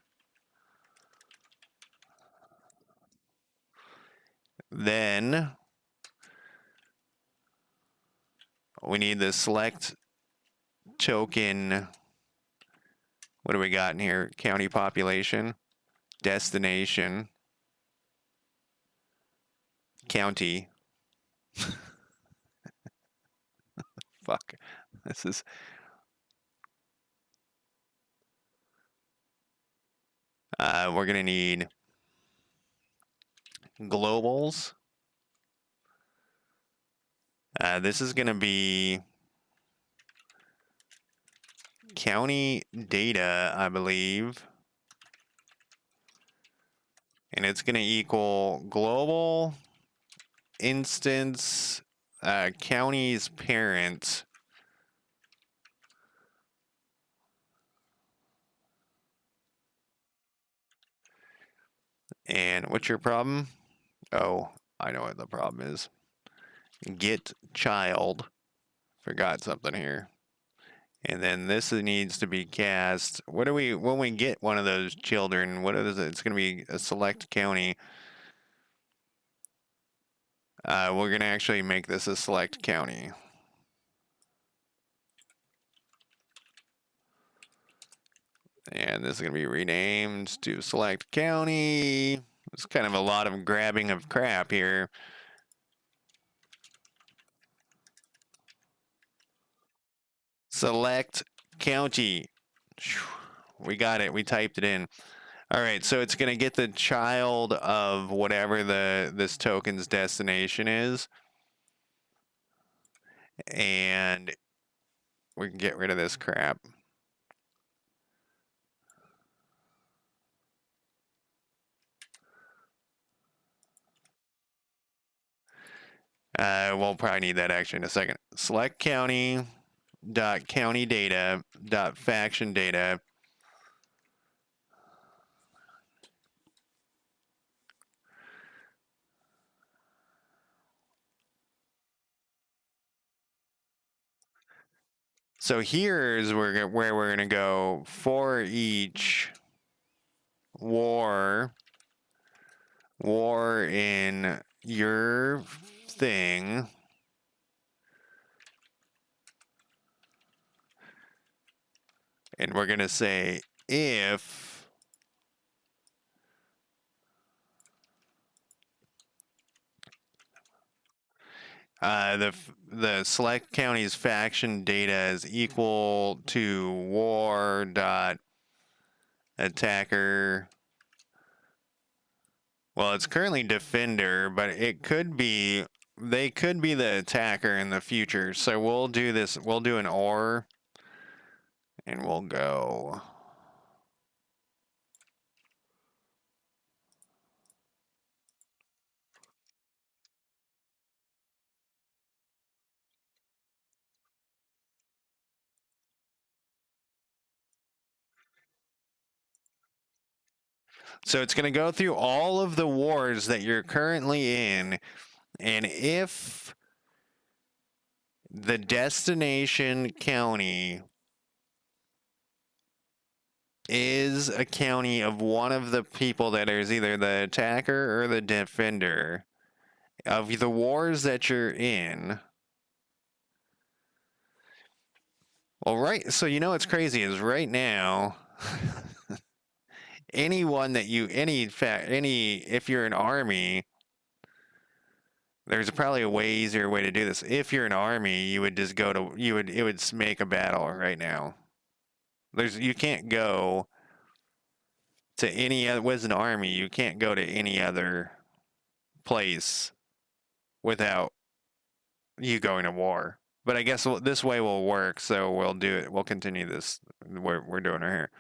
Then we need the select token. What do we got in here? County population, destination, county. Fuck. This is. We're going to need globals. This is going to be county data, I believe. And it's going to equal global instance county's parent. And what's your problem? Oh, I know what the problem is. Get child. Forgot something here. And then this needs to be cast. What do we, when we get one of those children, what is it? It's going to be a select county. We're going to actually make this a select county. And this is going to be renamed to select county. It's kind of a lot of grabbing of crap here. Select county. We got it. We typed it in. All right, so it's going to get the child of whatever this token's destination is. And we can get rid of this crap. We'll probably need that actually in a second. Select county dot county data dot faction data. So here's where we're going to go for each war in your thing. And we're going to say if the select county's faction data is equal to war dot attacker. Well, it's currently defender, but it could be, they could be the attacker in the future. So we'll do this, we'll do an or, and we'll go So it's going to go through all of the wars that you're currently in, and if the destination county is a county of one of the people that is either the attacker or the defender of the wars that you're in. Well, right. So, you know what's crazy is right now, anyone that you, if you're an army, there's probably a way easier way to do this. If you're an army, you would just go to, it would make a battle right now. You can't go to any other, was an army, you can't go to any other place without you going to war. But I guess this way will work, so we'll do it. We'll continue this. We're doing it here.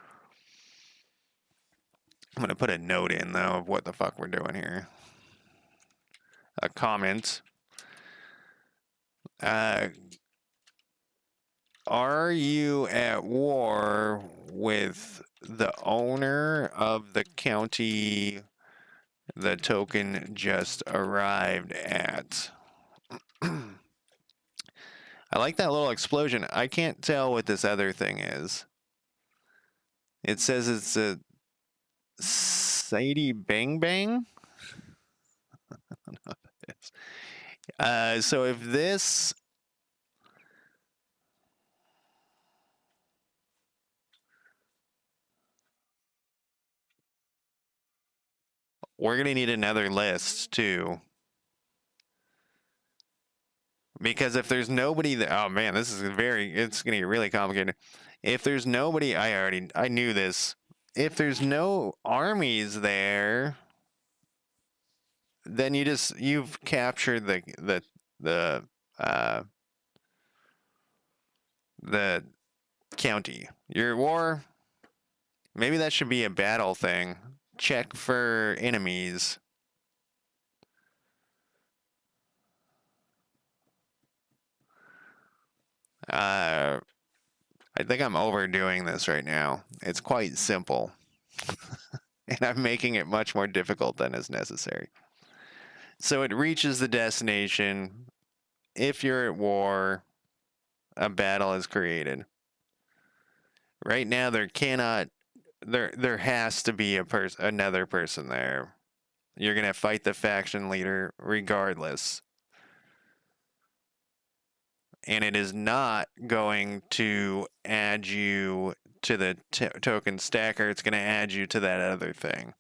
I'm gonna put a note in though of what the fuck we're doing here. A comment. Are you at war with the owner of the county the token just arrived at? I like that little explosion. I can't tell what this other thing is. It says it's a Sadie Bang Bang? I don't know what that is. So if this... We're going to need another list, too. Because if there's nobody that... Oh, man, this is it's going to get really complicated. If there's nobody... I knew this. If there's no armies there, then you've captured the county. Your war, maybe that should be a battle thing. Check for enemies. I think I'm overdoing this right now. It's quite simple. And I'm making it much more difficult than is necessary. So it reaches the destination. If you're at war, a battle is created. Right now, there has to be another person there. You're going to fight the faction leader regardless. And it is not going to add you to the token stacker. It's going to add you to that other thing.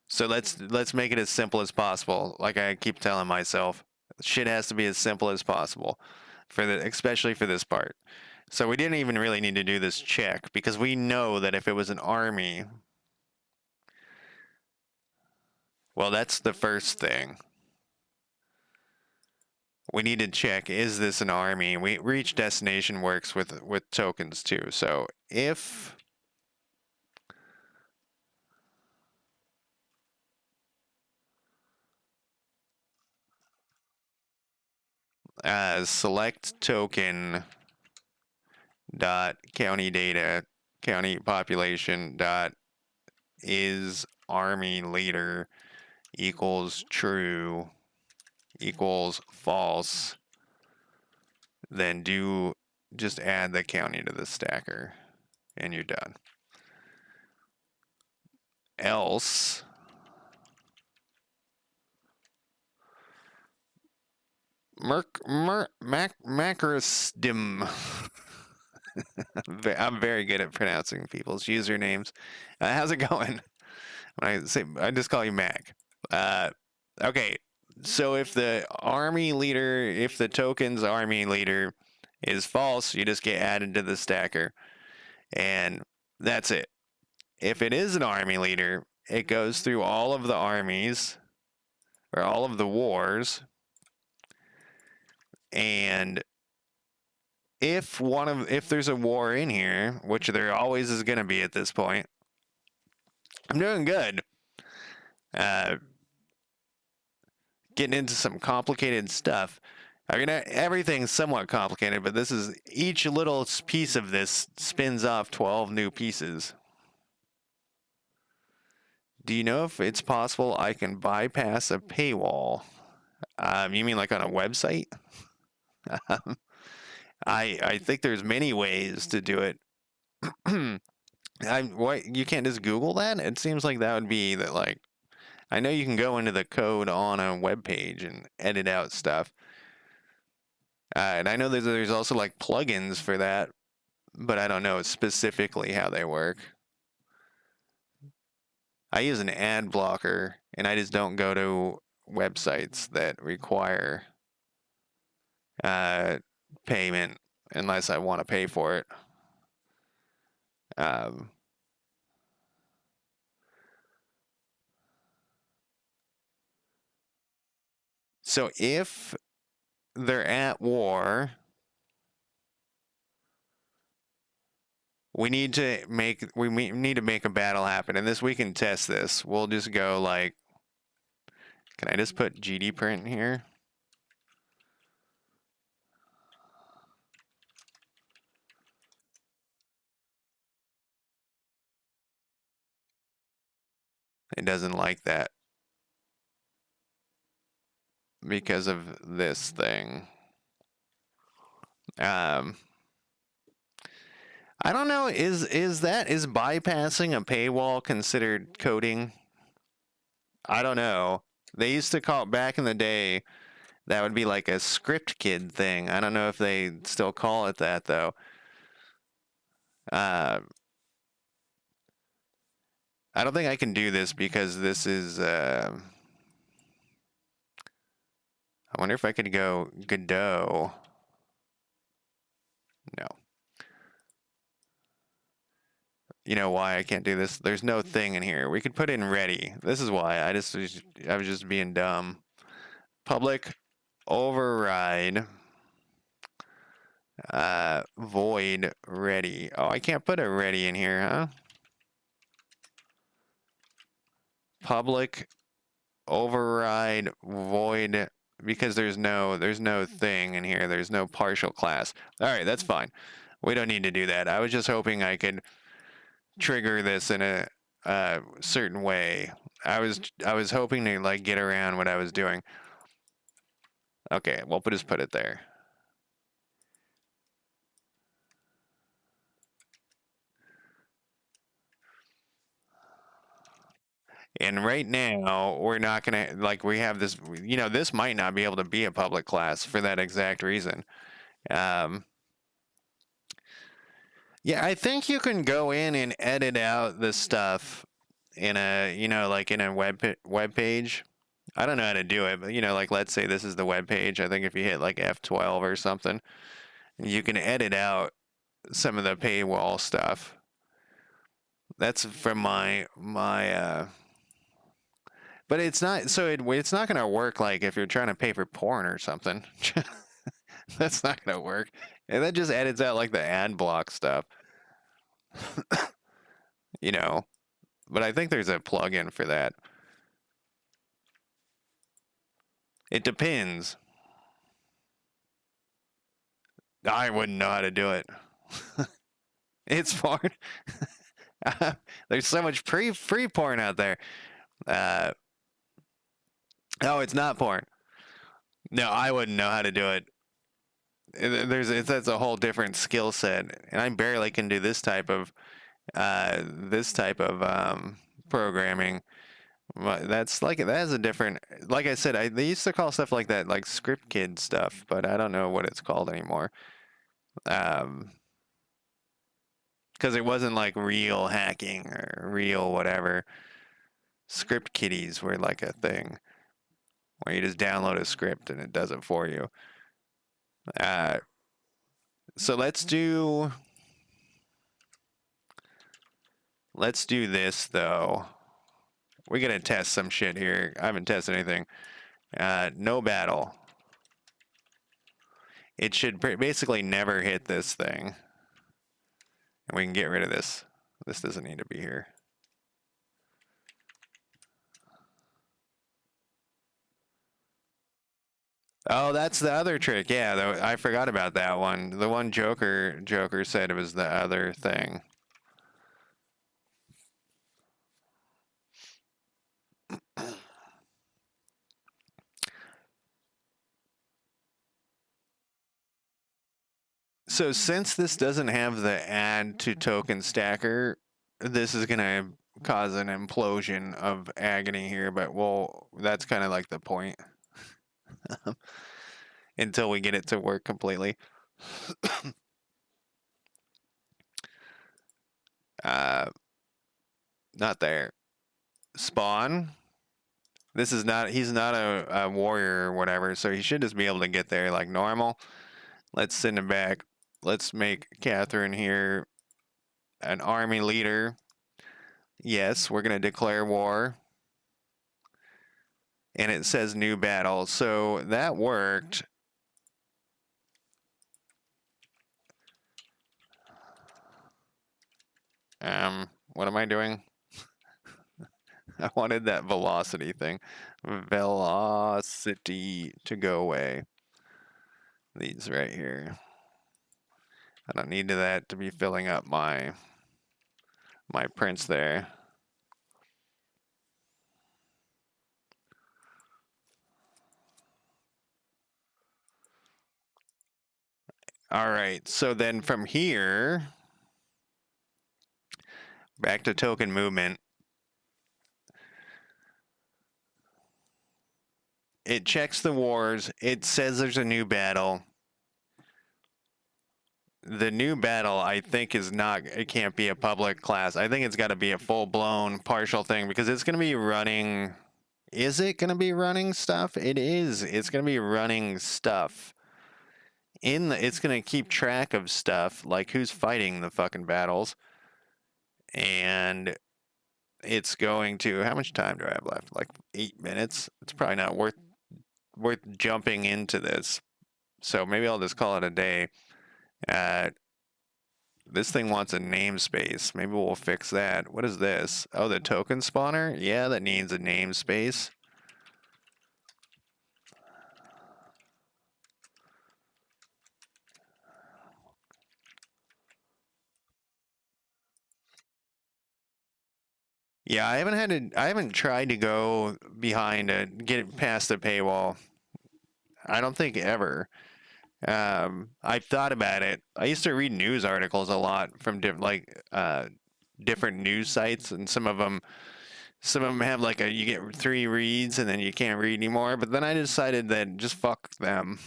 So let's make it as simple as possible. Like I keep telling myself, shit has to be as simple as possible, especially for this part. So we didn't even really need to do this check because we know that if it was an army, well, that's the first thing. We need to check, is this an army? Reach destination works with tokens too. So if select token dot county data county population dot is army leader equals true equals false, then just add the county to the stacker and you're done. Else Macrosdim. I'm very good at pronouncing people's usernames. How's it going? I just call you Mac. Okay, so if the token's army leader is false, you just get added to the stacker, and that's it. If it is an army leader, it goes through all of the armies or all of the wars, and if there's a war in here, which there always is going to be at this point, I'm doing good. Getting into some complicated stuff. I mean, everything's somewhat complicated, but this is each little piece of this spins off 12 new pieces. Do you know if it's possible I can bypass a paywall? You mean like on a website? I think there's many ways to do it. What, you can't just Google that? It seems like that would be that, like, I know you can go into the code on a web page and edit out stuff. And I know there's also like plugins for that, but I don't know specifically how they work. I use an ad blocker, and I just don't go to websites that require payment unless I want to pay for it. Um, so if they're at war, we need to make a battle happen, and we can test this. We'll just go like, can I just put GD print here? It doesn't like that because of this thing. I don't know. Is bypassing a paywall considered coding? I don't know. They used to call it back in the day. That would be like a script kid thing. I don't know if they still call it that though. I don't think I can do this because this is. I wonder if I could go Godot. No. You know why I can't do this? There's no thing in here. We could put in ready. This is why I was just being dumb. Public override void ready. Oh, I can't put a ready in here, huh? Public override void, because there's no thing in here. There's no partial class. All right, that's fine. We don't need to do that. I was just hoping I could trigger this in a certain way. I was hoping to like get around what I was doing. Okay, we'll just put it there. And right now, we're not gonna, like, we have this, this might not be able to be a public class for that exact reason. Um, yeah, I think you can go in and edit out the stuff in a, like in a web page. I don't know how to do it, but like let's say this is the web page. I think if you hit like F12 or something, you can edit out some of the paywall stuff. That's from my but it's not, so it's not going to work like if you're trying to pay for porn or something. That's not going to work. And that just edits out like the ad block stuff, you know. But I think there's a plugin for that. It depends. I wouldn't know how to do it. It's porn. There's so much free porn out there. Uh, oh, it's not porn. No, I wouldn't know how to do it. That's a whole different skill set, and I barely can do this type of programming. That's like that has a different. Like I said, they used to call stuff like that like script kid stuff, but I don't know what it's called anymore. Because it wasn't like real hacking or real whatever. Script kiddies were like a thing where you just download a script and it does it for you. So let's do this though. We're gonna test some shit here. I haven't tested anything. No battle. It should basically never hit this thing. And we can get rid of this. This doesn't need to be here. Oh, that's the other trick. Yeah, I forgot about that one. The one Joker said it was the other thing. So since this doesn't have the add to token stacker, this is gonna cause an implosion of agony here, but that's kind of like the point until we get it to work completely. uh, Not there. Spawn. This is not, he's not a warrior or whatever, so he should just be able to get there like normal. Let's send him back. Let's make Catherine here an army leader. Yes, we're going to declare war. And it says new battle. So that worked. What am I doing? I wanted that velocity thing. Velocity to go away. These right here. I don't need that to be filling up my prints there. All right, so then from here, back to token movement. It checks the wars. It says there's a new battle. The new battle, I think, it can't be a public class. I think it's got to be a full-blown partial thing because it's going to be running. Is it going to be running stuff? It is. It's going to be running stuff. It's going to keep track of stuff, like who's fighting the fucking battles. And it's going to, how much time do I have left? Like 8 minutes? It's probably not worth jumping into this. So maybe I'll just call it a day. This thing wants a namespace. Maybe we'll fix that. What is this? Oh, the token spawner? Yeah, that needs a namespace. Yeah, I haven't tried to go behind get past the paywall. I don't think ever. I've thought about it. I used to read news articles a lot from different news sites, and some of them have like you get 3 reads and then you can't read anymore. But then I decided that just fuck them.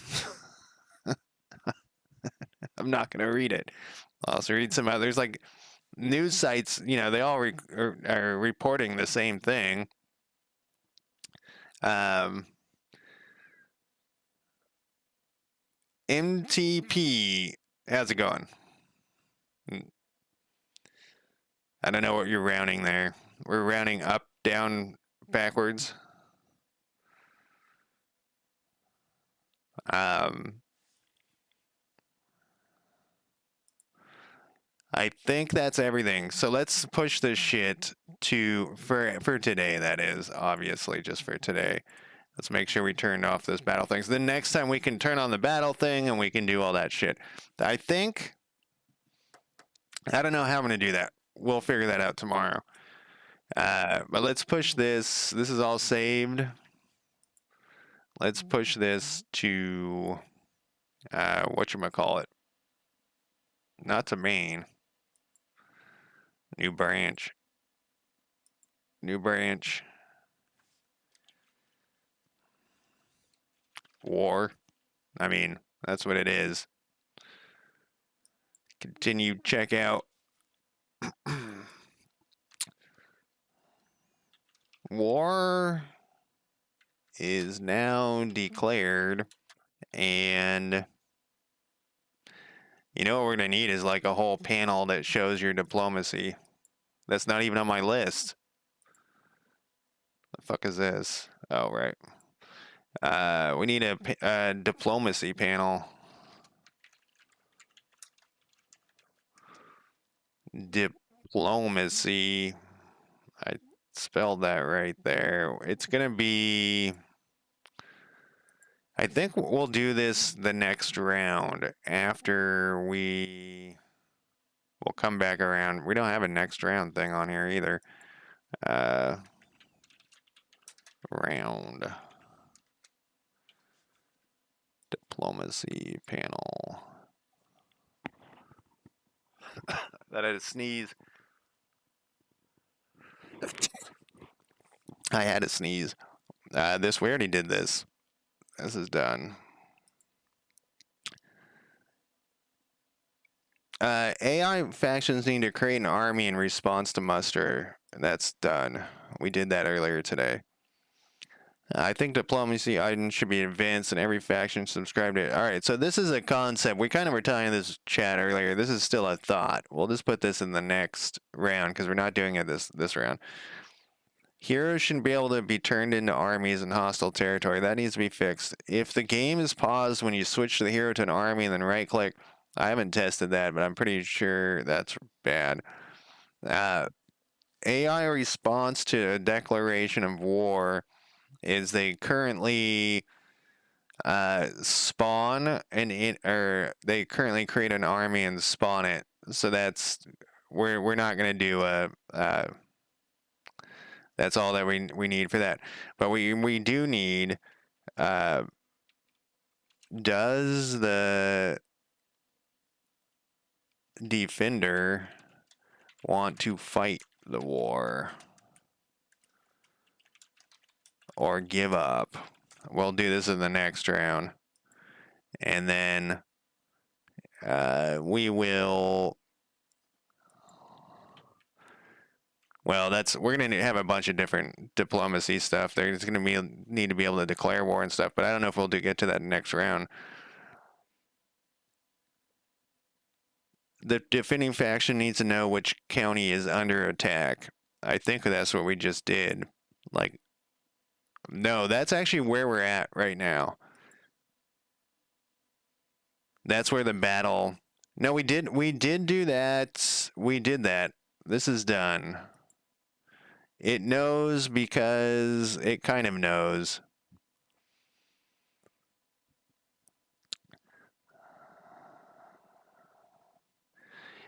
I'm not gonna read it. I'll also read some others like news sites. You know, they all are reporting the same thing. Um, MTP, how's it going? I don't know what you're rounding there. We're rounding up, down, backwards. Um, I think that's everything. So let's push this shit for today. That is obviously just for today. Let's make sure we turn off this battle thing. So the next time we can turn on the battle thing and we can do all that shit. I think. I don't know how I'm gonna do that. We'll figure that out tomorrow. But let's push this. This is all saved. Let's push this to whatchamacallit. Not to main. New branch. New branch. War. I mean, that's what it is. Continue checkout. War is now declared, and you know what we're gonna need is like a whole panel that shows your diplomacy. That's not even on my list. The fuck is this? Oh, right. We need a diplomacy panel. Diplomacy. I spelled that right there. It's gonna be. I think we'll do this the next round after we'll come back around. We don't have a next round thing on here either. Round diplomacy panel. That I had to sneeze. I had to sneeze. We already did this. This is done. AI factions need to create an army in response to muster. That's done. We did that earlier today. I think diplomacy items should be advanced and every faction subscribe to it. All right, so this is a concept. We kind of were telling this chat earlier. This is still a thought. We'll just put this in the next round because we're not doing it this round. Heroes shouldn't be able to be turned into armies in hostile territory. That needs to be fixed. If the game is paused when you switch the hero to an army and then right-click, I haven't tested that, but I'm pretty sure that's bad. AI response to a declaration of war is they currently spawn or they currently create an army and spawn it. So we're not gonna do that's all that we need for that. But we do need does the defender want to fight the war or give up? We'll do this in the next round. And then we will. Well, we're going to have a bunch of different diplomacy stuff. There's going to need to be able to declare war and stuff, but I don't know if we'll get to that next round. The defending faction needs to know which county is under attack. I think that's what we just did. Like, no, that's actually where we're at right now. That's where the battle. No, we did do that. We did that. This is done. It knows because it kind of knows.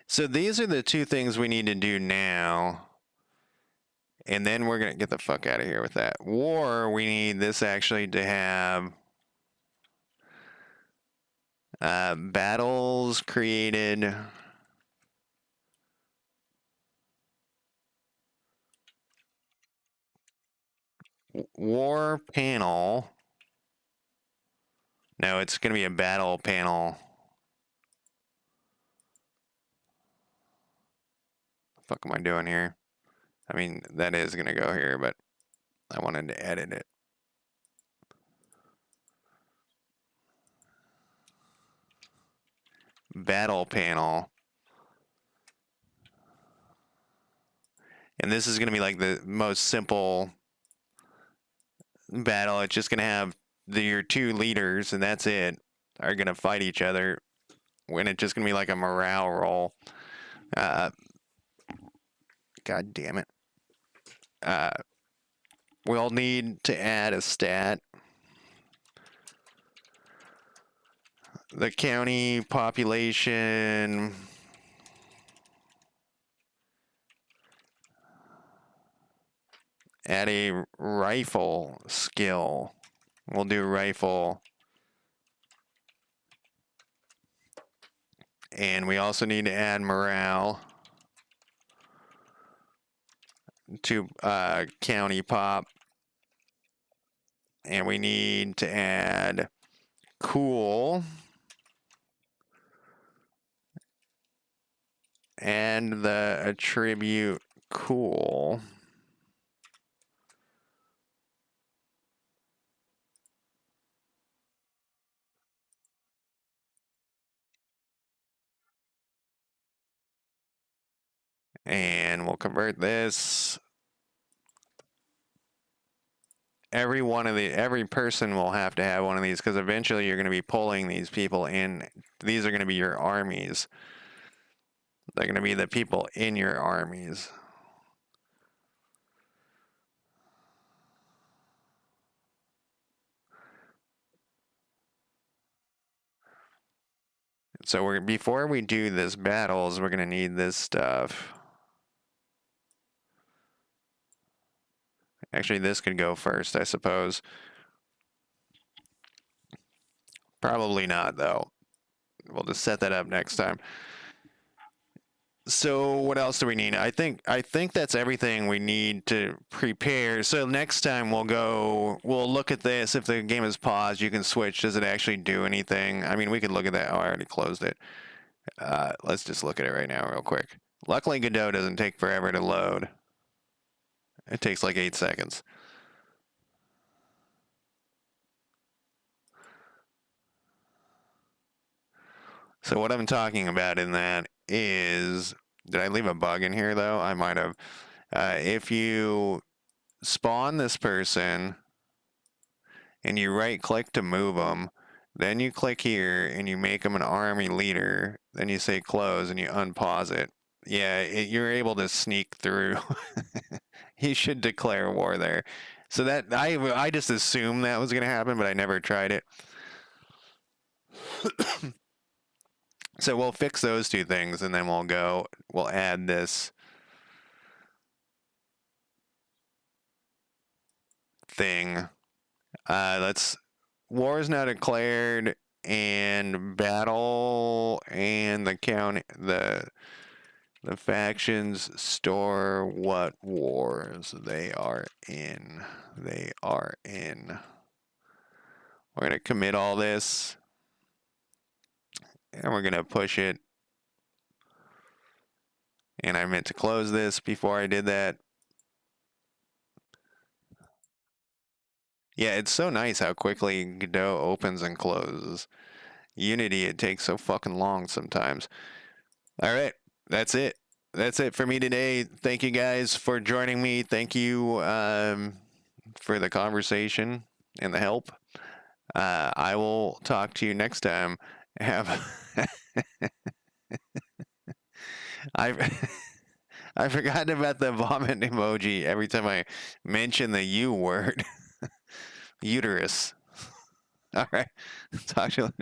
So these are the two things we need to do now. And then we're going to get the fuck out of here with that. War, we need this actually to have battles created. War panel. No, it's going to be a battle panel. What the fuck am I doing here? I mean, that is going to go here, but I wanted to edit it. Battle panel. And this is going to be like the most simple battle. It's just going to have your two leaders, and that's it, are going to fight each other. When it's just going to be like a morale roll. God damn it. We'll need to add a stat. The county population. Add a rifle skill. We'll do rifle. And we also need to add morale to county pop. And we need to add cool. And the attribute cool. And we'll convert this. Every person will have to have one of these because eventually you're going to be pulling these people in. These are going to be your armies. They're going to be the people in your armies. So before we do this battles, we're gonna need this stuff. Actually, this could go first, I suppose. Probably not, though. We'll just set that up next time. So what else do we need? I think that's everything we need to prepare. So next time we'll look at this. If the game is paused, you can switch. Does it actually do anything? I mean, we could look at that. Oh, I already closed it. Let's just look at it right now real quick. Luckily, Godot doesn't take forever to load. It takes like 8 seconds. So what I'm talking about in that is, did I leave a bug in here though? I might have. If you spawn this person and you right click to move them, then you click here and you make them an army leader, then you say close and you unpause it. Yeah, you're able to sneak through. You should declare war there. So that I just assumed that was going to happen, but I never tried it. So we'll fix those two things, and then we'll add this thing. War is now declared, and battle, and the factions store what wars they are in. They are in. We're going to commit all this, and we're going to push it. And I meant to close this before I did that. Yeah, it's so nice how quickly Godot opens and closes. Unity, it takes so fucking long sometimes. All right, that's it. That's it for me today. Thank you guys for joining me. Thank you for the conversation and the help. I will talk to you next time. I've forgotten about the vomit emoji every time I mention the U word. Uterus. All right. Talk to you later.